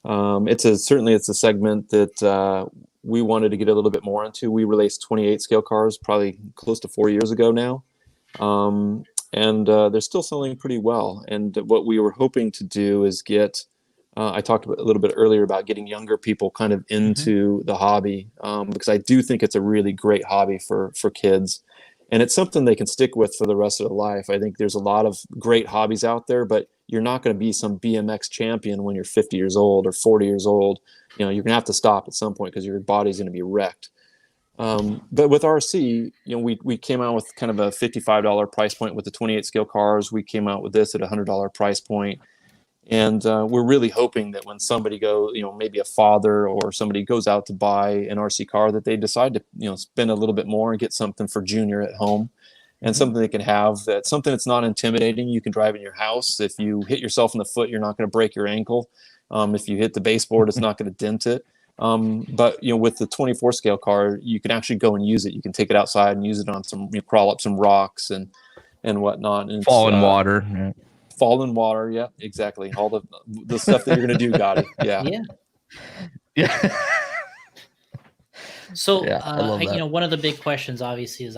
Certainly it's a segment that we wanted to get a little bit more into. We released 28 scale cars probably close to 4 years ago now. Um, and they're still selling pretty well. And what we were hoping to do is get, I talked a little bit earlier about getting younger people kind of into the hobby, because I do think it's a really great hobby for kids. And it's something they can stick with for the rest of their life. I think there's a lot of great hobbies out there, but you're not going to be some BMX champion when you're 50 years old or 40 years old. You're going to have to stop at some point because your body's going to be wrecked. But with RC, we came out with kind of a $55 price point with the 28 scale cars. We came out with this at a $100 price point. And we're really hoping that when somebody goes, maybe a father or somebody goes out to buy an RC car, that they decide to, spend a little bit more and get something for Junior at home, and something they can have, that's something that's not intimidating. You can drive in your house. If you hit yourself in the foot, you're not going to break your ankle. If you hit the baseboard, it's not going to dent it. But with the 24 scale car, you can actually go and use it. You can take it outside and use it on some, crawl up some rocks and whatnot. And Fall in water. Yeah. Fall in water. Yeah, exactly. All the stuff that you're going to do, Gotti. Yeah. Yeah. So, Yeah, I love that. one of the big questions, obviously, is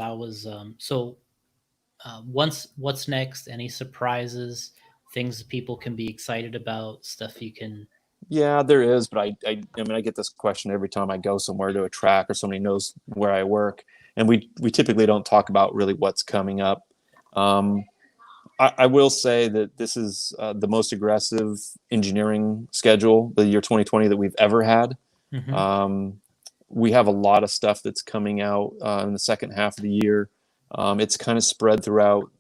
what's next? Any surprises? Things that people can be excited about? Stuff you can. Yeah, there is, but I mean, I get this question every time I go somewhere to a track or somebody knows where I work, and we typically don't talk about really what's coming up. I will say that this is the most aggressive engineering schedule, the year 2020, that we've ever had. We have a lot of stuff that's coming out in the second half of the year. It's kind of spread throughout.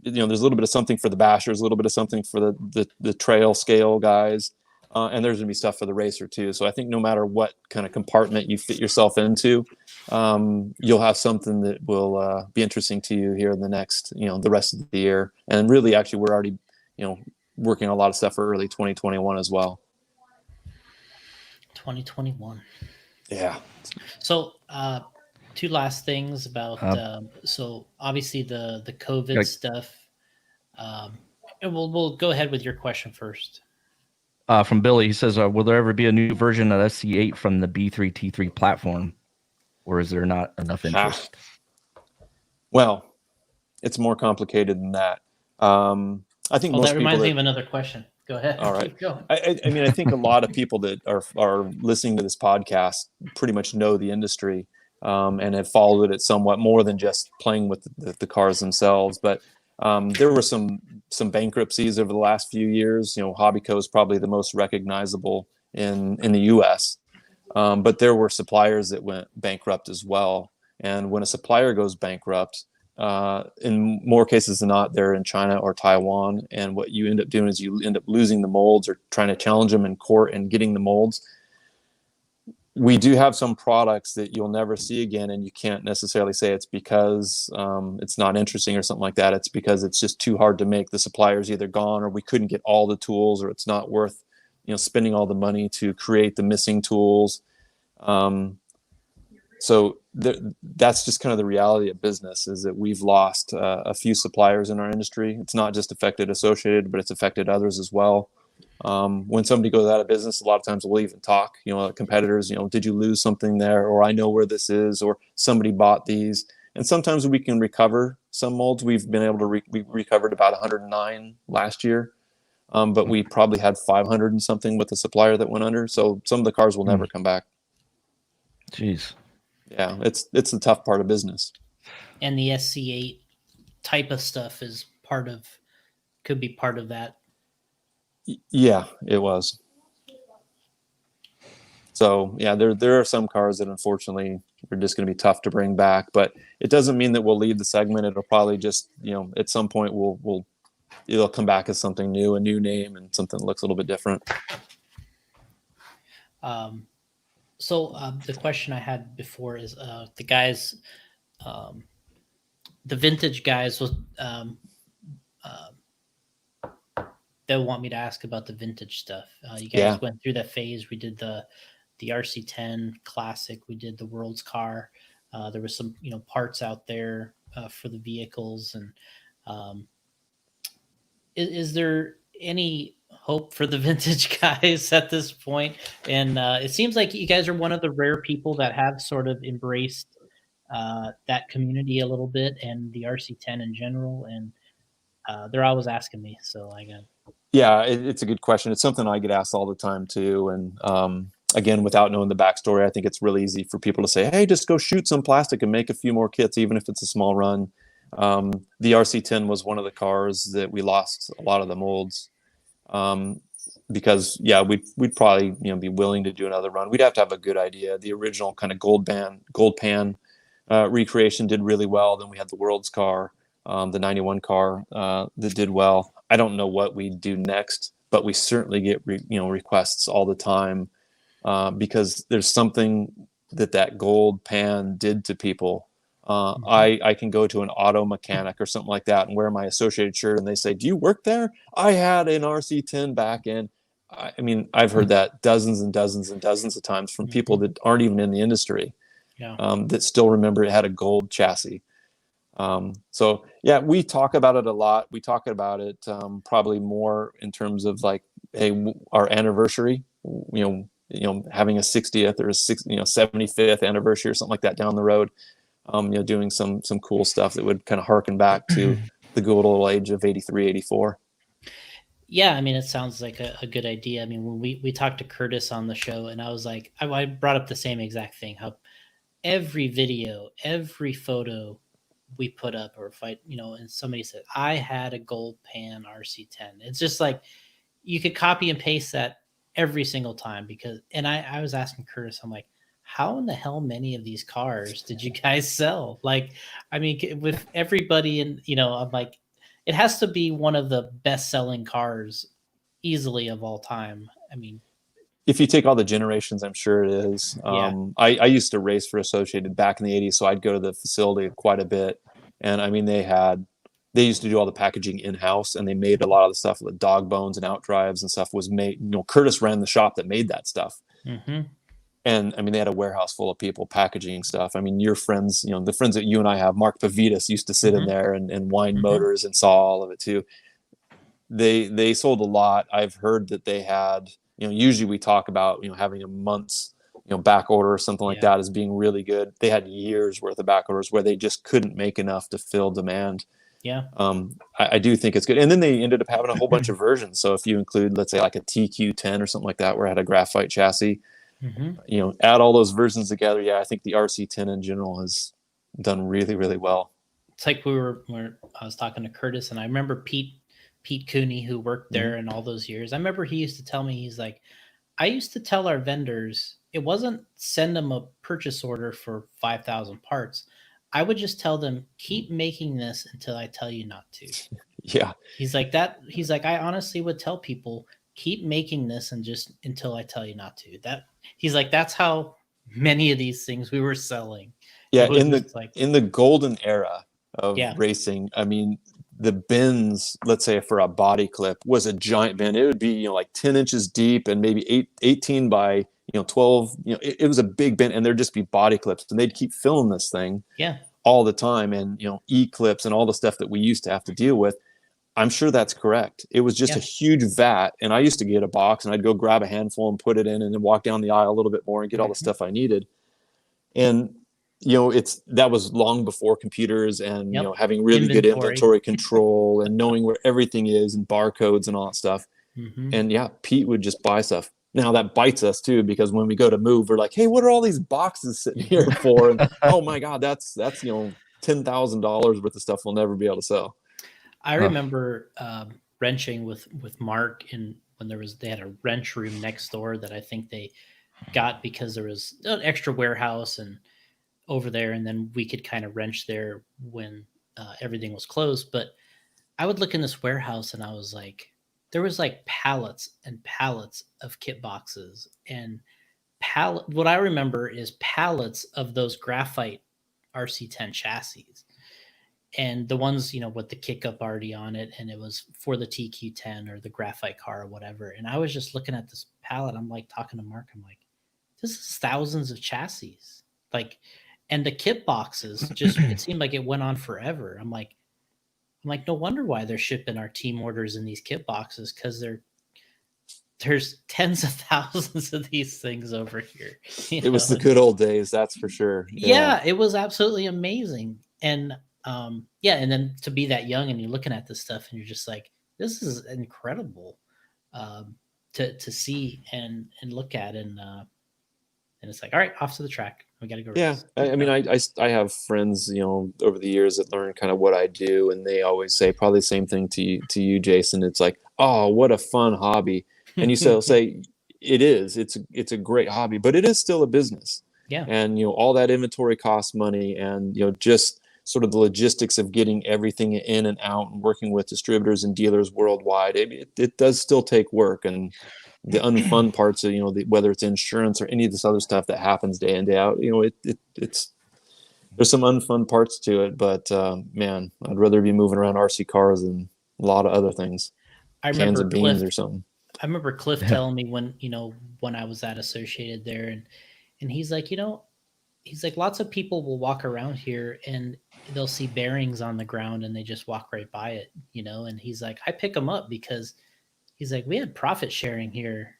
There's a little bit of something for the bashers, a little bit of something for the trail scale guys, and there's going to be stuff for the racer too. So I think no matter what kind of compartment you fit yourself into, you'll have something that will be interesting to you here in the next, the rest of the year. And really, actually, we're already, working on a lot of stuff for early 2021 as well. 2021. Yeah. So, two last things about so obviously the COVID stuff. And we'll go ahead with your question first. From Billy, he says, "Will there ever be a new version of SC8 from the B3 T3 platform, or is there not enough interest?" Well, it's more complicated than that. I think most that reminds people me of another question. Go ahead. All right. Keep going. I mean, I think a lot of people that are listening to this podcast pretty much know the industry, and have followed it somewhat more than just playing with the cars themselves. But there were some bankruptcies over the last few years. Hobbyco is probably the most recognizable in the U.S., but there were suppliers that went bankrupt as well. And when a supplier goes bankrupt, in more cases than not, they're in China or Taiwan. And what you end up doing is you end up losing the molds or trying to challenge them in court and getting the molds. We do have some products that you'll never see again, and you can't necessarily say it's because it's not interesting or something like that. It's because it's just too hard to make. The supplier's either gone, or we couldn't get all the tools, or it's not worth spending all the money to create the missing tools. So that's just kind of the reality of business, is that we've lost a few suppliers in our industry. It's not just affected Associated, but it's affected others as well. When somebody goes out of business, a lot of times we'll even talk, competitors, did you lose something there? Or I know where this is, or somebody bought these. And sometimes we can recover some molds. We've been able to we recovered about 109 last year. But we probably had 500 and something with the supplier that went under. So some of the cars will never come back. Jeez. Yeah, it's the tough part of business. And the SC8 type of stuff could be part of that. Yeah, it was. So yeah, there are some cars that unfortunately are just going to be tough to bring back, but it doesn't mean that we'll leave the segment. It'll probably just, at some point it'll come back as something new, a new name, and something that looks a little bit different. So the question I had before is the guys, the vintage guys, they'll want me to ask about the vintage stuff. You guys went through that phase. We did the RC10 Classic. We did the World's Car. There was some parts out there for the vehicles. And is there any hope for the vintage guys at this point. And it seems like you guys are one of the rare people that have sort of embraced that community a little bit and the RC10 in general. And they're always asking me. So I got. Yeah, it's a good question. It's something I get asked all the time too. And again, without knowing the backstory, I think it's really easy for people to say, "Hey, just go shoot some plastic and make a few more kits, even if it's a small run." The RC10 was one of the cars that we lost a lot of the molds because yeah, we'd probably be willing to do another run. We'd have to have a good idea. The original kind of gold pan recreation did really well. Then we had the World's car, the '91 car that did well. I don't know what we do next, but we certainly get requests all the time because there's something that gold pan did to people. I can go to an auto mechanic or something like that and wear my Associated shirt, and they say, "Do you work there? I had an RC10 back in." I mean, I've heard that dozens and dozens and dozens of times from people that aren't even in the industry, Yeah. that still remember it had a gold chassis. So yeah, we talk about it a lot. We talk about it probably more in terms of like, hey, our anniversary, having a 60th or a 75th anniversary or something like that down the road. Doing some cool stuff that would kind of harken back to the good old age of 83, 84. Yeah, I mean, it sounds like a good idea. I mean, when we talked to Curtis on the show, and I was like, I brought up the same exact thing, how every video, every photo we put up, or if and somebody said, I had a gold pan RC10. It's just like, you could copy and paste that every single time and I was asking Curtis, I'm like, how in the hell many of these cars did you guys sell? Like, I mean, with everybody, and I'm like, it has to be one of the best selling cars easily of all time. I mean, if you take all the generations, I'm sure it is. Yeah. I used to race for Associated back in the 80s, so I'd go to the facility quite a bit. And I mean, they used to do all the packaging in-house, and they made a lot of the stuff with dog bones and outdrives and stuff was made. Curtis ran the shop that made that stuff. Mm-hmm. And I mean, they had a warehouse full of people packaging stuff. I mean, your friends, the friends that you and I have, Mark Pavitas used to sit in there and wind motors and saw all of it too. They sold a lot. I've heard that they had, usually we talk about, having a month's, back order or something like that as being really good. They had years worth of back orders where they just couldn't make enough to fill demand. Yeah. I do think it's good. And then they ended up having a whole bunch of versions. So if you include, let's say like a TQ10 or something like that, where it had a graphite chassis, add all those versions together. Yeah. I think the RC10 in general has done really, really well. It's like I was talking to Curtis, and I remember Pete Cooney, who worked there in all those years. I remember he used to tell me, he's like, I used to tell our vendors, it wasn't send them a purchase order for 5,000 parts. I would just tell them, keep making this until I tell you not to. Yeah. He's like, I honestly would tell people, keep making this and just until I tell you not to. He's like, that's how many of these things we were selling. Yeah. In the golden era of racing, I mean, the bins, let's say for a body clip, was a giant bin. It would be, like 10 inches deep and maybe 18 by, 12. It was a big bin, and there'd just be body clips, and they'd keep filling this thing all the time. And, E-clips and all the stuff that we used to have to deal with. I'm sure that's correct. It was just a huge vat. And I used to get a box, and I'd go grab a handful and put it in, and then walk down the aisle a little bit more and get all the stuff I needed. And that was long before computers and having really good inventory control and knowing where everything is and barcodes and all that stuff. And Pete would just buy stuff. Now that bites us too, because when we go to move, we're like, hey, what are all these boxes sitting here for? And oh my God, that's $10,000 worth of stuff we'll never be able to sell. I remember wrenching with Mark, and when they had a wrench room next door that I think they got because there was an extra warehouse and over there, and then we could kind of wrench there when everything was closed. But I would look in this warehouse, and I was like, there was like pallets and pallets of kit boxes, and what I remember is pallets of those graphite RC10 chassis, and the ones with the kick-up already on it, and it was for the TQ10 or the graphite car or whatever. And I was just looking at this pallet. I'm like talking to Mark, I'm like, this is thousands of chassis, like. And the kit boxes just, it seemed like it went on forever. I'm like, no wonder why they're shipping our team orders in these kit boxes, because there's tens of thousands of these things over here. It was the good old days, that's for sure. Yeah, it was absolutely amazing. And yeah, and then to be that young and you're looking at this stuff and you're just like, this is incredible to see and look at. And it's like, all right, off to the track. We got to go Yeah, race. I mean, I have friends, over the years that learn kind of what I do, and they always say probably the same thing to you, Jason. It's like, oh, what a fun hobby, and you say it is. It's a great hobby, but it is still a business. Yeah. And all that inventory costs money, and just sort of the logistics of getting everything in and out, and working with distributors and dealers worldwide. It does still take work, and the unfun parts of whether it's insurance or any of this other stuff that happens day in day out, it's there's some unfun parts to it, but man, I'd rather be moving around RC cars than a lot of other things. I Cans remember of beans or something. I remember Cliff telling me when I was at Associated there, and he's like, he's like, lots of people will walk around here and they'll see bearings on the ground and they just walk right by it, and he's like, I pick them up because he's like, we had profit sharing here.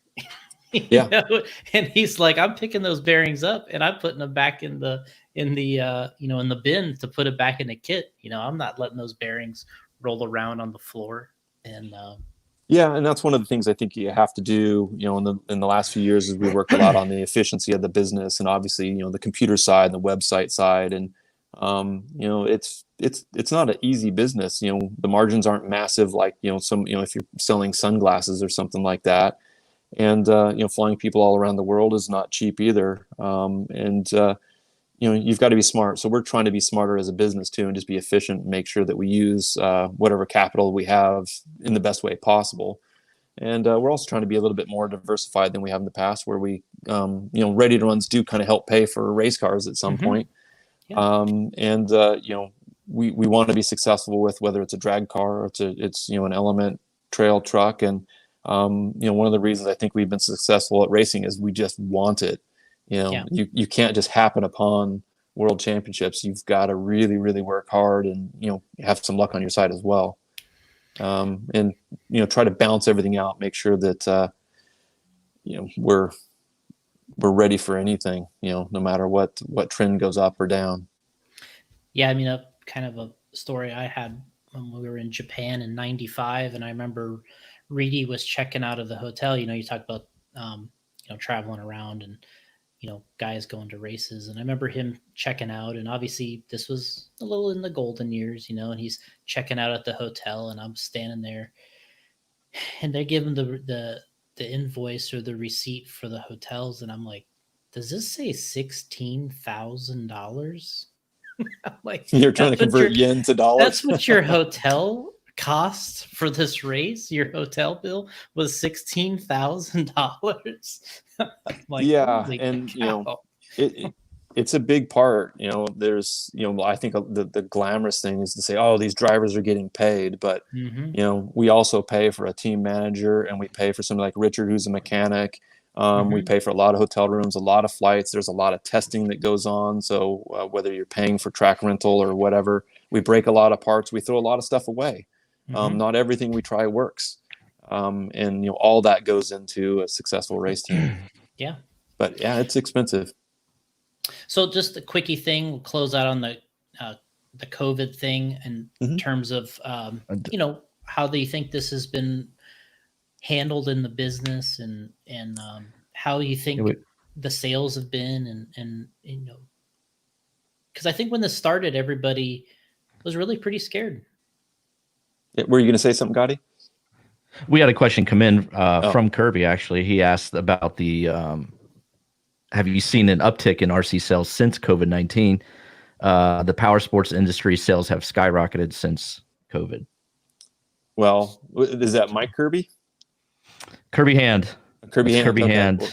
Yeah. And he's like, I'm picking those bearings up and I'm putting them back in the in the bin to put it back in the kit. I'm not letting those bearings roll around on the floor. And yeah, and that's one of the things I think you have to do, in the last few years, is we worked a lot on the efficiency of the business, and obviously, the computer side and the website side, and it's not an easy business. The margins aren't massive like some if you're selling sunglasses or something like that, and flying people all around the world is not cheap either. And you've got to be smart. So we're trying to be smarter as a business too, and just be efficient and make sure that we use whatever capital we have in the best way possible. And we're also trying to be a little bit more diversified than we have in the past, where we, ready to runs do kind of help pay for race cars at some point. Yeah. And we want to be successful with whether it's a drag car or it's an element trail truck. And one of the reasons I think we've been successful at racing is we just want it. You can't just happen upon world championships. You've got to really, really work hard and have some luck on your side as well. And try to balance everything out, make sure that we're ready for anything, no matter what trend goes up or down. Yeah, I mean, a kind of a story I had when we were in Japan in '95, and I remember Reedy was checking out of the hotel. You talk about traveling around and guys going to races, and I remember him checking out, and obviously this was a little in the golden years, and he's checking out at the hotel, and I'm standing there, and they give him the invoice or the receipt for the hotels, and I'm like, does this say $16,000? I'm like, you're trying to convert yen to dollars. That's what your hotel cost for this race. Your hotel bill was $16,000. Like, yeah, and cow. it's a big part. There's I think the glamorous thing is to say, oh, these drivers are getting paid, but we also pay for a team manager, and we pay for somebody like Richard, who's a mechanic. We pay for a lot of hotel rooms, a lot of flights. There's a lot of testing that goes on. So whether you're paying for track rental or whatever, we break a lot of parts. We throw a lot of stuff away. Not everything we try works. And all that goes into a successful race team. Yeah. But yeah, it's expensive. So just a quickie thing, we'll close out on the COVID thing in terms of, how do you think this has been handled in the business, and how you think the sales have been, and because I think when this started, everybody was really pretty scared. Were you going to say something, Gotti? We had a question come in from Kirby, actually. He asked about the have you seen an uptick in RC sales since COVID-19? The power sports industry sales have skyrocketed since COVID. Well, is that Mike Kirby? Kirby Hand. Kirby Hand. Kirby Okay. Hand.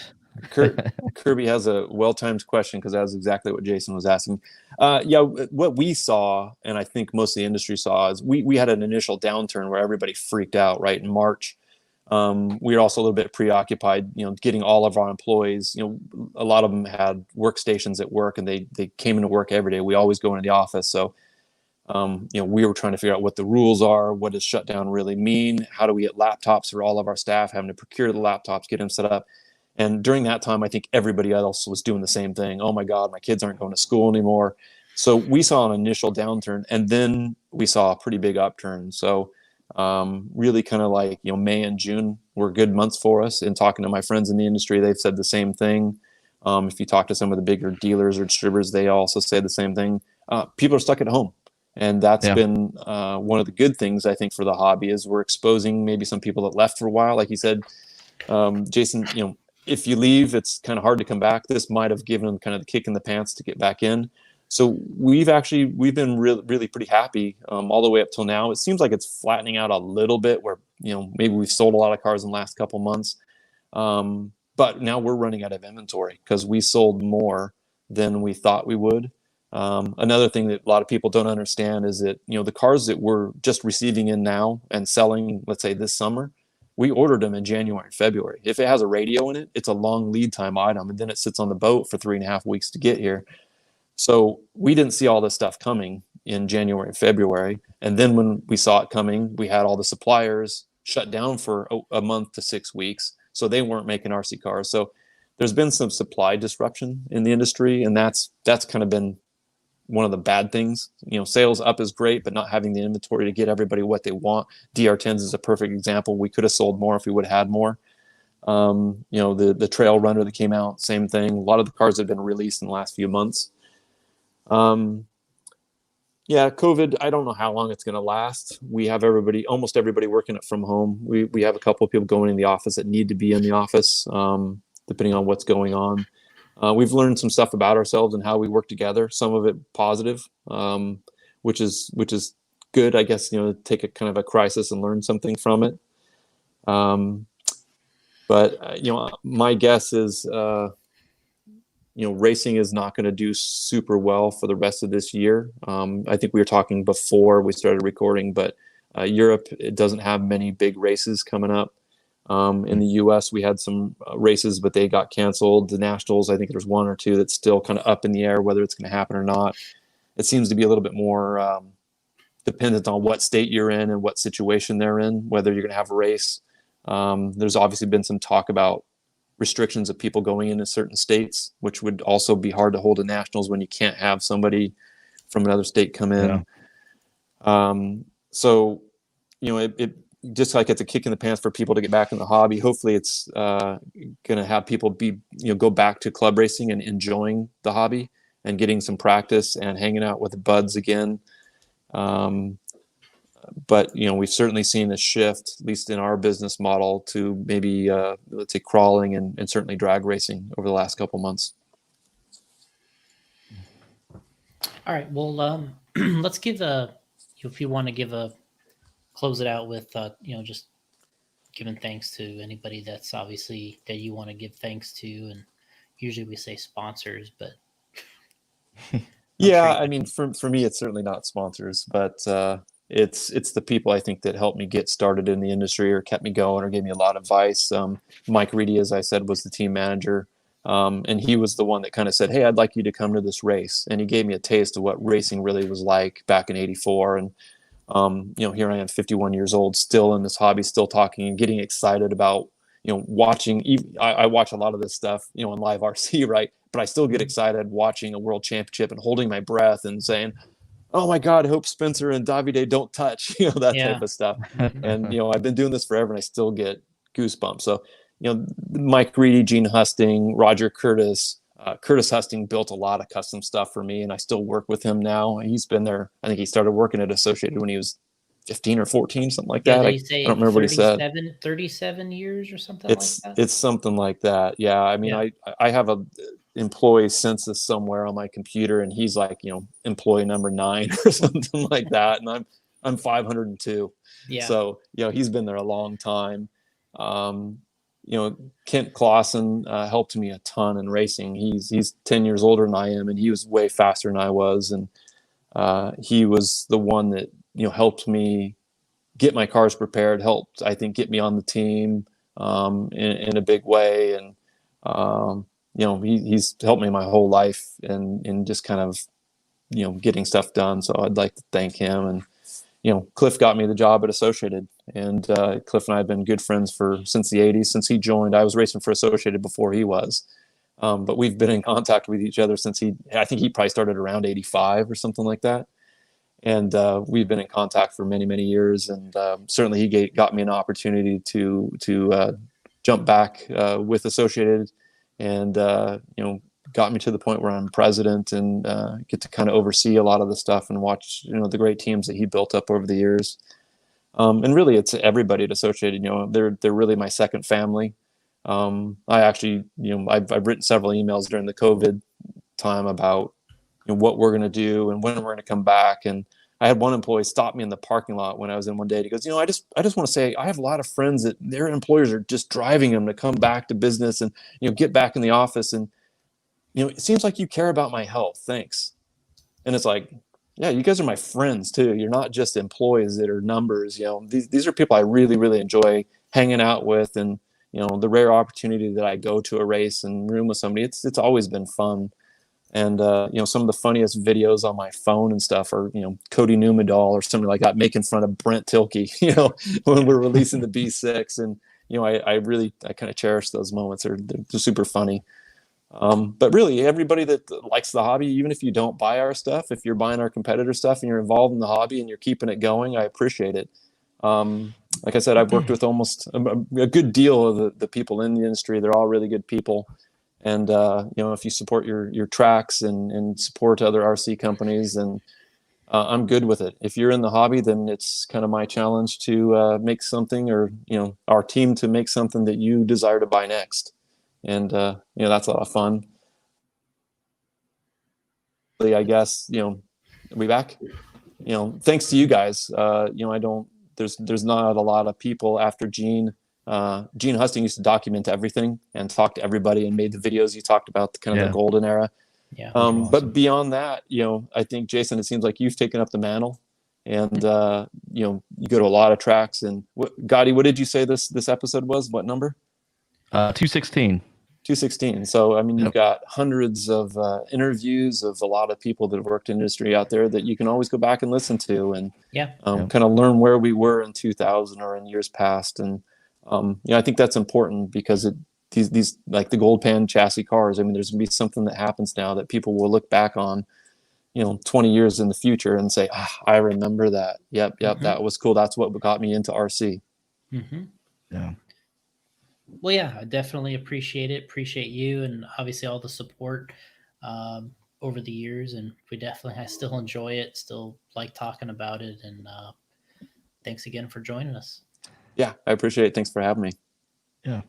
Well, Kirby has a well-timed question, because that was exactly what Jason was asking. What we saw, and I think most of the industry saw, is we had an initial downturn where everybody freaked out right in March. We were also a little bit preoccupied, getting all of our employees, a lot of them had workstations at work, and they came into work every day. We always go into the office. So we were trying to figure out what the rules are. What does shutdown really mean? How do we get laptops for all of our staff, having to procure the laptops, get them set up? And during that time, I think everybody else was doing the same thing. Oh my God, my kids aren't going to school anymore. So we saw an initial downturn, and then we saw a pretty big upturn. So really kind of like, May and June were good months for us. And talking to my friends in the industry, they've said the same thing. If you talk to some of the bigger dealers or distributors, they also say the same thing. People are stuck at home. And that's been one of the good things, I think, for the hobby, is we're exposing maybe some people that left for a while. Like you said, Jason, if you leave, it's kind of hard to come back. This might have given them kind of the kick in the pants to get back in. So we've been really, really pretty happy all the way up till now. It seems like it's flattening out a little bit where, maybe we've sold a lot of cars in the last couple months. But now we're running out of inventory because we sold more than we thought we would. Another thing that a lot of people don't understand is that, the cars that we're just receiving in now and selling, let's say this summer, we ordered them in January and February. If it has a radio in it, it's a long lead time item, and then it sits on the boat for 3.5 weeks to get here. So we didn't see all this stuff coming in January and February. And then when we saw it coming, we had all the suppliers shut down for a month to 6 weeks. So they weren't making RC cars. So there's been some supply disruption in the industry, and that's kind of been one of the bad things. Sales up is great, but not having the inventory to get everybody what they want. DR10s is a perfect example. We could have sold more if we would have had more. The Trail Runner that came out, same thing. A lot of the cars have been released in the last few months. COVID, I don't know how long it's going to last. We have almost everybody working it from home. We have a couple of people going in the office that need to be in the office, depending on what's going on. We've learned some stuff about ourselves and how we work together. Some of it positive, which is good, I guess. Take a kind of a crisis and learn something from it. But my guess is, racing is not going to do super well for the rest of this year. I think we were talking before we started recording, but Europe, it doesn't have many big races coming up. In the U.S., we had some races, but they got canceled. The Nationals, I think there's one or two that's still kind of up in the air whether it's going to happen or not. It seems to be a little bit more dependent on what state you're in and what situation they're in, whether you're going to have a race. There's obviously been some talk about restrictions of people going into certain states, which would also be hard to hold at Nationals when you can't have somebody from another state come in. Yeah. So, it just like it's a kick in the pants for people to get back in the hobby. Hopefully it's going to have people go back to club racing and enjoying the hobby and getting some practice and hanging out with the buds again. But, we've certainly seen a shift, at least in our business model, to maybe, let's say, crawling and certainly drag racing over the last couple months. All right. Well, let's give if you want to close it out with, just giving thanks to anybody that's obviously that you want to give thanks to. And usually we say sponsors, but. Yeah, I mean, for me, it's certainly not sponsors, but it's the people I think that helped me get started in the industry or kept me going or gave me a lot of advice. Mike Reedy, as I said, was the team manager. And he was the one that kind of said, "Hey, I'd like you to come to this race." And he gave me a taste of what racing really was like back in '84. And, here I am, 51 years old, still in this hobby, still talking and getting excited about, watching. I watch a lot of this stuff, in live RC, right? But I still get excited watching a world championship and holding my breath and saying, "Oh my God, I hope Spencer and Davide don't touch," that type of stuff. And, I've been doing this forever and I still get goosebumps. So, Mike Reedy, Gene Husting, Roger Curtis, Curtis Husting built a lot of custom stuff for me, and I still work with him now. He's been there. I think he started working at Associated when he was 15 or 14, something like that. I don't remember what he said. 37 years or something like that. It's something like that. Yeah. I mean, I have a employee census somewhere on my computer, and he's like, employee number 9 or something like that. And I'm 502. Yeah. So, he's been there a long time. Kent Clausen helped me a ton in racing. He's 10 years older than I am, and he was way faster than I was. And he was the one that, helped me get my cars prepared, helped, I think, get me on the team in a big way. And, he's helped me my whole life in just kind of getting stuff done. So I'd like to thank him. And Cliff got me the job at Associated, and Cliff and I have been good friends since the '80s. Since he joined, I was racing for Associated before he was, but we've been in contact with each other since I think he probably started around '85 or something like that. And we've been in contact for many, many years. And certainly he got me an opportunity to jump back with Associated, and got me to the point where I'm president and get to kind of oversee a lot of the stuff and watch the great teams that he built up over the years. And really, it's everybody at Associated. They're really my second family. I actually, I've written several emails during the COVID time about what we're going to do and when we're going to come back. And I had one employee stop me in the parking lot when I was in one day. And he goes, I just want to say I have a lot of friends that their employers are just driving them to come back to business and get back in the office. And it seems like you care about my health. Thanks. And it's like, yeah, you guys are my friends too. You're not just employees that are numbers. These are people I really, really enjoy hanging out with. And the rare opportunity that I go to a race and room with somebody, it's always been fun. And some of the funniest videos on my phone and stuff are Cody Newmandahl or something like that making fun of Brent Tilke when we're releasing the B6. And I kind of cherish those moments. They're super funny. But really, everybody that likes the hobby, even if you don't buy our stuff, if you're buying our competitor stuff and you're involved in the hobby and you're keeping it going, I appreciate it. Like I said, I've worked with almost a good deal of the people in the industry. They're all really good people. And, if you support your tracks and support other RC companies, then I'm good with it. If you're in the hobby, then it's kind of my challenge to make something, or, our team to make something that you desire to buy next. And, that's a lot of fun. I guess, are we back? Thanks to you guys. There's not a lot of people after Gene. Gene Husting used to document everything and talk to everybody and made the videos you talked about, the golden era. Yeah. Awesome. But beyond that, I think, Jason, it seems like you've taken up the mantle, and you go to a lot of tracks. And Gotti, what did you say this episode was? What number? 216. 216. So, I mean, you've got hundreds of interviews of a lot of people that have worked in industry out there that you can always go back and listen to, and kind of learn where we were in 2000 or in years past. And I think that's important, because these like the gold pan chassis cars, I mean, there's gonna be something that happens now that people will look back on 20 years in the future and say, I remember that. Yep, Mm-hmm. that was cool. That's what got me into RC. Mm-hmm. Yeah. Well, yeah, I definitely appreciate it. Appreciate you, and obviously all the support over the years. And I still enjoy it. Still like talking about it. And thanks again for joining us. Yeah, I appreciate it. Thanks for having me. Yeah.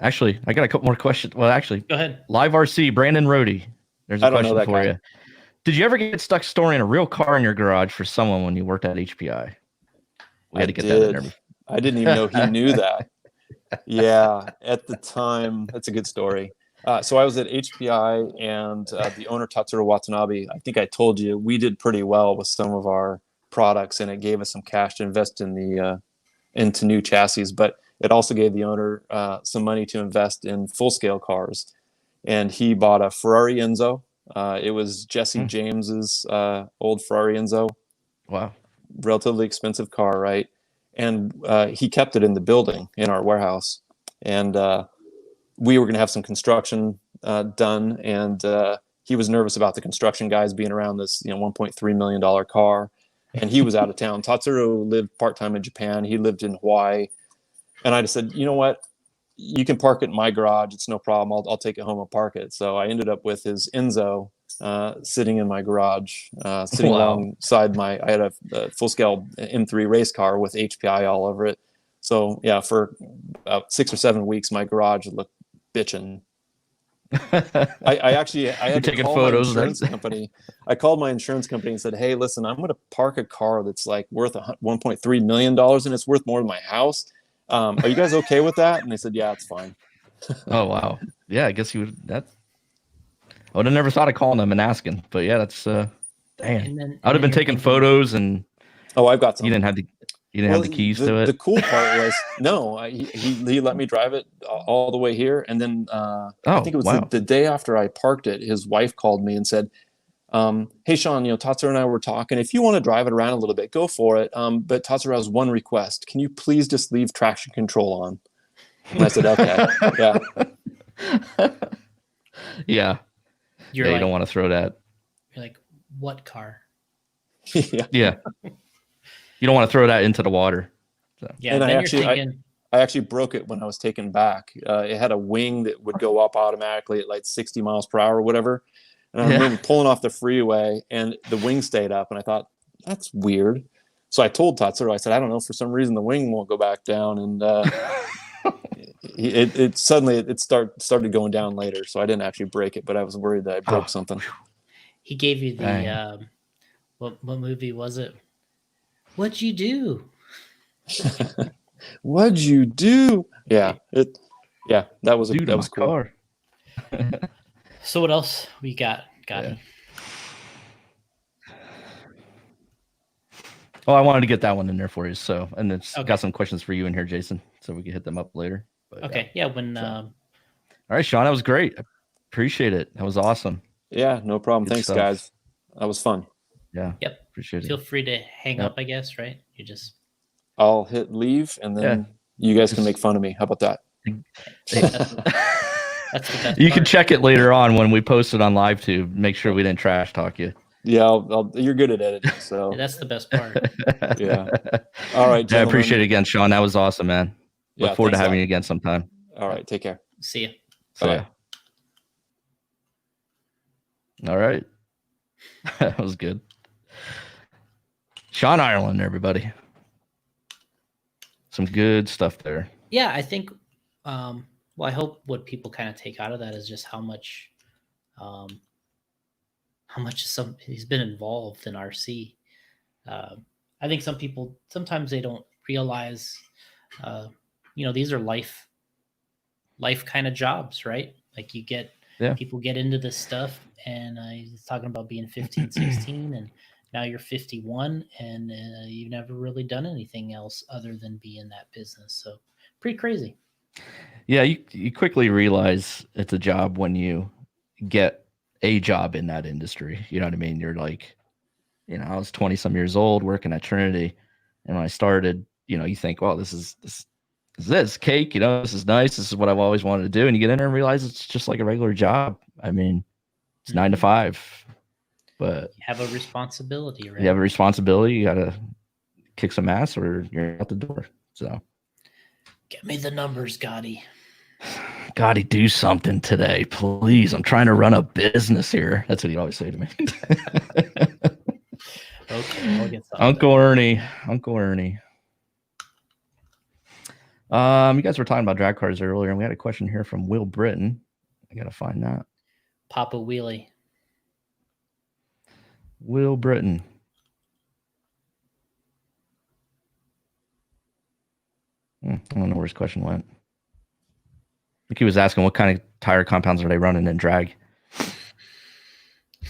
Actually, I got a couple more questions. Well, actually, Go ahead. Live RC, Brandon Rohde. There's a question for guy. you. Did you ever get stuck storing a real car in your garage for someone when you worked at HPI? We had to get that in there. I didn't even know he knew that. Yeah, at the time, that's a good story. So I was at HPI, and the owner, Tatsuro Watanabe, I think I told you, we did pretty well with some of our products, and it gave us some cash to invest in into new chassis, but it also gave the owner some money to invest in full-scale cars. And he bought a Ferrari Enzo. It was Jesse James's old Ferrari Enzo. Wow. Relatively expensive car, right? And he kept it in the building in our warehouse. And we were going to have some construction done, and he was nervous about the construction guys being around this $1.3 million car. And he was out of town. Tatsuro lived part-time in Japan. He lived in Hawaii. And I just said, you know what? You can park it in my garage. It's no problem. I'll take it home and park it. So I ended up with his Enzo sitting in my garage, sitting alongside I had a full-scale M3 race car with HPI all over it. So yeah, for about 6 or 7 weeks, my garage looked bitchin'. I had to call my insurance company. I called my insurance company and said, hey, listen, I'm going to park a car that's like worth $1.3 million, and it's worth more than my house. Are you guys okay with that? And they said, yeah, it's fine. Oh, wow. Yeah, I guess you would. I would have never thought of calling them and asking, but yeah, that's, dang. I would have been taking photos, and I've got some. You didn't have to. You didn't have the keys to the it? cool part was no, he let me drive it all the way here, and then I think Oh, it was wow. the day after I parked it, his wife called me and said, "Hey Shawn, Tatsuo and I were talking. If you want to drive it around a little bit, go for it. But Tatsuo has one request. Can you please just leave traction control on?" And I said, "Okay, yeah." Yeah. You're Yeah, you like, don't want to throw that. you're like, what car? Yeah. Yeah. You don't want to throw that into the water. So. Yeah, And then you're thinking, I actually broke it when I was taken back. It had a wing that would go up automatically at like 60 miles per hour or whatever. And I Yeah. remember pulling off the freeway and the wing stayed up. And I thought, that's weird. So I told Tatsuro, I said, I don't know, for some reason the wing won't go back down. And it suddenly it started going down later. So I didn't actually break it, but I was worried that I broke something. he gave you the Dang. what movie was it? What'd you do? What'd you do? Yeah, that was Due to my cool. car. So what else we got, Gotti? Yeah. Oh, I wanted to get that one in there for you. So, and it's got some questions for you in here, Jason, so we can hit them up later. But, okay, yeah. When all right, Shawn, that was great. I appreciate it. That was awesome. Yeah, no problem. Good Thanks, stuff. guys. That was fun. Yeah. Yep. Appreciate Feel it. free to hang up, I guess, right? You just I'll hit leave and then you guys can make fun of me. How about that? that's the best You part. can check it later on when we post it on LiveTube. Make sure we didn't trash talk you. Yeah, you're good at editing, so Yeah, that's the best part. yeah. All right, Yeah, I gentlemen. appreciate it again, Shawn. That was awesome, man. Yeah, Look forward to thanks a having lot. you again sometime. All right, take care. See ya. So, Bye. all right. That was good. Shawn Ireland, everybody. Some good stuff there. Yeah, I think. Well, I hope what people kind of take out of that is just how much he's been involved in RC. I think some people sometimes they don't realize, these are life kind of jobs, right? Like people get into this stuff, and he's talking about being 15, 16, and now you're 51, and you've never really done anything else other than be in that business. So pretty crazy. Yeah, you quickly realize it's a job when you get a job in that industry. You know what I mean? You're like, I was 20 some years old working at Trinity, and when I started, you think, well, this is cake, this is nice. This is what I've always wanted to do. And you get in there and realize it's just like a regular job. I mean, it's 9 to 5, but you have a responsibility, right? You have a responsibility. You got to kick some ass or you're out the door. So get me the numbers, Gotti. Gotti, do something today, please. I'm trying to run a business here. That's what he'd always say to me. Okay, I'll get something. Uncle Ernie. You guys were talking about drag cars earlier, and we had a question here from Will Britton. I gotta find that. Papa Wheelie. Will Britton. I don't know where his question went. I think he was asking what kind of tire compounds are they running in drag?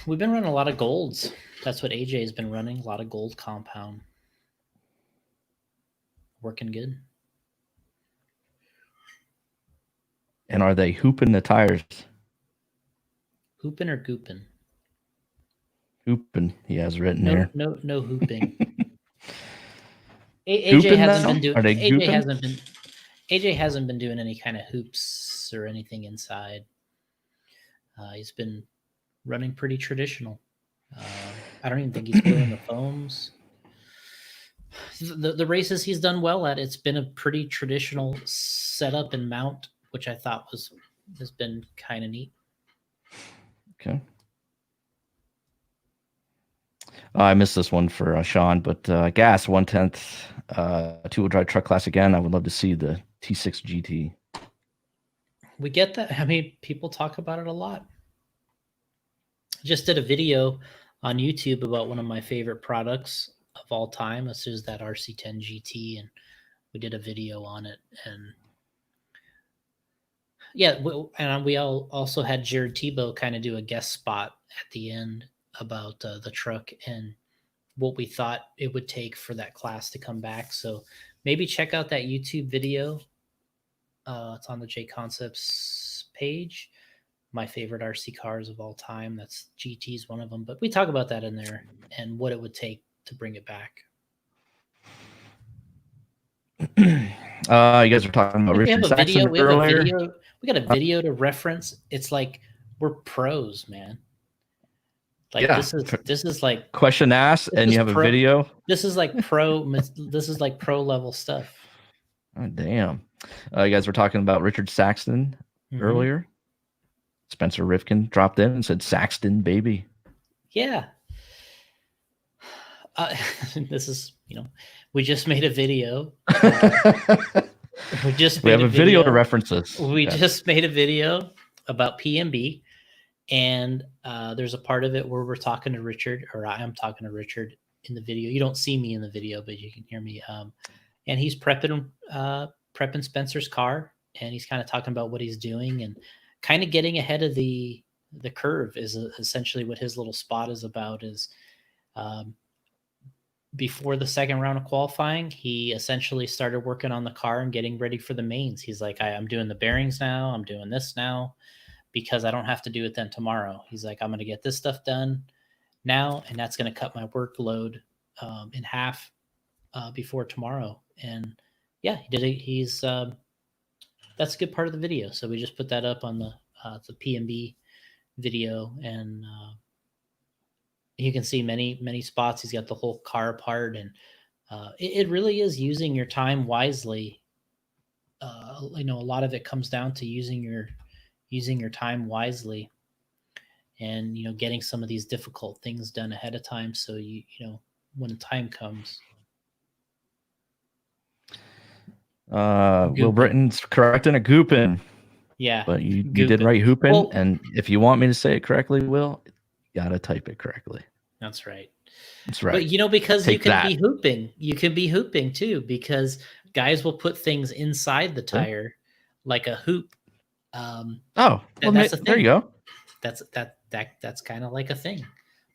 We've been running a lot of golds. That's what AJ has been running. A lot of gold compound. Working good. And are they hooping the tires? Hooping or gooping? Hooping, he has written here. No hooping. AJ Gooping hasn't now? been doing. Are they AJ gooping? hasn't been doing any kind of hoops or anything inside. He's been running pretty traditional. I don't even think he's doing the foams. The races he's done well at, it's been a pretty traditional setup and mount, which I thought has been kind of neat. Okay. I missed this one for Shawn, but gas 1/10 two-wheel drive truck class again. I would love to see the T6 GT. We get that. I mean, people talk about it a lot. Just did a video on YouTube about one of my favorite products of all time. This is that RC10 GT, and we did a video on it. And yeah, we also had Jared Tebow kind of do a guest spot at the end about the truck, and what we thought it would take for that class to come back. So maybe check out that YouTube video. It's on the J Concepts page. My favorite RC cars of all time. That's GT's one of them. But we talk about that in there and what it would take to bring it back. You guys were talking about We Richard have a video. Saxon We have earlier. a video. We got a video to reference. It's like we're pros, man. Like Yeah. this is like Question asked, and is you have a pro- video. this is like pro. This is like pro level stuff. Oh, damn. You guys were talking about Richard Saxton Mhm. earlier. Spencer Rifkin dropped in and said, "Saxton, baby." Yeah. This is, we just made a video. We have a video to reference this. We just made a video about PMB, and there's a part of it where we're talking to Richard, or I am talking to Richard in the video. You don't see me in the video, but you can hear me. And he's prepping Spencer's car, and he's kind of talking about what he's doing and kind of getting ahead of the curve is essentially what his little spot is about. Is before the second round of qualifying, he essentially started working on the car and getting ready for the mains. He's like, I'm doing the bearings now. I'm doing this now because I don't have to do it then tomorrow. He's like, I'm going to get this stuff done now, and that's going to cut my workload in half before tomorrow. And yeah, he did it. He's that's a good part of the video. So we just put that up on the PMB video, and you can see many spots. He's got the whole car apart, and it really is using your time wisely. A lot of it comes down to using your time wisely, and getting some of these difficult things done ahead of time. So when the time comes. Will Britton's correcting a Goopin. Yeah, but you did write Hoopin, well, and if you want me to say it correctly, Will, you gotta type it correctly. That's right. That's right. But because you can be hooping, you can be hooping too, because guys will put things inside the tire like a hoop. There you go. That's kind of like a thing.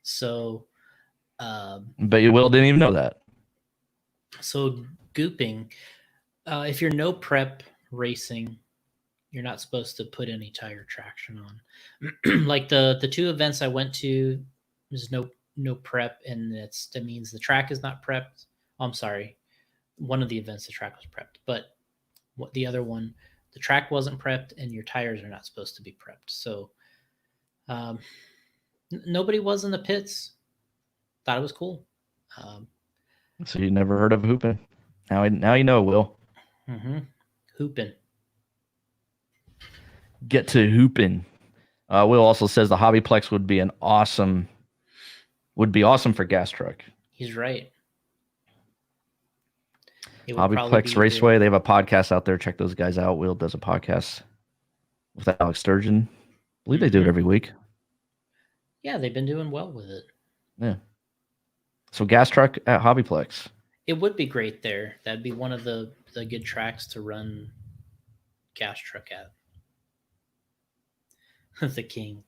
So, but you Will didn't even know that. So gooping, if you're no prep racing, you're not supposed to put any tire traction on. Like the two events I went to, there's no prep, and that means the track is not prepped. I'm sorry, one of the events the track was prepped, but the other one, the track wasn't prepped, and your tires are not supposed to be prepped. So nobody was in the pits. Thought it was cool. So you never heard of hooping? Now you know, Will. Mm-hmm. Hooping. Get to hooping. Will also says the Hobbyplex would be awesome for gas truck. He's right. Hobbyplex Raceway. They have a podcast out there. Check those guys out. Will does a podcast with Alex Sturgeon. I believe they do it every week. Yeah, they've been doing well with it. Yeah. So gas truck at Hobbyplex. It would be great there. That'd be one of the good tracks to run gas truck at. The king.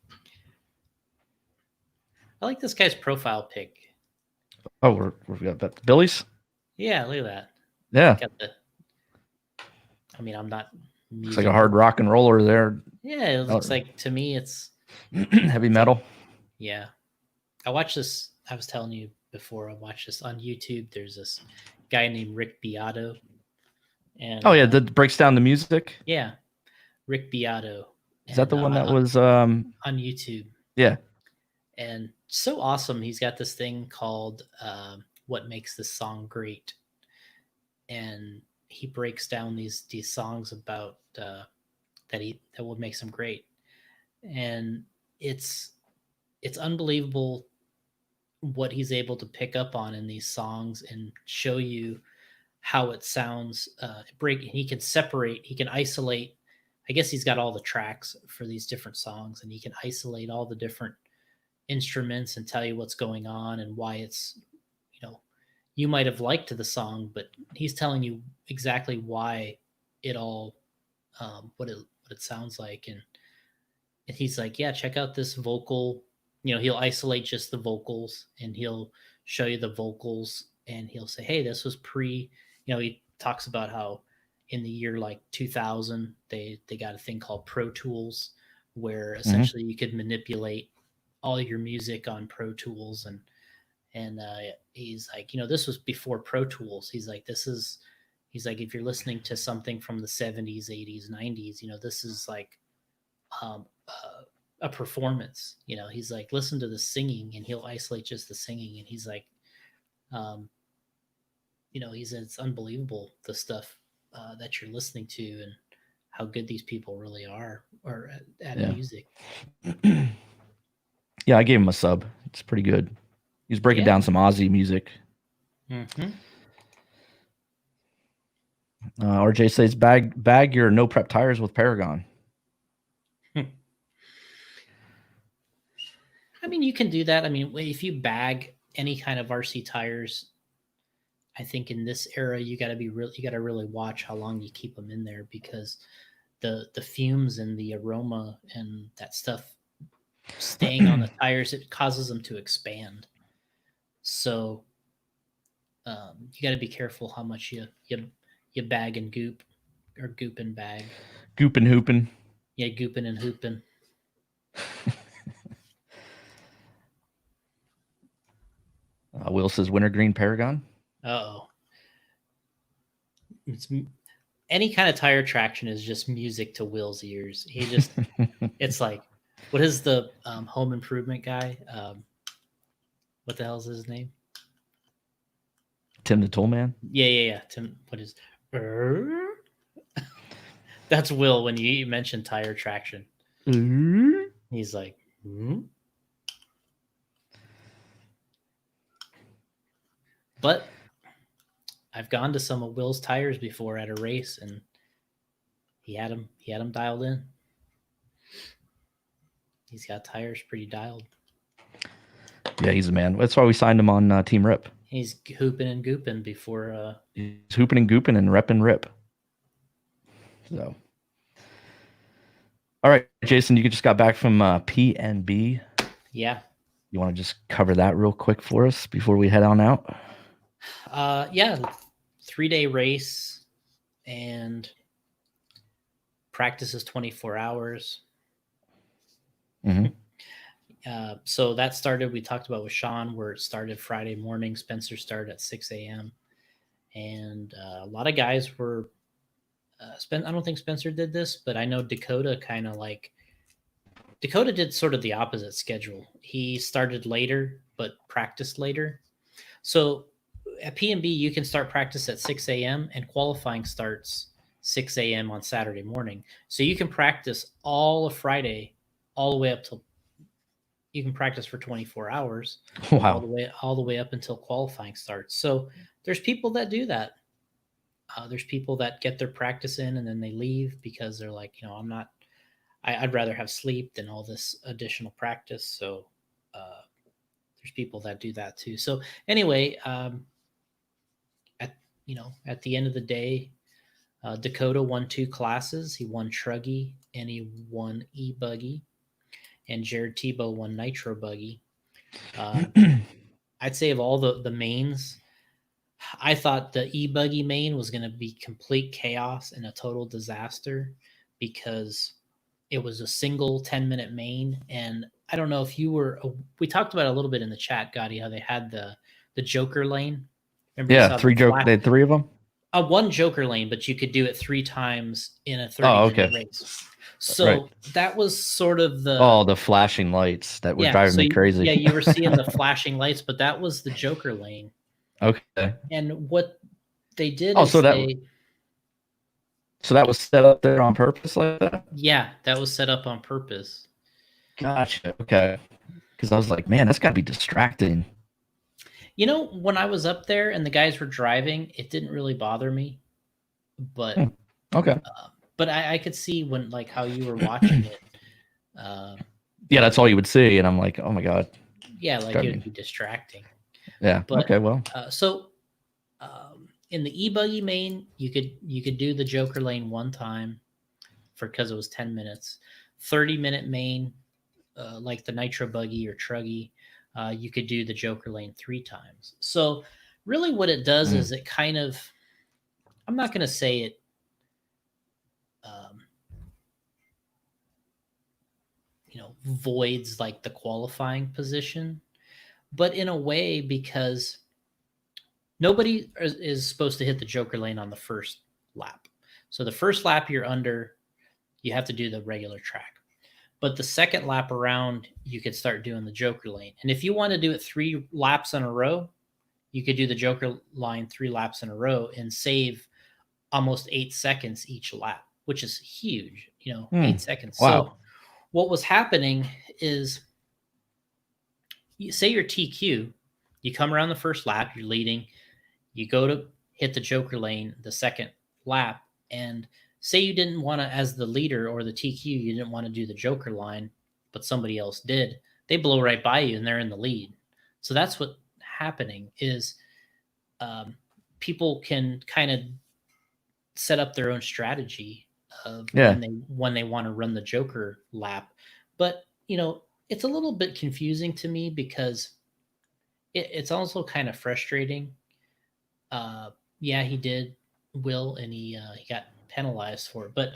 I like this guy's profile pic. Oh, we've got Billy's? Yeah, look at that. Yeah. I'm not. Looks like a hard rock and roller there. Yeah, it looks like, to me, it's heavy metal. Yeah. I watched this. I was telling you before, I watched this on YouTube. There's this guy named Rick Beato. And that breaks down the music. Yeah. Rick Beato. Is that the one that was on YouTube? Yeah. And so awesome. He's got this thing called What Makes This Song Great. And he breaks down these songs about that what makes them great. And it's unbelievable what he's able to pick up on in these songs and show you how it sounds. He can isolate. I guess he's got all the tracks for these different songs, and he can isolate all the different instruments and tell you what's going on and why it's, you might have liked the song, but he's telling you exactly why it all, what it sounds like. And he's like, yeah, check out this vocal, he'll isolate just the vocals, and he'll show you the vocals, and he'll say, hey, this was pre, he talks about how in the year like 2000 they got a thing called Pro Tools, where essentially you could manipulate all your music on Pro Tools, and he's like, this was before Pro Tools. He's like, if you're listening to something from the 70s, 80s, 90s, this is like a performance. He's like, listen to the singing, and he'll isolate just the singing, and he's like, he said it's unbelievable the stuff that you're listening to and how good these people really are or at music. Yeah, I gave him a sub. It's pretty good. He was breaking down some Aussie music. Mm-hmm. RJ says bag your no prep tires with Paragon. I mean, you can do that. I mean, if you bag any kind of RC tires, I think in this era you got to really watch how long you keep them in there, because the fumes and the aroma and that stuff staying on the tires, it causes them to expand. So you got to be careful how much you bag and goop, or goop and bag. Goop and hooping. Yeah, gooping and hooping. Will says wintergreen Paragon. Uh-oh. It's any kind of tire traction is just music to Will's ears. He just, it's like, what is the Home Improvement guy? What the hell is his name? Tim the Toolman? Yeah. Tim, what is... That's Will when you mention tire traction. He's like... But I've gone to some of Will's tires before at a race, and he had them dialed in. He's got tires pretty dialed. Yeah, he's a man. That's why we signed him on Team Rip. He's hooping and gooping before. He's hooping and gooping and repping Rip. So, all right, Jason, you just got back from PNB. Yeah. You want to just cover that real quick for us before we head on out? Yeah, 3-day race, and practice is 24 hours. Mm-hmm. So that started, we talked about with Shawn, where it started Friday morning. Spencer started at 6 a.m. And a lot of guys were, I don't think Spencer did this, but I know Dakota Dakota did sort of the opposite schedule. He started later, but practiced later. So at PNB, you can start practice at 6 a.m. and qualifying starts 6 a.m. on Saturday morning. So you can practice all of Friday, all the way up till, you can practice for 24 hours. Wow. All the way up until qualifying starts. So there's people that do that. There's people that get their practice in and then they leave because they're like, I'd rather have sleep than all this additional practice. So there's people that do that too. So anyway, at the end of the day, Dakota won 2 classes. He won Truggy and he won E-Buggy. And Jared Tebow won Nitro Buggy. I'd say of all the mains, I thought the E-Buggy main was going to be complete chaos and a total disaster, because it was a single 10-minute main. And I don't know if you were, we talked about it a little bit in the chat, Gotti, how they had the Joker lane. Remember, yeah, they had 3 of them. One Joker lane, but you could do it 3 times in a 30-minute race. So that was sort of the flashing lights that were driving me crazy. Yeah, you were seeing the flashing lights, but that was the Joker lane. Okay. And what they did so that was set up there on purpose like that? Yeah, that was set up on purpose. Gotcha. Okay. Because I was like, man, that's got to be distracting. When I was up there and the guys were driving, it didn't really bother me. But okay. But I could see when, like, how you were watching it. Yeah, that's all you would see, and I'm like, oh my god. Yeah, like it would be distracting. Yeah. But, okay. Well. In the E-Buggy main, you could do the Joker lane 1 time, because it was 10 minutes. 30-minute main, like the Nitro Buggy or Truggy, you could do the Joker lane 3 times. So really what it does is it kind of, I'm not going to say it, voids like the qualifying position, but in a way, because nobody is supposed to hit the Joker lane on the first lap. So the first lap you're under, you have to do the regular track. But the second lap around, you could start doing the Joker lane. And if you want to do it 3 laps in a row, you could do the Joker line 3 laps in a row and save almost 8 seconds each lap, which is huge, 8 seconds. Wow. So what was happening is, you say you're TQ, you come around the first lap, you're leading, you go to hit the Joker lane the second lap, and say you didn't want to, as the leader or the TQ, you didn't want to do the Joker line, but somebody else did. They blow right by you and they're in the lead. So that's what's happening is people can kind of set up their own strategy of when they want to run the Joker lap. But, it's a little bit confusing to me because it's also kind of frustrating. Yeah, he did, Will, and he got penalized for it. But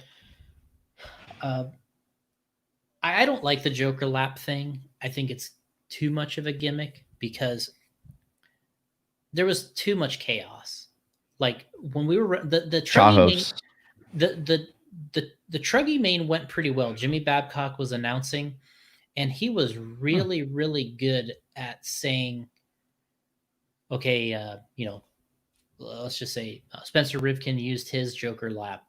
I don't like the Joker lap thing. I think it's too much of a gimmick because there was too much chaos. Like when we were the Truggy main, the Truggy main went pretty well. Jimmy Babcock was announcing, and he was really, really good at saying, okay, let's just say Spencer Rivkin used his Joker lap.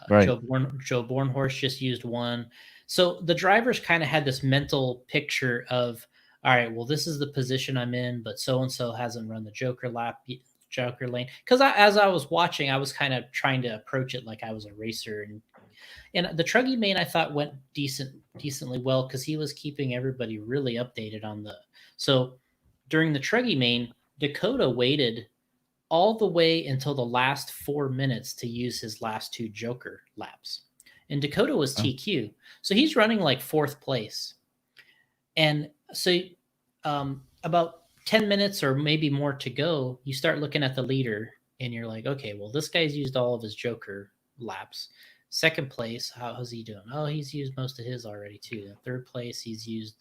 Right. Joe Bornhorst just used one. So the drivers kind of had this mental picture of, all right, well, this is the position I'm in, but so-and-so hasn't run the Joker lane. Because as I was watching, I was kind of trying to approach it like I was a racer. And the Truggy main, I thought, went decently well because he was keeping everybody really updated on so during the Truggy main, Dakota waited all the way until the last 4 minutes to use his last 2 Joker laps. And Dakota was TQ. So he's running like 4th place. And so about 10 minutes or maybe more to go, you start looking at the leader and you're like, okay, well, this guy's used all of his Joker laps. 2nd place, how's he doing? Oh, he's used most of his already too. 3rd place, he's used,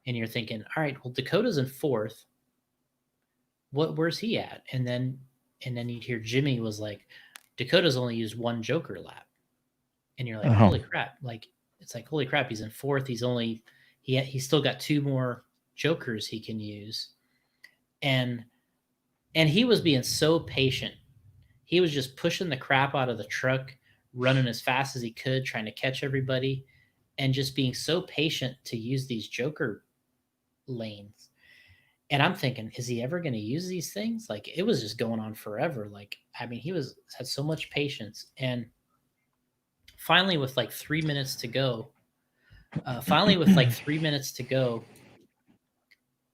and you're thinking, all right, well, Dakota's in 4th. Where's he at? And then you'd hear Jimmy was like, Dakota's only used 1 Joker lap. And you're like, holy crap. Like, it's like, holy crap, he's in 4th. He's still got 2 more Jokers he can use. And he was being so patient. He was just pushing the crap out of the truck, running as fast as he could, trying to catch everybody, and just being so patient to use these Joker lanes. And I'm thinking, is he ever going to use these things? Like, it was just going on forever. Like, I mean, he had so much patience. And finally, with like 3 minutes to go,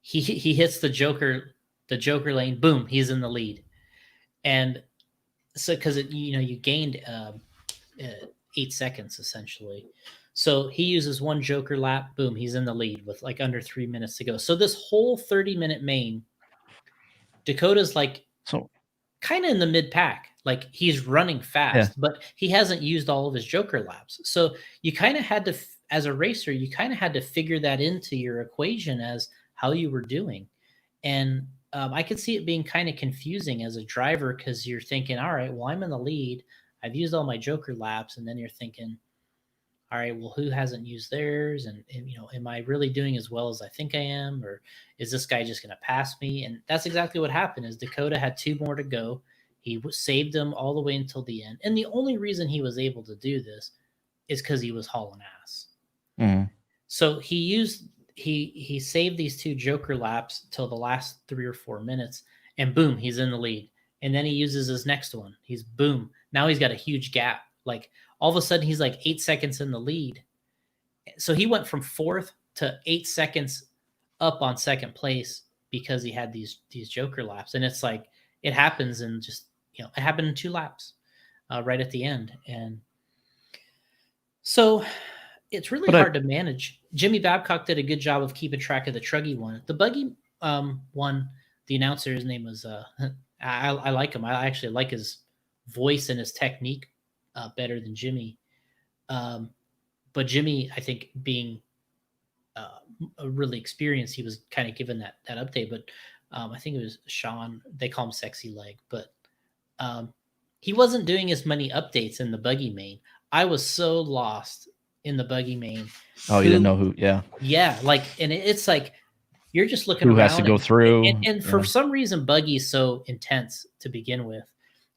he hits the Joker lane. Boom, he's in the lead. And so, because you gained 8 seconds essentially. So he uses 1 Joker lap. Boom, he's in the lead with like under 3 minutes to go. So this whole 30-minute main, Dakota's like kind of in the mid pack. Like he's running fast, but he hasn't used all of his Joker laps. So you kind of had to, as a racer, you kind of had to figure that into your equation as how you were doing. And I could see it being kind of confusing as a driver because you're thinking, all right, well, I'm in the lead. I've used all my Joker laps. And then you're thinking, all right, well, who hasn't used theirs? And am I really doing as well as I think I am? Or is this guy just going to pass me? And that's exactly what happened is Dakota had 2 more to go. He saved them all the way until the end. And the only reason he was able to do this is because he was hauling ass. Mm-hmm. So he saved these 2 Joker laps till the last 3 or 4 minutes, and boom, he's in the lead. And then he uses his next one. He's boom. Now he's got a huge gap. Like all of a sudden he's like 8 seconds in the lead. So he went from 4th to 8 seconds up on 2nd place because he had these Joker laps. And it's like, it happens in just, it happened in 2 laps right at the end. And so it's really hard to manage. Jimmy Babcock did a good job of keeping track of the truggy one. The buggy one, the announcer, his name was I like him. I actually like his voice and his technique better than Jimmy. But Jimmy, I think, being really experienced, he was kind of given that update. But I think it was Shawn. They call him Sexy Leg, but he wasn't doing as many updates in the buggy main. I was so lost in the buggy main. Oh, you didn't know who? Yeah. Yeah, like, and it's like you're just looking Who around has to go through? and for some reason, buggy is so intense to begin with,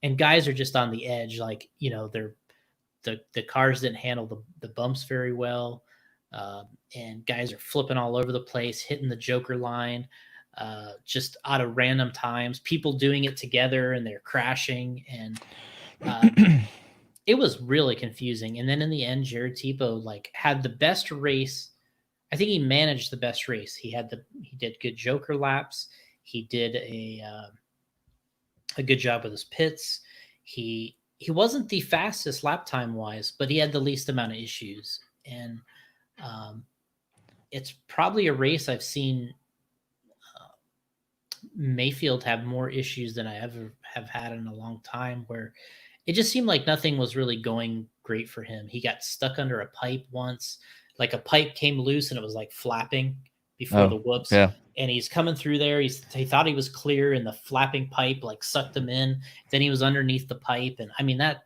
and guys are just on the edge. Like, you know, the cars didn't handle the bumps very well, and guys are flipping all over the place, hitting the Joker line, just out of random times. People doing it together and they're crashing, and it was really confusing. And then in the end, Jared Tipo like had the best race. I think he managed the best race. He did good Joker laps. He did a good job with his pits. He wasn't the fastest lap time wise, but he had the least amount of issues. And it's probably a race I've seen Mayfield have more issues than I ever have had in a long time, where it just seemed like nothing was really going great for him. He got stuck under a pipe once, like a pipe came loose and it was like flapping before the whoops. Yeah. And he's coming through there. He thought he was clear, and the flapping pipe like sucked him in. Then he was underneath the pipe, and I mean that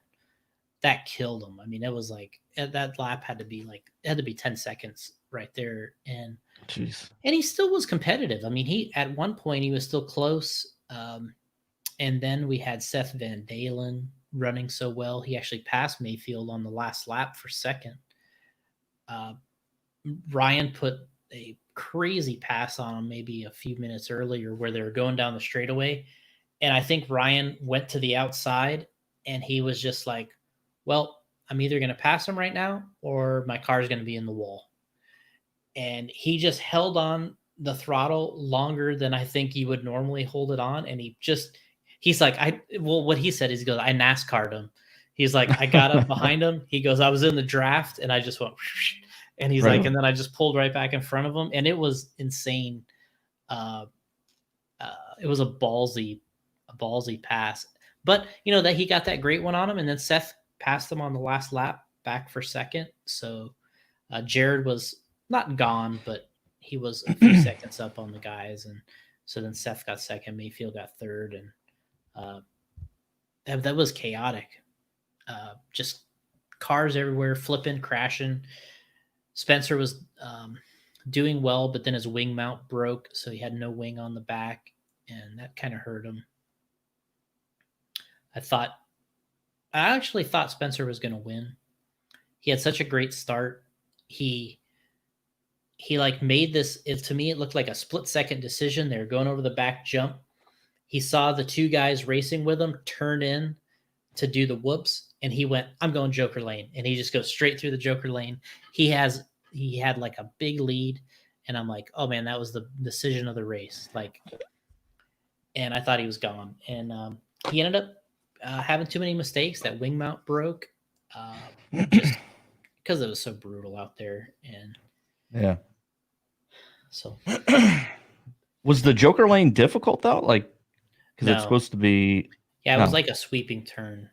killed him. I mean, it was like that lap had to be 10 seconds right there, and jeez. And he still was competitive. I mean, he at one point he was still close. And then we had Seth Van Dalen running so well. He actually passed Mayfield on the last lap for second. Ryan put a crazy pass on him maybe a few minutes earlier where they were going down the straightaway. And I think Ryan went to the outside and he was just like, well, I'm either going to pass him right now or my car is going to be in the wall. And he just held on the throttle longer than I think you would normally hold it on. And he's like, what he said is he goes, I NASCAR'd him. He's like, I got up behind him. He goes, I was in the draft and I just went, and he's like, and then I just pulled right back in front of him. And it was insane. It was a ballsy pass, but you know that he got that great one on him. And then Seth passed him on the last lap back for second. So Jared was not gone, but he was a few seconds up on the guys. And so then Seth got second, Mayfield got third. And that was chaotic. Just cars everywhere, flipping, crashing. Spencer was doing well, but then his wing mount broke, so he had no wing on the back, and that kind of hurt him. I actually thought Spencer was going to win. He had such a great start. He like made this, to me, it looked like a split-second decision. They were going over the back jump. He saw the two guys racing with him turn in to do the whoops, and he went, I'm going Joker lane. And he just goes straight through the Joker lane. He had like a big lead, and I'm like, oh man, that was the decision of the race. Like, and I thought he was gone. And he ended up having too many mistakes. That wing mount broke just because it was so brutal out there. And yeah. So was the Joker lane difficult though? Like, because it's supposed to be. Yeah, it was like a sweeping turn.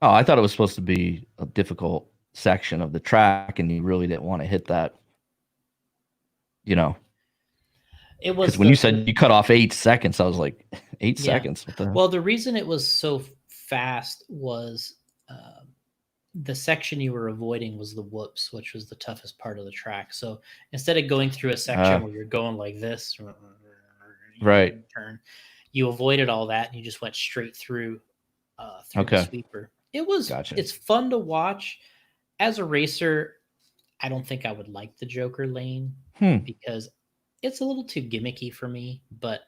Oh, I thought it was supposed to be a difficult section of the track, and you really didn't want to hit that. You know, it was when you said you cut off 8 seconds, I was like, 8 seconds. What the... Well, the reason it was so fast was the section you were avoiding was the whoops, which was the toughest part of the track. So instead of going through a section where you're going like this, right, turn, you avoided all that and you just went straight through the sweeper. It's fun to watch. As a racer, I don't think I would like the Joker lane because it's a little too gimmicky for me, but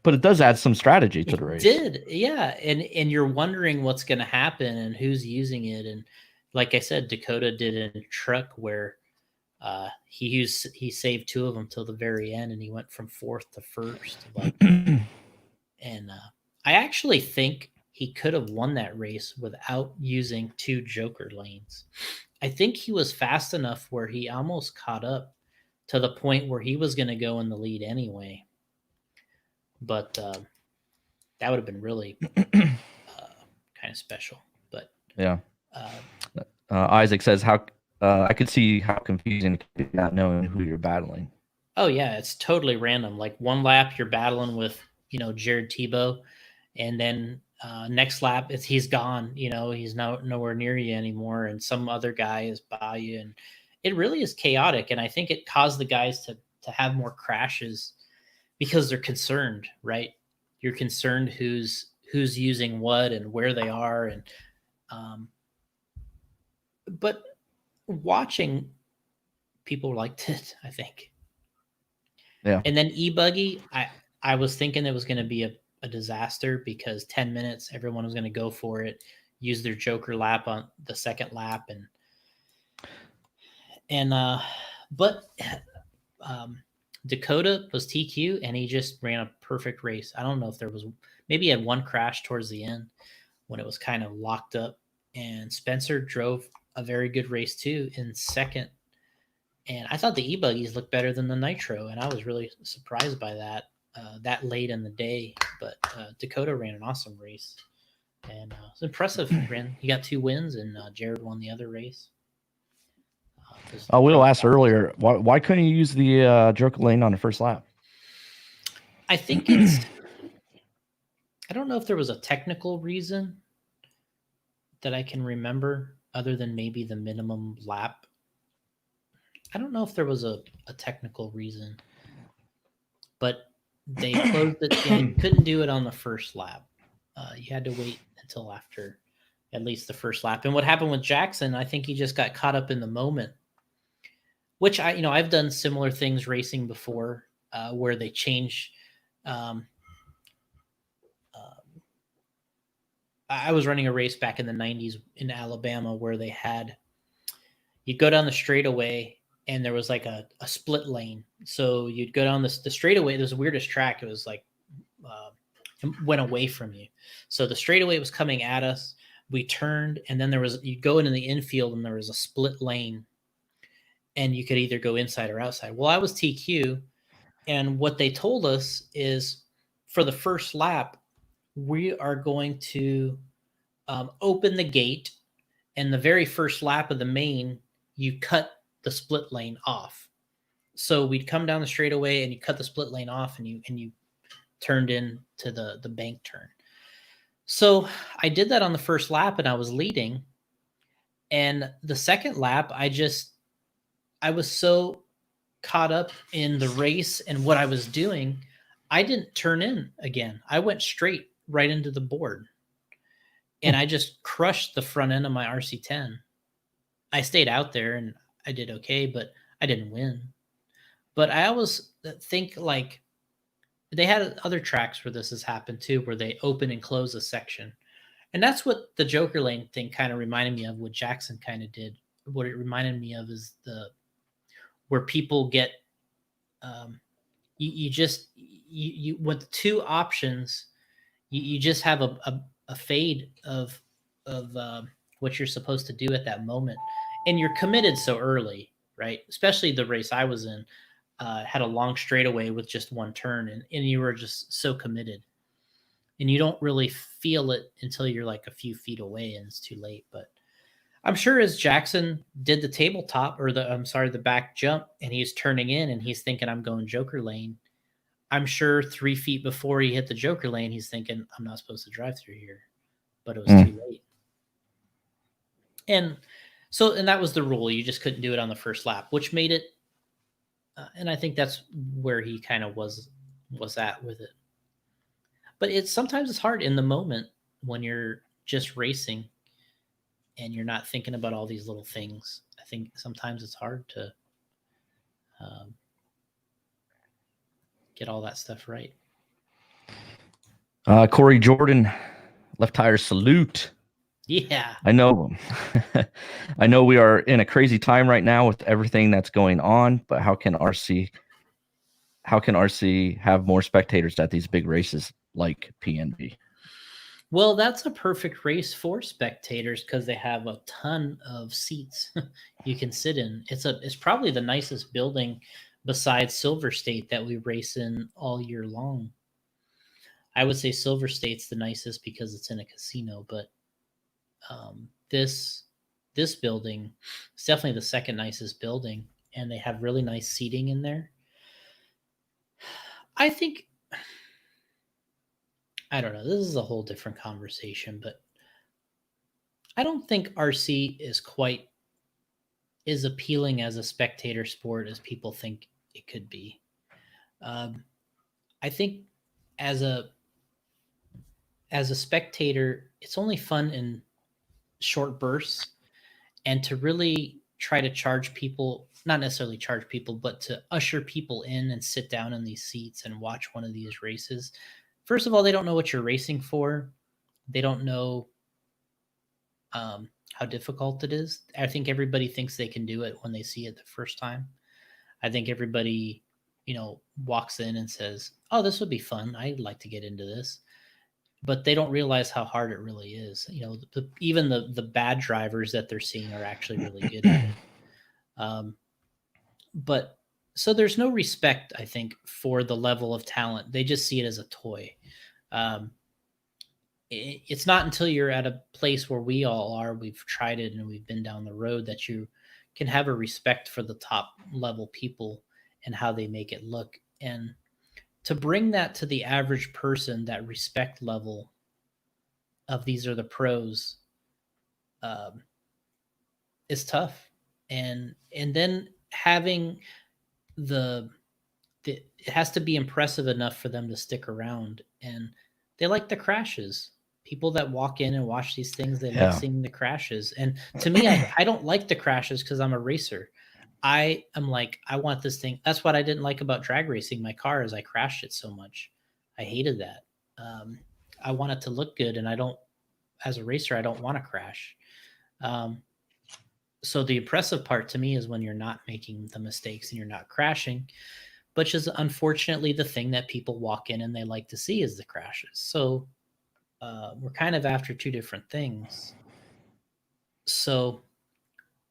it does add some strategy to the race. It did, yeah. And you're wondering what's going to happen and who's using it. And like I said, Dakota did a truck where he saved 2 of them till the very end, and he went from 4th to 1st. And I actually think he could have won that race without using 2 joker lanes. I think he was fast enough where he almost caught up to the point where he was going to go in the lead anyway. But that would have been really kind of special. But yeah. Isaac says, "How I could see how confusing it could be not knowing who you're battling." Oh yeah, it's totally random. Like one lap you're battling with, Jared Tebow, and then next lap he's gone. He's nowhere near you anymore, and some other guy is by you, and it really is chaotic. And I think it caused the guys to have more crashes because they're concerned, right? You're concerned who's using what and where they are, and but watching people liked it, I think. Yeah. And then e-buggy, I was thinking it was going to be a disaster because 10 minutes, everyone was going to go for it, use their joker lap on the second lap, but Dakota was TQ and he just ran a perfect race. I don't know if maybe he had one crash towards the end when it was kind of locked up, and Spencer drove a very good race too in second. And I thought the e-buggies looked better than the nitro, and I was really surprised by that late in the day. But Dakota ran an awesome race, and it was impressive. He got 2 wins, and Jared won the other race. Will asked earlier, why couldn't you use the joker lane on the first lap? I think I don't know if there was a technical reason that I can remember other than maybe the minimum lap. I don't know if there was a technical reason, but they closed it. You couldn't do it on the first lap. You had to wait until after at least the first lap. And what happened with Jackson, I think he just got caught up in the moment, which I've done similar things racing before where they change. I was running a race back in the 90s in Alabama where you'd go down the straightaway and there was like a split lane. So you'd go down the straightaway. It was the weirdest track. It was like it went away from you. So the straightaway was coming at us. We turned, and then you'd go into the infield and there was a split lane, and you could either go inside or outside. Well, I was TQ, and what they told us is for the first lap, we are going to open the gate, and the very first lap of the main, you cut the split lane off. So we'd come down the straightaway and you cut the split lane off, and you turned into the bank turn. So I did that on the first lap, and I was leading. And the second lap, I was so caught up in the race and what I was doing, I didn't turn in again. I went straight right into the board, and I just crushed the front end of my RC10. I stayed out there and I did okay, but I didn't win. But I always think like they had other tracks where this has happened too, where they open and close a section. And that's what the Joker Lane thing kind of reminded me of, what Jackson kind of did. What it reminded me of is where people get, you with 2 options, you just have a fade of what you're supposed to do at that moment. And you're committed so early, right? Especially the race I was in had a long straightaway with just one turn, and you were just so committed. And you don't really feel it until you're like a few feet away and it's too late. But I'm sure as Jackson did the tabletop, or the back jump, and he's turning in and he's thinking, I'm going Joker Lane. I'm sure 3 feet before he hit the Joker Lane, he's thinking, I'm not supposed to drive through here, but it was too late. And that was the rule. You just couldn't do it on the first lap, which made it, and I think that's where he kind of was at with it. But sometimes it's hard in the moment when you're just racing and you're not thinking about all these little things. I think sometimes it's hard to get all that stuff right. Corey Jordan, left tire salute. Yeah. I know. I know we are in a crazy time right now with everything that's going on, but how can RC have more spectators at these big races like PNB? Well, that's a perfect race for spectators because they have a ton of seats you can sit in. It's probably the nicest building besides Silver State that we race in all year long. I would say Silver State's the nicest because it's in a casino, but this building is definitely the second nicest building, and they have really nice seating in there. I think I don't know. This is a whole different conversation, but I don't think RC is quite as appealing as a spectator sport as people think it could be. Um, I think as a as a spectator, it's only fun in short bursts, and to really try to charge people, not necessarily charge people, but to usher people in and sit down in these seats and watch one of these races. First of all, they don't know what you're racing for. They don't know how difficult it is. I think everybody thinks they can do it when they see it the first time. I think everybody, walks in and says, "Oh, this would be fun. I'd like to get into this." But they don't realize how hard it really is. Even the bad drivers that they're seeing are actually really good at it. But so there's no respect, I think, for the level of talent. They just see it as a toy. Um, it's not until you're at a place where we all are, we've tried it and we've been down the road, that you can have a respect for the top level people and how they make it look. And to bring that to the average person, that respect level of these are the pros, um, is tough. And then having the it has to be impressive enough for them to stick around. And they like the crashes. People that walk in and watch these things, they like Yeah. seeing the crashes. And to me, I don't like the crashes because I'm a racer. I am like, I want this thing. That's what I didn't like about drag racing my car, is I crashed it so much. I hated that. I want it to look good, and I don't, as a racer, I don't want to crash. Um, so the impressive part to me is when you're not making the mistakes and you're not crashing, which is unfortunately the thing that people walk in and they like to see, is the crashes. So we're kind of after two different things. So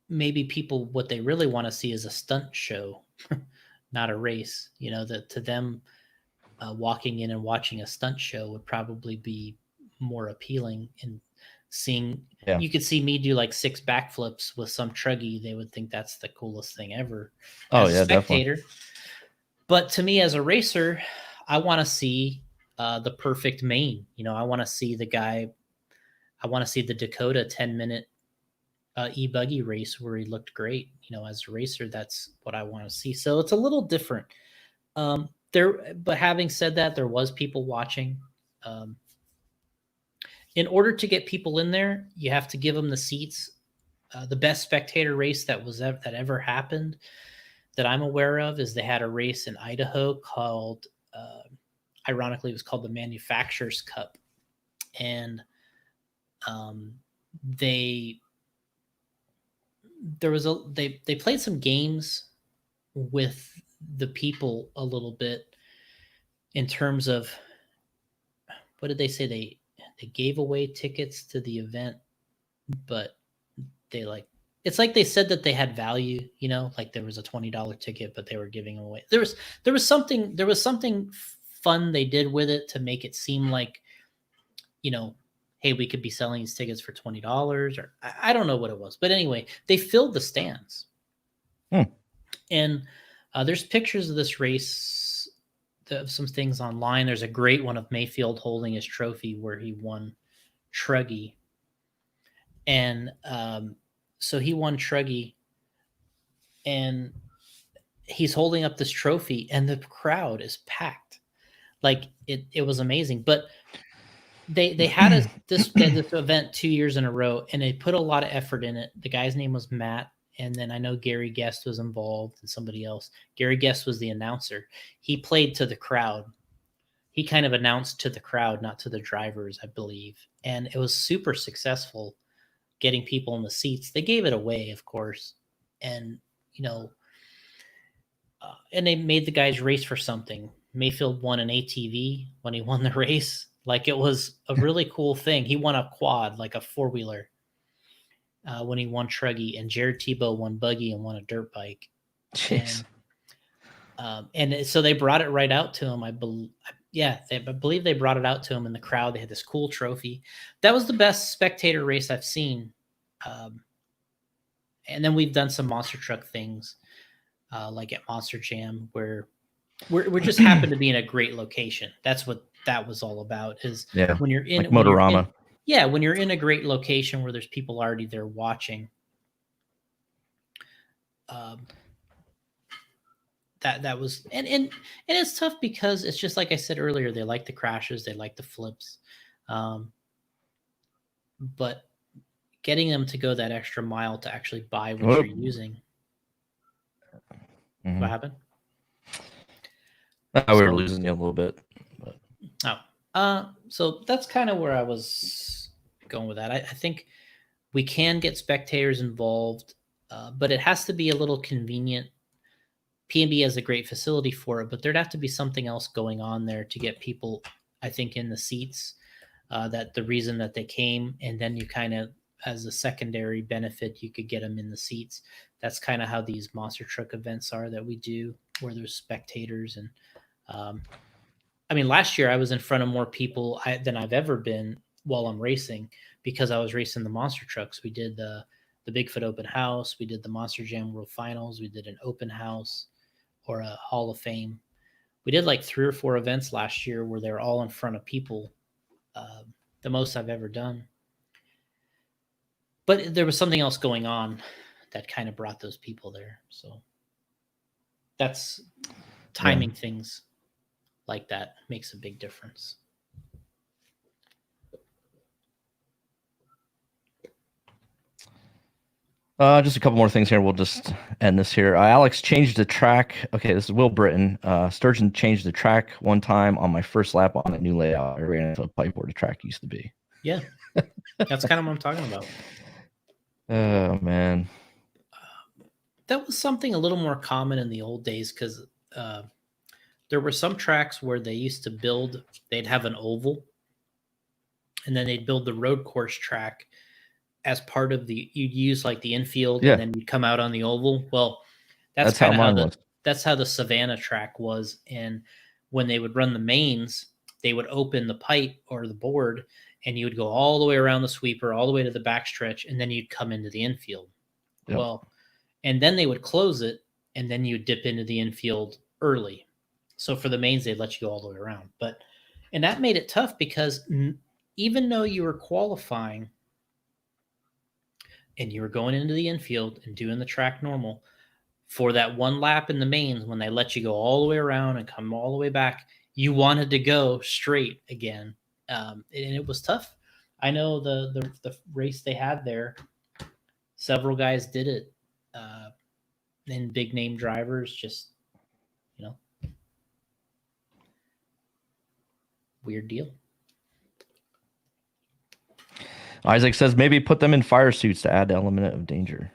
maybe people, what they really want to see is a stunt show, not a race. That to them, walking in and watching a stunt show would probably be more appealing. And seeing, Yeah. you could see me do like 6 backflips with some truggy, they would think that's the coolest thing ever Oh as a yeah, spectator. definitely. But to me, as a racer, I want to see the perfect main. I want to see the guy. I want to see the Dakota 10-minute e-buggy race where he looked great. As a racer, that's what I want to see. So it's a little different. But having said that, there was people watching. In order to get people in there, you have to give them the seats. The best spectator race that ever happened, that I'm aware of, is they had a race in Idaho called, ironically, it was called the Manufacturers Cup. And they played some games with the people a little bit, in terms of, what did they say? They gave away tickets to the event, but they it's like they said that they had value, like there was a $20 ticket, but they were giving away. There was something fun they did with it to make it seem like, hey, we could be selling these tickets for $20, or I don't know what it was, but anyway, they filled the stands. And there's pictures of this race, of some things online. There's a great one of Mayfield holding his trophy where he won Truggy. And so he won Truggy, and he's holding up this trophy, and the crowd is packed. Like it was amazing. But they had this event 2 years in a row, and they put a lot of effort in it. The guy's name was Matt, and then I know Gary Guest was involved, and somebody else. Gary Guest was the announcer. He played to the crowd. He kind of announced to the crowd, not to the drivers, I believe. And it was super successful, getting people in the seats. They gave it away, of course. And, and they made the guys race for something. Mayfield won an ATV when he won the race. Like it was a really cool thing. He won a quad, like a 4-wheeler, when he won Truggy, and Jared Tebow won buggy and won a dirt bike. Jeez. And so they brought it right out to him. I believe they brought it out to him in the crowd. They had this cool trophy. That was the best spectator race I've seen. And then we've done some monster truck things, like at Monster Jam, where we're just happen to be in a great location. That's what that was all about. Is when you're in like Motorama. When you're in a great location where there's people already there watching. That was and it's tough because it's just like I said earlier, they like the crashes, they like the flips, but getting them to go that extra mile to actually buy what you're using. Mm-hmm. What happened? We were losing you a little bit. But. So that's kind of where I was going with that. I think we can get spectators involved, but it has to be a little convenient. P&B has a great facility for it, but there'd have to be something else going on there to get people, I think, in the seats, that the reason that they came, and then you kind of, as a secondary benefit, you could get them in the seats. That's kind of how these monster truck events are that we do, where there's spectators. And I mean, last year I was in front of more people than I've ever been while I'm racing, because I was racing the monster trucks. We did the Bigfoot open house. We did the Monster Jam World Finals. We did an open house, or a Hall of Fame. We did like 3 or 4 events last year where they're all in front of people, the most I've ever done. But there was something else going on that kind of brought those people there. So that's timing. Things like that makes a big difference. Just a couple more things here. We'll just end this here. Alex changed the track. Okay, this is Will Britton. Sturgeon changed the track one time on my first lap on a new layout. I ran into a pipe where the track used to be. Yeah, that's kind of what I'm talking about. Oh, man. That was something a little more common in the old days, because there were some tracks where they used to build, they'd have an oval, and then they'd build the road course track as part of you'd use like the infield, and then you'd come out on the oval. Well, that's kind of that's how the Savannah track was. And when they would run the mains, they would open the pipe or the board, and you would go all the way around the sweeper, all the way to the backstretch, and then you'd come into the infield. Yep. Well, and then they would close it, and then you'd dip into the infield early. So for the mains, they'd let you go all the way around. And that made it tough, because even though you were qualifying and you were going into the infield and doing the track normal, for that one lap in the mains, when they let you go all the way around and come all the way back, you wanted to go straight again. And it was tough. I know the race they had there, several guys did it. And big name drivers, just, weird deal. Isaac says maybe put them in fire suits to add the element of danger.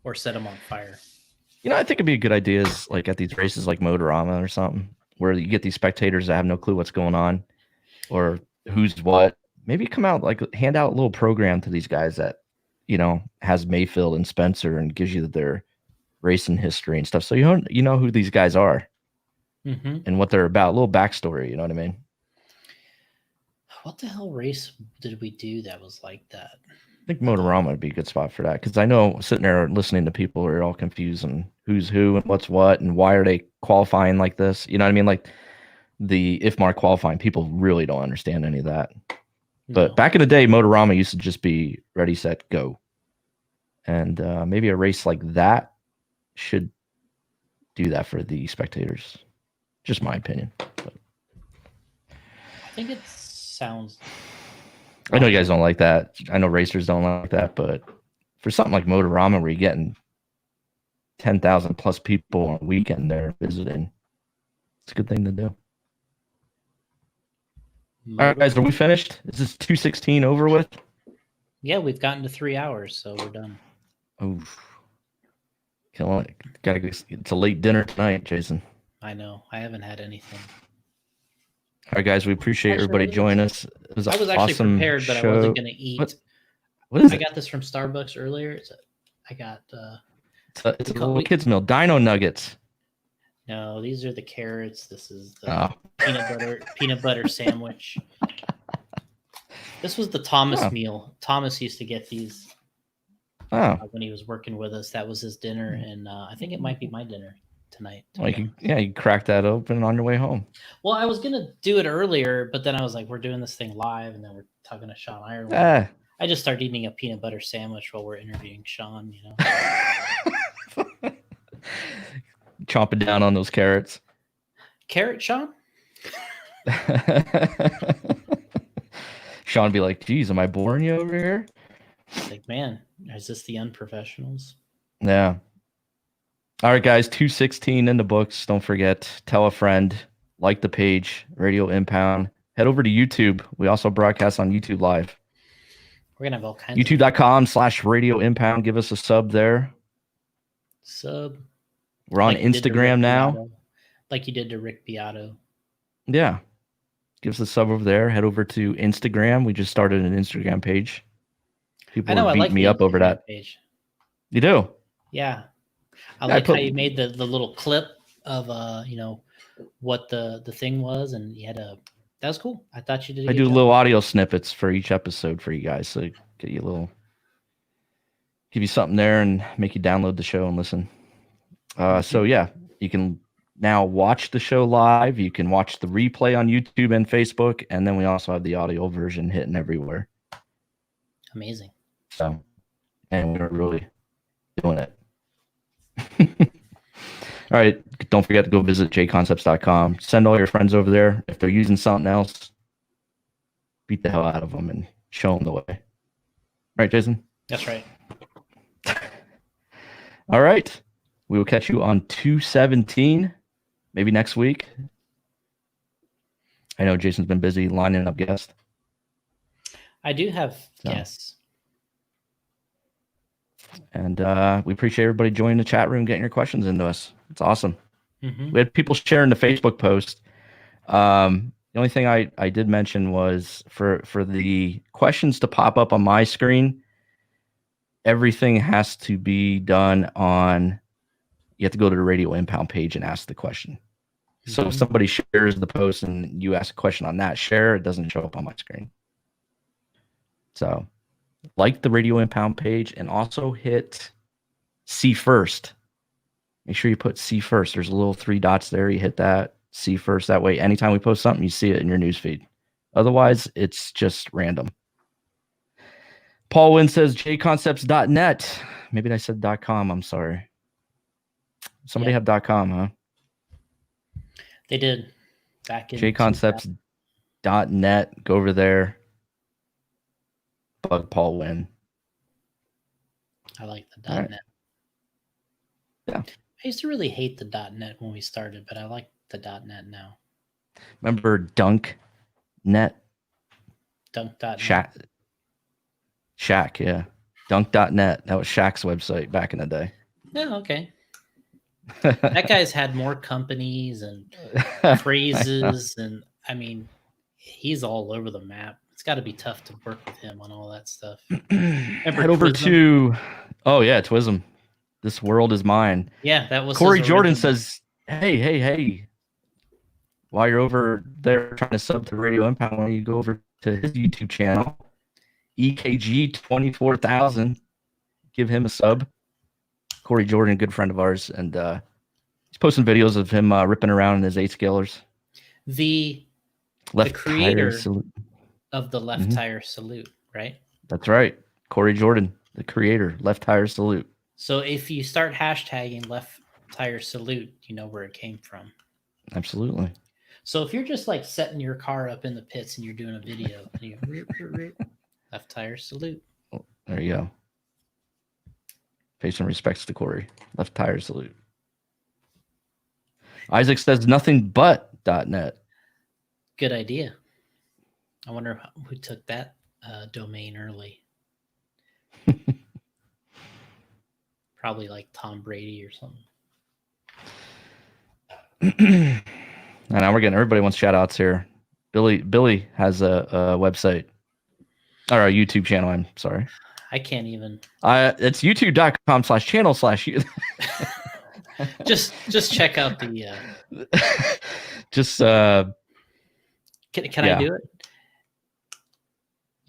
Or set them on fire. I think it'd be a good idea is like at these races like Motorama or something, where you get these spectators that have no clue what's going on or who's what. Maybe come out, like hand out a little program to these guys that, has Mayfield and Spencer and gives you their racing history and stuff. So you know who these guys are and what they're about. A little backstory, you know what I mean? What the hell race did we do that was like that? I think Motorama would be a good spot for that, because I know sitting there listening to people are all confused on who's who and what's what and why are they qualifying like this. You know what I mean? Like the IFMAR qualifying, people really don't understand any of that. No. But back in the day, Motorama used to just be ready, set, go. And maybe a race like that should do that for the spectators. Just my opinion. But I think it sounds... I know you guys don't like that. I know racers don't like that, but for something like Motorama where you're getting 10,000 plus people on a weekend there visiting, it's a good thing to do. All right, guys, are we finished? Is this 216 over with? Yeah, we've gotten to 3 hours, so we're done. Oh, killing it. It's a late dinner tonight, Jason. I know. I haven't had anything. All right, guys, we appreciate Actually, everybody let me joining check. us. It was an I was actually awesome prepared, but I show. wasn't going to eat. What is I it? got this from Starbucks earlier. I got It's a little kid's meal. Dino Nuggets. no, these are the carrots. This is the Oh. peanut butter sandwich. This was the Thomas Oh. meal. Thomas used to get these when he was working with us. That was his dinner, and I think it might be my dinner tonight. Well, you crack that open on your way home. Well, I was gonna do it earlier, but then I was like, we're doing this thing live, and then we're talking to Shawn Ireland. I just started eating a peanut butter sandwich while we're interviewing Shawn, you know. Chomping down on those carrots. Carrot, Shawn? Shawn would be like, geez, am I boring you over here? Like, man, is this the unprofessionals? Yeah. All right, guys, 216 in the books. Don't forget, tell a friend, like the page, Radio Impound. Head over to YouTube. We also broadcast on YouTube Live. We're going to have all kinds YouTube.com/Radio Impound. Give us a sub there. Sub. We're on Instagram now. Beato, like you did to Rick Beato. Yeah. Give us a sub over there. Head over to Instagram. We just started an Instagram page. People are beating me up over that. Page. You do? Yeah. I like how you made the little clip of what the thing was, and you had that was cool. I thought you did. I do little audio snippets for each episode for you guys, so get you give you something there and make you download the show and listen. So yeah, you can now watch the show live. You can watch the replay on YouTube and Facebook, and then we also have the audio version hitting everywhere. Amazing. So, and we're really doing it. All right. Don't forget to go visit jconcepts.com. Send all your friends over there. If they're using something else, beat the hell out of them and show them the way. Right, Jason? That's right. All right. We will catch you on 217, maybe next week. I know Jason's been busy lining up guests. I do have guests. And we appreciate everybody joining the chat room, getting your questions into us. It's awesome. Mm-hmm. We had people sharing the Facebook post. The only thing I did mention was for the questions to pop up on my screen, everything has to be done on, you have to go to the Radio Impound page and ask the question. Mm-hmm. So if somebody shares the post and you ask a question on that share, it doesn't show up on my screen. So like the Radio Impound page and also hit see first. Make sure you put see first. There's a little 3 dots there. You hit that, see first. That way, anytime we post something, you see it in your newsfeed. Otherwise, it's just random. Paul Wynn says jconcepts.net. Maybe I said .com. I'm sorry. Somebody have .com, huh? They did. Back in jconcepts.net. Go over there. Bug Paul Wynn. I like the .net. Right. Yeah. I used to really hate the .net when we started, but I like the .net now. Remember Dunk.net? Dunk.net. Shaq, yeah. Dunk.net. That was Shaq's website back in the day. Oh, okay. That guy's had more companies and phrases, and I mean, he's all over the map. It's got to be tough to work with him on all that stuff. Head over to, Twism. This world is mine. Yeah, that was Corey Jordan says, hey. While you're over there trying to sub to Radio Impound, why don't you go over to his YouTube channel, EKG 24,000. Give him a sub. Corey Jordan, good friend of ours, and he's posting videos of him ripping around in his 8-scalers. The creator of the left tire salute, right? That's right. Corey Jordan, the creator, left tire salute. So if you start hashtagging left tire salute, you know where it came from. Absolutely. So if you're just like setting your car up in the pits and you're doing a video, and you go, left tire salute. Well, there you go. Pay some respects to Corey. Left tire salute. Isaac says nothing but .net. Good idea. I wonder who took that domain early. Probably like Tom Brady or something. And now everybody wants shout outs here. Billy has a website or a YouTube channel. I'm sorry. I can't even. It's youtube.com/channel/ Just check out the. just Can yeah. I do it?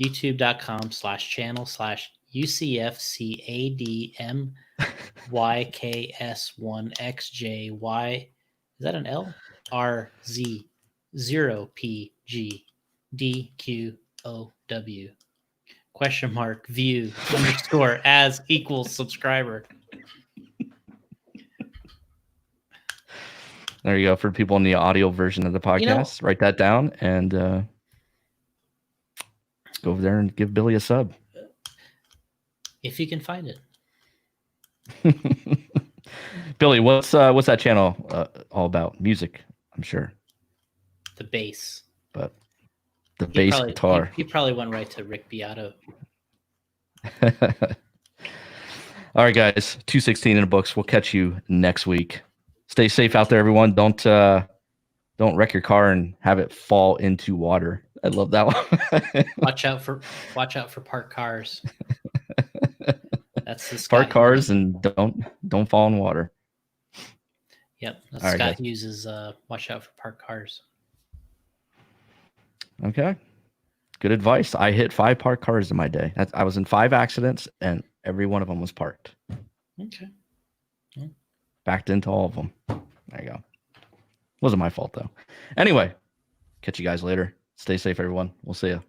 youtube.com/channel/UCFCADMYKS1XJY. Is that an L? RZ0PGDQOW. Question mark view underscore as equals subscriber. There you go for people in the audio version of the podcast. Write that down and go over there and give Billy a sub. If you can find it. Billy, what's that channel all about? Music, I'm sure. The bass. But the bass guitar. He probably went right to Rick Beato. All right, guys. 216 in the books. We'll catch you next week. Stay safe out there, everyone. Don't wreck your car and have it fall into water. I love that one. Watch out for parked cars. That's the park cars and don't fall in water. Yep, that's All right, Scott guys. Hughes' watch out for parked cars. Okay, good advice. I hit 5 parked cars in my day. I was in 5 accidents, and every one of them was parked. Okay. Backed into all of them. There you go. Wasn't my fault though. Anyway, catch you guys later. Stay safe, everyone. We'll see you.